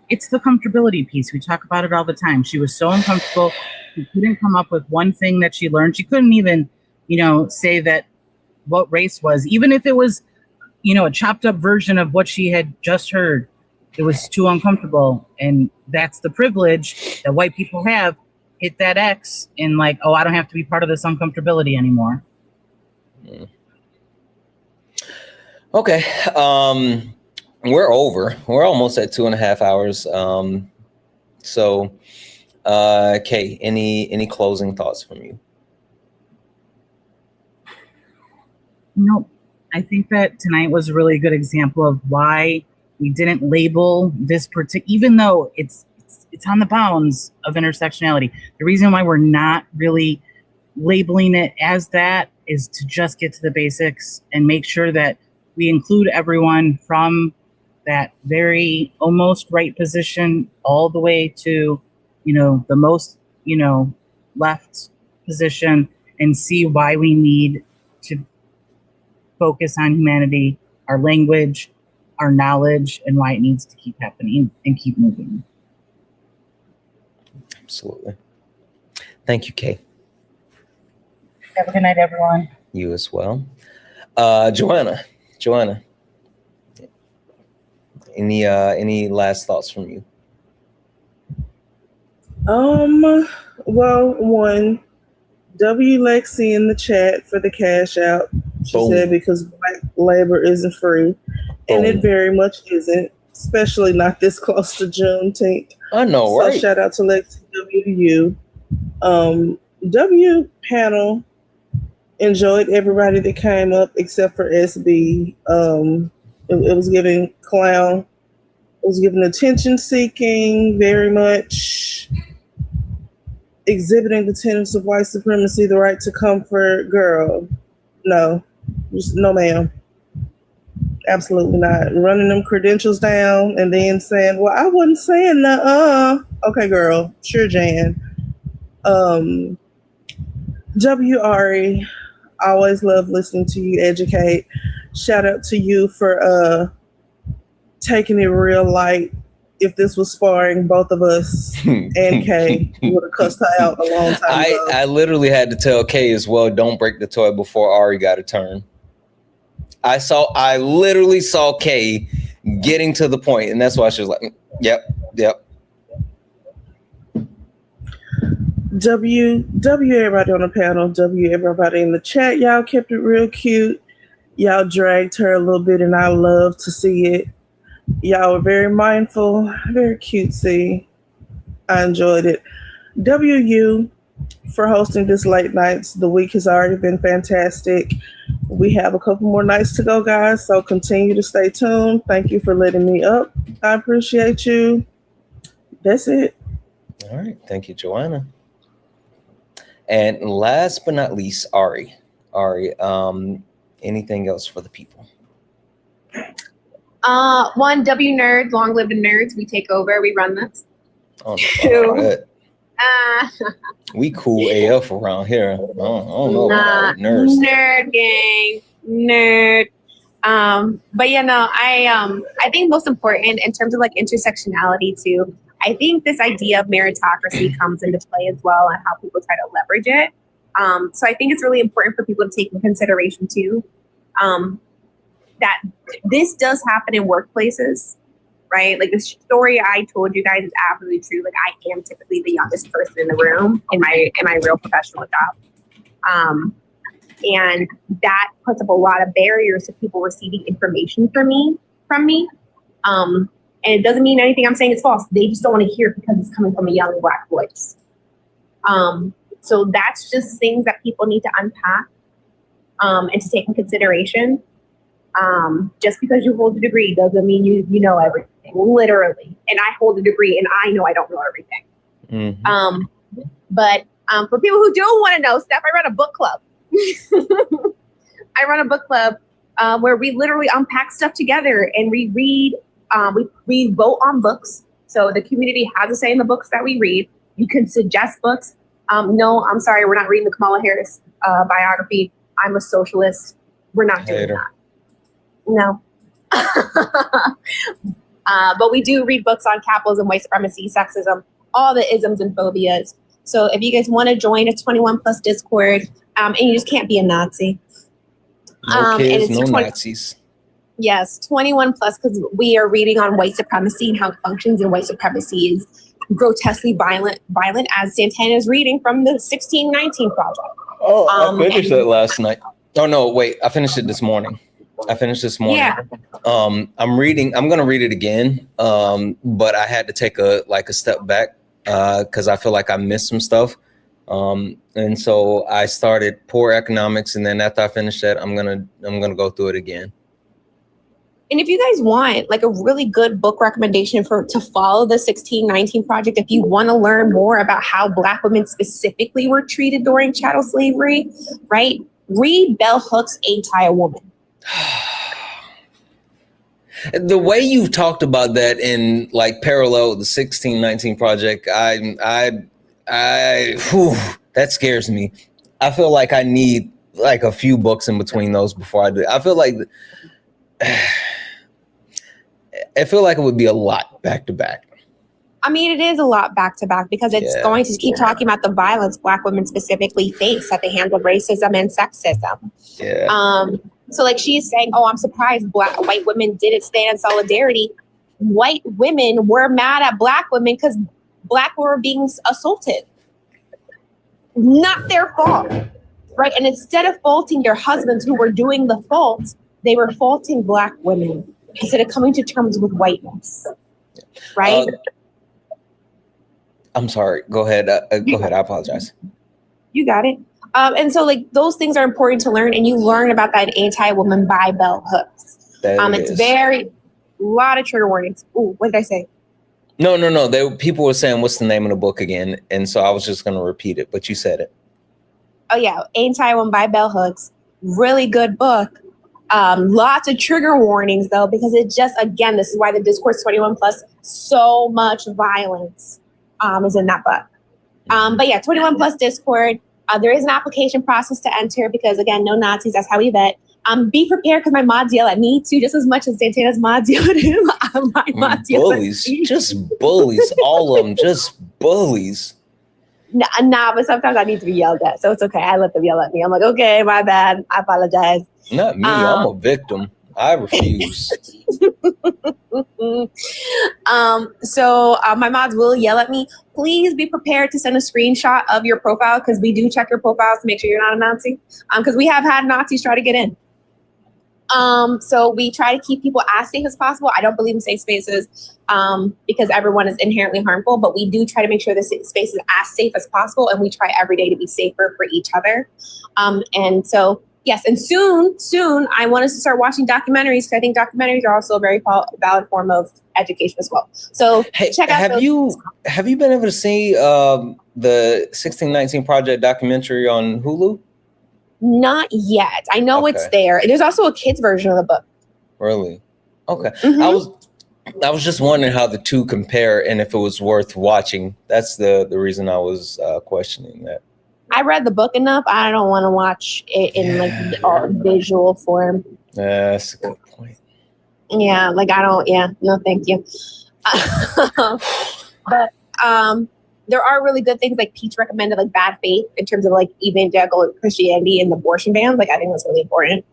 It's the comfortability piece. We talk about it all the time. She was so uncomfortable. She couldn't come up with one thing that she learned. She couldn't even, say that what race was, even if it was, a chopped up version of what she had just heard. It was too uncomfortable. And that's the privilege that white people have. Hit that X and like, oh, I don't have to be part of this uncomfortability anymore. Mm. Okay. We're over. We're almost at 2.5 hours. Kay, any closing thoughts from you? Nope. I think that tonight was a really good example of why we didn't label this particular, even though it's on the bounds of intersectionality. The reason why we're not really labeling it as that is to just get to the basics and make sure that we include everyone from that very almost right position all the way to, the most, left position, and see why we need to focus on humanity, our language, our knowledge, and why it needs to keep happening and keep moving. Absolutely. Thank you, Kay. Have a good night, everyone. You as well. Joanna, any last thoughts from you? Well, one, W Lexi in the chat for the cash out. She Boom. said because black labor isn't free, and it very much isn't, especially not this close to Juneteenth. I know, So right? shout out to Lexi W to you. W panel enjoyed everybody that came up except for SB. It was giving clown. It was giving attention seeking, very much exhibiting the tenets of white supremacy, the right to comfort. Girl, no, just no, ma'am. Absolutely not. Running them credentials down and then saying, well, I wasn't saying that. Okay, girl. Sure, Jan. W.R.E., always love listening to you educate. Shout out to you for taking it real light. If this was sparring, both of us and Kay would have cussed her out a long time ago. I literally had to tell Kay as well, don't break the toy before Ari got a turn. I literally saw Kay getting to the point, and that's why she was like, yep. W everybody on the panel, W everybody in the chat. Y'all kept it real cute. Y'all dragged her a little bit, and I love to see it. Y'all were very mindful, very cutesy. I enjoyed it. WU for hosting this late nights. The week has already been fantastic. We have a couple more nights to go, guys, so continue to stay tuned. Thank you for letting me up. I appreciate you. That's it. All right. Thank you, Joanna. And last but not least, Ari, anything else for the people? One, W nerds, long live the nerds. We take over, we run this. Oh, Two, we cool AF around here. I don't know about nerds. Nerd gang, nerd. But you know, I think most important in terms of like intersectionality too, I think this idea of meritocracy comes into play as well and how people try to leverage it. So I think it's really important for people to take in consideration too, that this does happen in workplaces, right? Like the story I told you guys is absolutely true. Like I am typically the youngest person in the room in my real professional job. And that puts up a lot of barriers to people receiving information from me. And it doesn't mean anything I'm saying is false. They just don't want to hear it because it's coming from a young Black voice. So that's just things that people need to unpack and to take in consideration. Just because you hold a degree doesn't mean you know everything, literally. And I hold a degree and I know I don't know everything. Mm-hmm. But for people who don't want to know stuff, I run a book club. I run a book club where we literally unpack stuff together and we read. We vote on books. So the community has a say in the books that we read. You can suggest books. No, I'm sorry, we're not reading the Kamala Harris biography. I'm a socialist. We're not doing that. No. But we do read books on capitalism, white supremacy, sexism, all the isms and phobias. So if you guys want to join a 21 plus Discord, and you just can't be a Nazi. No kids, no Nazis. Yes, 21 plus, because we are reading on white supremacy and how it functions, and white supremacy is grotesquely violent as Santana is reading from the 1619 Project. Oh, I finished that last night. Oh no, wait, I finished it this morning. Yeah. I'm gonna read it again. But I had to take a step back because I feel like I missed some stuff. And so I started Poor Economics, and then after I finish that, I'm gonna go through it again. And if you guys want like a really good book recommendation to follow the 1619 Project, if you want to learn more about how Black women specifically were treated during chattel slavery, right? Read Bell Hooks' Ain't I a Woman? The way you've talked about that in like parallel with the 1619 Project, that scares me. I feel like I need like a few books in between those before I do. I feel like it would be a lot back to back. I mean, it is a lot back to back because it's going to keep talking about the violence Black women specifically face at the hands of racism and sexism. Yeah. So like she's saying, oh, I'm surprised white women didn't stand in solidarity. White women were mad at Black women because Black women were being assaulted. Not their fault, right? And instead of faulting their husbands who were doing the fault, they were faulting Black women instead of coming to terms with whiteness, right? I'm sorry. Go ahead. Go ahead. I apologize. You got it. And so like those things are important to learn, and you learn about that in Anti-Woman by Bell Hooks. It's very lot of trigger warnings. Ooh, what did I say? No. People were saying, what's the name of the book again? And so I was just going to repeat it, but you said it. Oh yeah, Anti-Woman by Bell Hooks. Really good book. Lots of trigger warnings though, because it just, again, this is why the discourse 21 plus, so much violence is in that book. But yeah, 21 plus Discord. There is an application process to enter because again, no Nazis, that's how we vet. Be prepared because my mods yell at me too, just as much as Santana's mods yell at him. My mods yell at me. Just bullies, all of them, just bullies. Nah, but sometimes I need to be yelled at, so it's okay. I let them yell at me. I'm like, okay, my bad. I apologize. Not me. I'm a victim. I refuse. So my mods will yell at me. Please be prepared to send a screenshot of your profile because we do check your profiles to make sure you're not a Nazi. Because we have had Nazis try to get in. So we try to keep people as safe as possible. I don't believe in safe spaces because everyone is inherently harmful, but we do try to make sure the space is as safe as possible, and we try every day to be safer for each other. And so, yes, and soon, I want us to start watching documentaries because I think documentaries are also a very valid form of education as well. So check out. Have you been able to see the 1619 Project documentary on Hulu? Not yet. I know it's there. There's also a kid's version of the book. Really? Okay. Mm-hmm. I was just wondering how the two compare and if it was worth watching. That's the reason I was questioning that. I read the book enough. I don't want to watch it in like visual form. That's a good point. Yeah, like I don't. Yeah, no, thank you. But there are really good things like Peach recommended, like Bad Faith in terms of like evangelical Christianity and abortion bans. Like I think that's really important.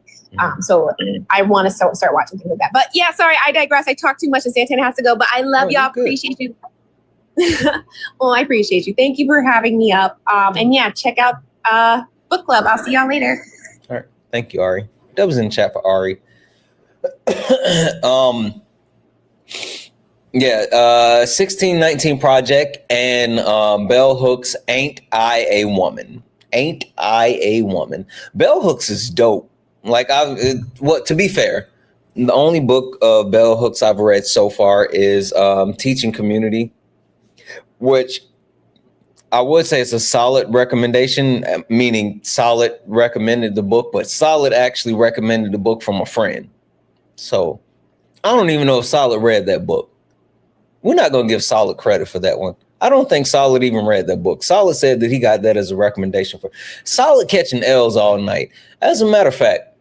So I want to start watching things like that. But yeah, sorry, I digress. I talk too much and Santana has to go. But I love y'all. Appreciate you. Well, I appreciate you. Thank you for having me up. And yeah, check out book club. I'll see y'all later. All right. Thank you, Ari. That was in chat for Ari. Yeah, 1619 Project and Bell Hooks, Ain't I a Woman? Ain't I a Woman? Bell Hooks is dope. Like to be fair, the only book of Bell Hooks I've read so far is Teaching Community, which I would say it's a solid recommendation, meaning Solid recommended the book, but Solid actually recommended the book from a friend. So I don't even know if Solid read that book. We're not going to give Solid credit for that one. I don't think Solid even read that book. Solid said that he got that as a recommendation for Solid catching L's all night. As a matter of fact,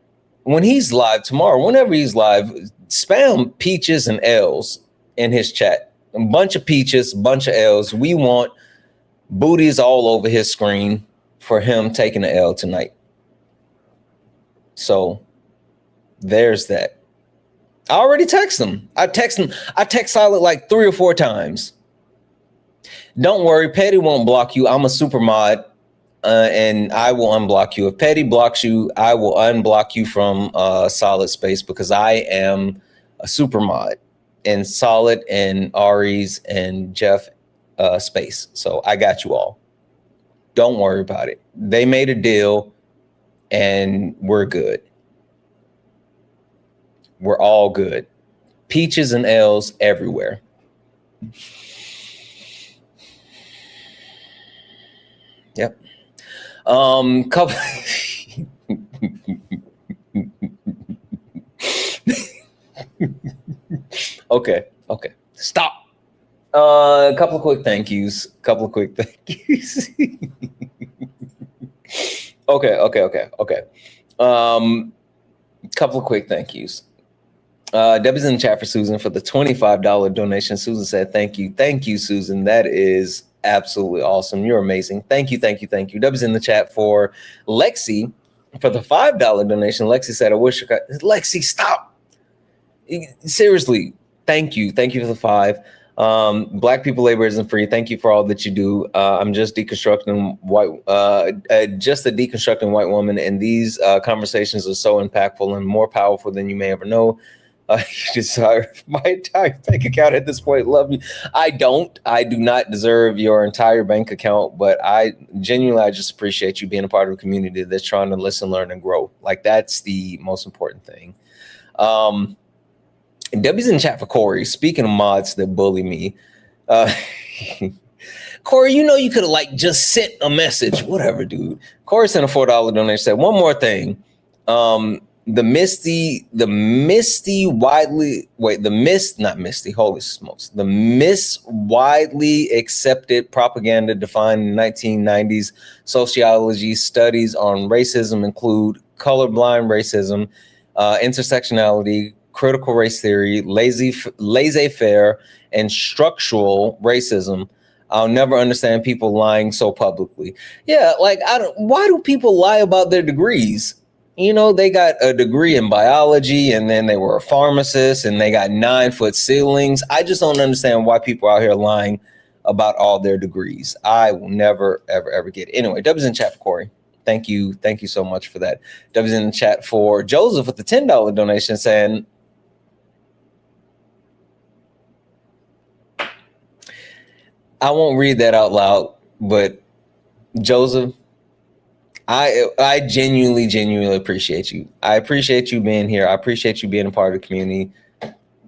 when he's live tomorrow, whenever he's live, spam peaches and L's in his chat. A bunch of peaches, a bunch of L's. We want booties all over his screen for him taking the L tonight. So there's that. I already text him. I text Solid like 3 or 4 times. Don't worry, Petty won't block you. I'm a super mod, and I will unblock you. If Petty blocks you, I will unblock you from Solid space because I am a super mod in Solid and Ari's and Jeff space. So I got you all. Don't worry about it. They made a deal, and we're good. We're all good. Peaches and L's everywhere. Yep. Couple. Okay. Stop. A couple of quick thank yous. Okay. Couple of quick thank yous. Debbie's in the chat for Susan for the $25 donation. Susan said, thank you, Susan. That is absolutely awesome. You're amazing. Thank you. Debbie's in the chat for Lexi for the $5 donation. Lexi said, I wish Lexi, stop. Seriously, thank you for the 5. Black people labor isn't free. Thank you for all that you do. I'm just deconstructing just a deconstructing white woman, and these conversations are so impactful and more powerful than you may ever know. You desire my entire bank account at this point. Love you. I do not deserve your entire bank account, but I just appreciate you being a part of a community that's trying to listen, learn, and grow. Like, that's the most important thing. And Debbie's in the chat for Corey. Speaking of mods that bully me, Corey, you could have just sent a message. Whatever, dude. Corey sent a $4 donation. Said one more thing. The widely accepted propaganda defined in 1990s sociology studies on racism include colorblind racism, intersectionality, critical race theory, laissez-faire, and structural racism. I'll never understand people lying so publicly. Yeah, why do people lie about their degrees? They got a degree in biology, and then they were a pharmacist, and they got 9-foot ceilings. I just don't understand why people are out here lying about all their degrees. I will never, ever get it. Anyway, Dub's in chat for Corey. Thank you so much for that. Dub's in the chat for Joseph with the $10 donation saying, I won't read that out loud, but Joseph, I genuinely appreciate you. I appreciate you being here. I appreciate you being a part of the community.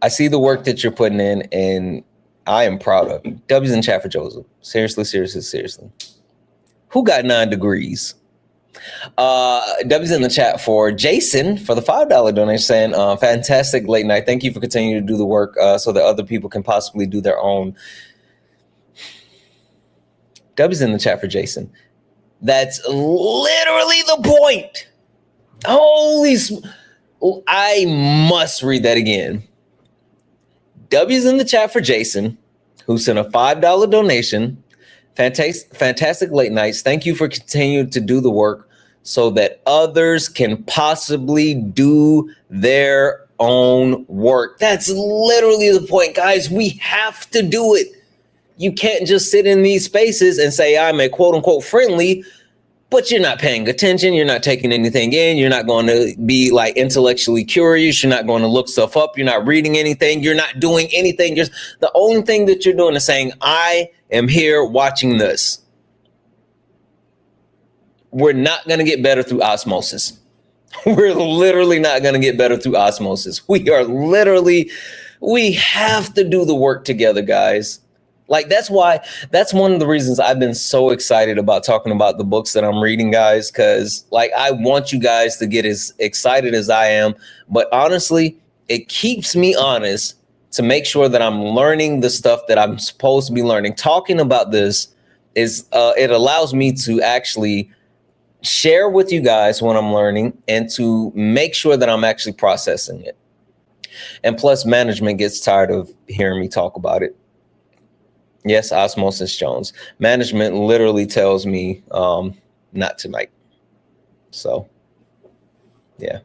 I see the work that you're putting in, and I am proud of you. W's in chat for Joseph. Seriously. Who got 9 degrees? W's in the chat for Jason for the $5 donation saying, fantastic late night. Thank you for continuing to do the work so that other people can possibly do their own. W's in the chat for Jason. That's literally the point. I must read that again. W's in the chat for Jason, who sent a $5 donation. Fantastic late nights. Thank you for continuing to do the work so that others can possibly do their own work. That's literally the point, guys. We have to do it. You can't just sit in these spaces and say, I'm a quote unquote friendly, but you're not paying attention. You're not taking anything in. You're not going to be intellectually curious. You're not going to look stuff up. You're not reading anything. You're not doing anything. Just the only thing that you're doing is saying, I am here watching this. We're not going to get better through osmosis. We're literally not going to get better through osmosis. We have to do the work together, guys. That's one of the reasons I've been so excited about talking about the books that I'm reading, guys, because I want you guys to get as excited as I am. But honestly, it keeps me honest to make sure that I'm learning the stuff that I'm supposed to be learning. Talking about this it allows me to actually share with you guys what I'm learning and to make sure that I'm actually processing it. And plus, management gets tired of hearing me talk about it. Yes, Osmosis Jones. Management literally tells me not tonight. So, yeah.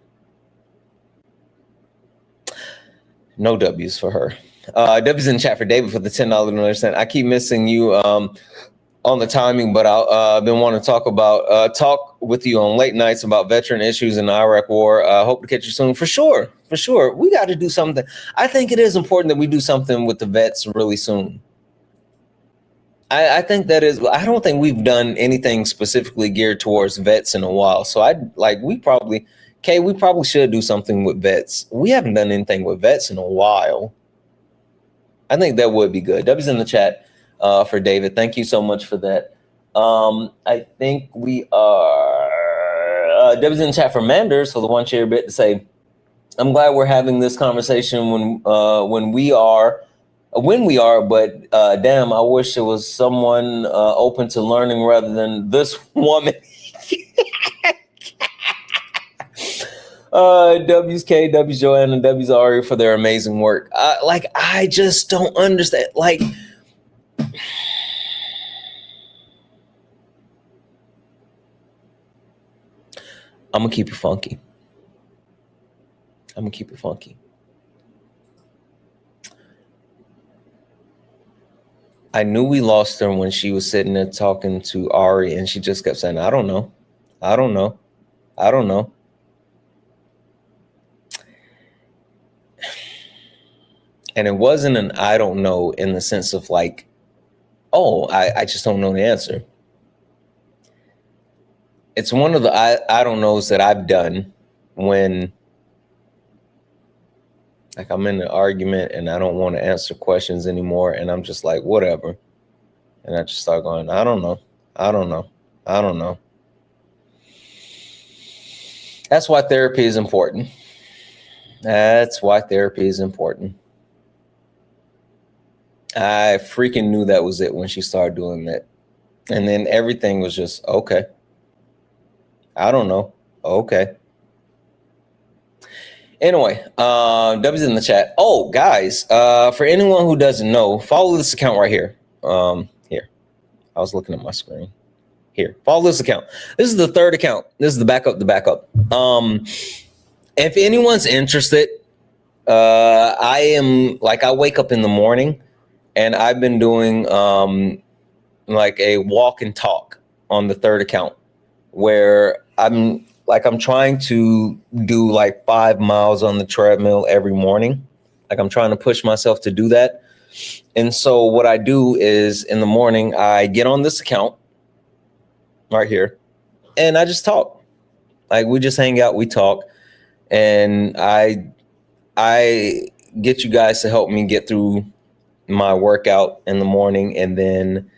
No W's for her. W's in chat for David for the $10 donation. I keep missing you on the timing, but I've been wanting to talk with you on late nights about veteran issues in the Iraq War. Hope to catch you soon. For sure. We got to do something. I think it is important that we do something with the vets really soon. I think that is. I don't think we've done anything specifically geared towards vets in a while. So we probably should do something with vets. We haven't done anything with vets in a while. I think that would be good. W's in the chat for David. Thank you so much for that. I think we are. W's in the chat for Manders for the one share bit to say, I'm glad we're having this conversation when we are, but damn, I wish there was someone open to learning rather than this woman. W's K, W's Joanna, W's Ari for their amazing work. I just don't understand. Like, I'm gonna keep it funky. I knew we lost her when she was sitting there talking to Ari and she just kept saying, I don't know. And it wasn't an I don't know in the sense of like, oh, I just don't know the answer. It's one of the I don't knows that I've done when like I'm in an argument and I don't want to answer questions anymore. And I'm just like, whatever. And I just start going, I don't know. That's why therapy is important. I freaking knew that was it when she started doing that. And then everything was just, okay. I don't know. Okay. Anyway, W's in the chat. Oh, guys, for anyone who doesn't know, follow this account right here. Here. I was looking at my screen. Here, follow this account. This is the third account. This is the backup. If anyone's interested, I wake up in the morning and I've been doing like a walk and talk on the third account where I'm trying to do like 5 miles on the treadmill every morning. Like I'm trying to push myself to do that. And so what I do is in the morning, I get on this account right here and I just talk. Like we just hang out, we talk. And I get you guys to help me get through my workout in the morning. And then,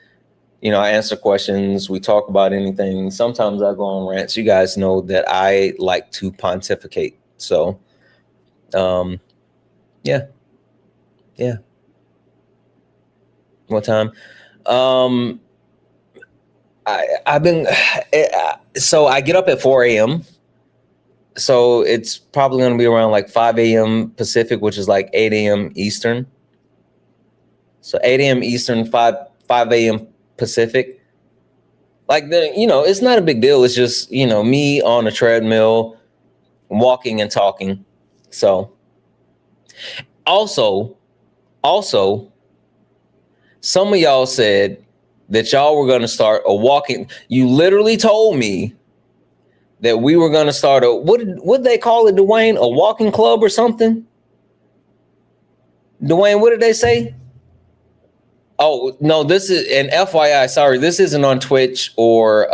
you know, I answer questions. We talk about anything. Sometimes I go on rants. You guys know that I like to pontificate. So, yeah. What time? So I get up at 4 a.m. So it's probably going to be around like 5 a.m. Pacific, which is like 8 a.m. Eastern. So 8 a.m. Eastern, 5 a.m. Pacific. Like, it's not a big deal. It's just, me on a treadmill, walking and talking. So also, some of y'all said that y'all were going to start a walking. You literally told me that we were going to start what they call it, Dwayne? A walking club or something? Dwayne, what did they say? Oh, no, this is an FYI. Sorry, this isn't on Twitch or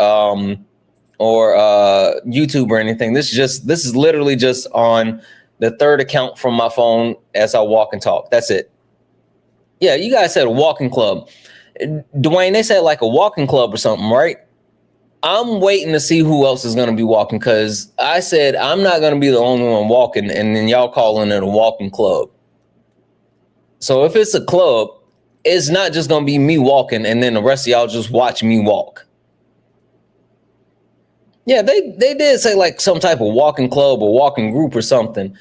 YouTube or anything. This is literally just on the third account from my phone as I walk and talk. That's it. Yeah, you guys said a walking club. Dwayne, they said like a walking club or something, right? I'm waiting to see who else is going to be walking because I said I'm not going to be the only one walking, and then y'all calling it a walking club. So if it's a club, it's not just going to be me walking and then the rest of y'all just watch me walk. Yeah, they did say like some type of walking club or walking group or something.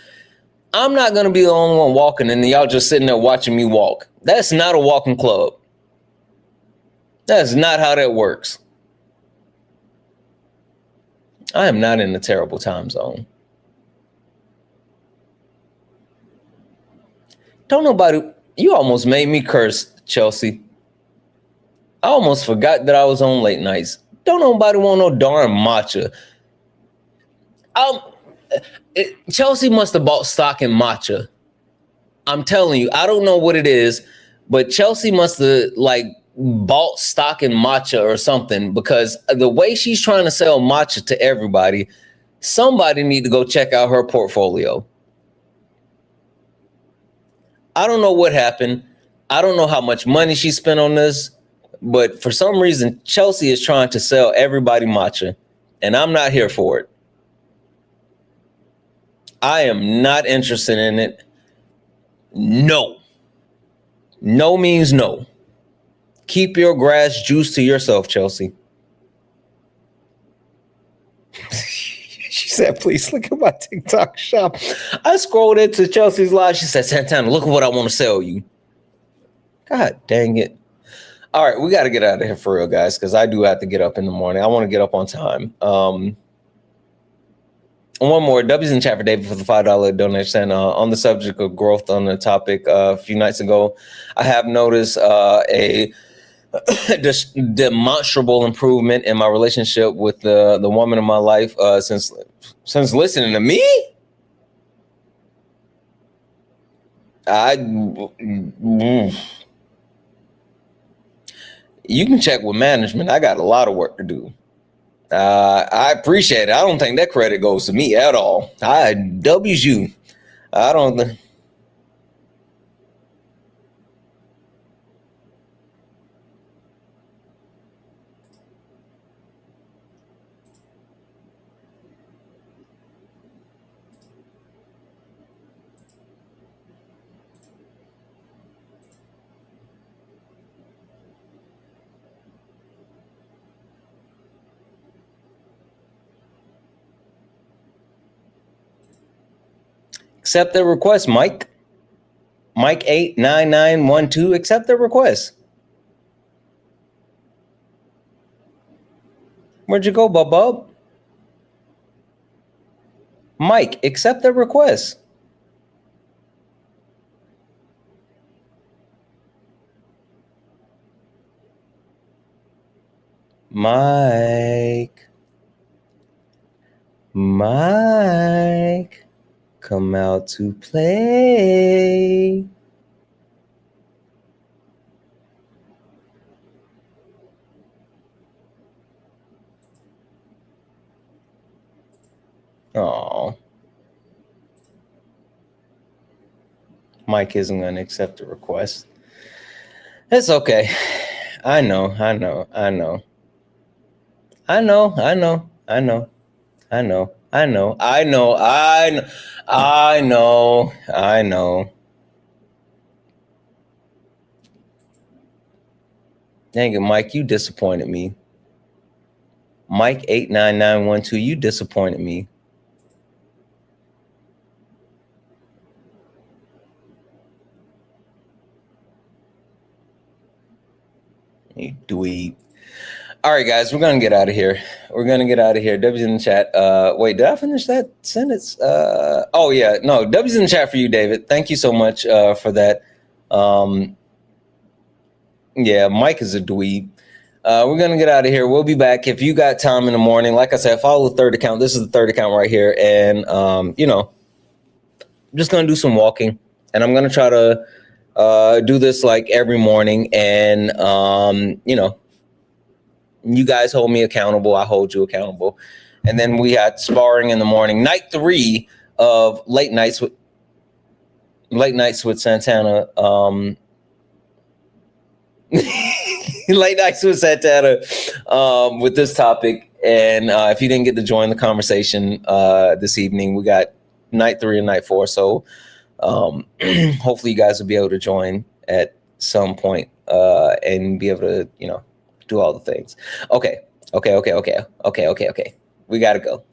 I'm not going to be the only one walking and then y'all just sitting there watching me walk. That's not a walking club. That's not how that works. I am not in a terrible time zone. Don't nobody, you almost made me curse, Chelsea. I almost forgot that I was on late nights. Don't nobody want no darn matcha. Chelsea must have bought stock in matcha. I'm telling you, I don't know what it is, but Chelsea must have bought stock in matcha or something, because the way she's trying to sell matcha to everybody, somebody need to go check out her portfolio. I don't know what happened. I don't know how much money she spent on this, but for some reason, Chelsea is trying to sell everybody matcha, and I'm not here for it. I am not interested in it. No. No means no. Keep your grass juice to yourself, Chelsea. She said, please look at my TikTok shop. I scrolled into Chelsea's live. She said, Santana, look at what I want to sell you. God dang it. All right, we got to get out of here for real, guys, because I do have to get up in the morning. I want to get up on time. One more. W's in chat for David for the $5 donation. On the subject of growth on the topic, a few nights ago, I have noticed a demonstrable improvement in my relationship with the woman in my life since listening to me. You can check with management. I got a lot of work to do. I appreciate it. I don't think that credit goes to me at all. W's you. I don't. Accept the request, Mike. Mike 89912. Accept the request. Where'd you go, Bub? Mike, accept the request. Mike. Come out to play. Oh, Mike isn't going to accept the request. It's okay. I know. Dang it, Mike, you disappointed me. Mike 89912, you disappointed me. You dweeb. All right, guys, we're gonna get out of here. W's in the chat. Wait, did I finish that sentence? Oh yeah, no. W's in the chat for you, David. Thank you so much for that. Yeah, Mike is a dweeb. We're gonna get out of here. We'll be back if you got time in the morning. Like I said, follow the third account. This is the third account right here, and I'm just gonna do some walking, and I'm gonna try to do this like every morning, and you guys hold me accountable. I hold you accountable. And then we had sparring in the morning. Night 3 of late nights with Santana. Late nights with Santana with this topic. And if you didn't get to join the conversation this evening, we got night 3 and night 4. So hopefully you guys will be able to join at some point and be able to, do all the things. Okay. We gotta go.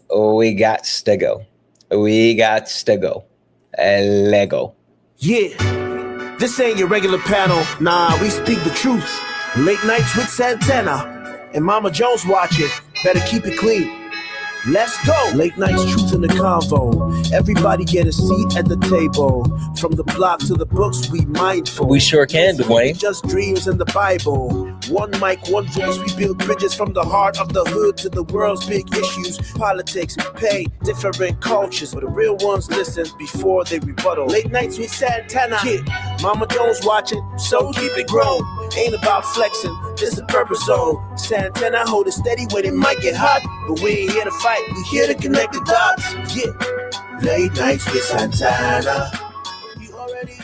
Lego. Yeah, this ain't your regular panel. Nah, we speak the truth. Late nights with Santana and Mama Jones watching. Better keep it clean. Let's go. Late nights, truth in the convo. Everybody get a seat at the table. From the block to the books, we mindful. We sure can, Dwayne. Just dreams in the Bible. One mic, one voice. We build bridges from the heart of the hood to the world's big issues. Politics, pay, different cultures. But the real ones listen before they rebuttal. Late nights with Santana. Yeah. Mama Jones watching, so keep it grown. Ain't about flexing, this the purpose zone. Santana hold it steady when it might get hot. But we ain't here to fight. We here to connect the dots. Yeah. Late nights with Santana. You already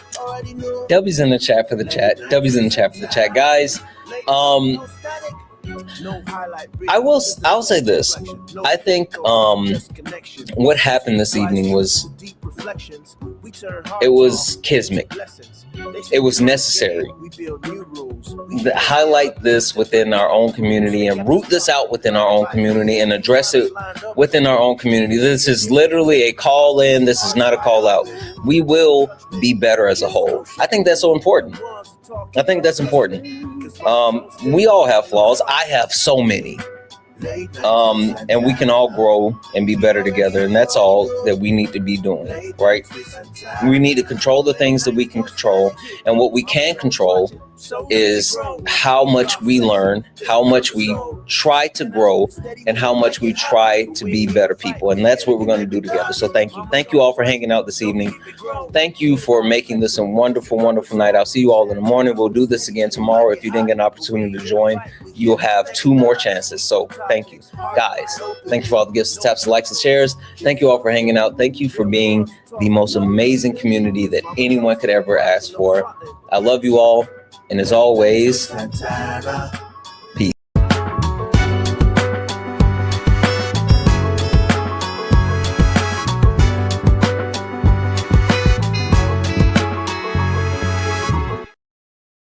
know. W's in the chat for the chat. W's in the chat for the chat, guys. I'll say this. I think what happened this evening was It was kismic. It was necessary to highlight this within our own community and root this out within our own community and address it within our own community. This is literally a call in. This is not a call out. We will be better as a whole. I think that's so important. I think that's important. We all have flaws. I have so many. And we can all grow and be better together. And that's all that we need to be doing, right? We need to control the things that we can control. And what we can control is how much we learn, how much we try to grow, and how much we try to be better people. And that's what we're going to do together. So thank you. Thank you all for hanging out this evening. Thank you for making this a wonderful, wonderful night. I'll see you all in the morning. We'll do this again tomorrow. If you didn't get an opportunity to join, you'll have 2 more chances. So thank you. Guys, thank you for all the gifts, taps, likes, and shares. Thank you all for hanging out. Thank you for being the most amazing community that anyone could ever ask for. I love you all. And as always, Santana.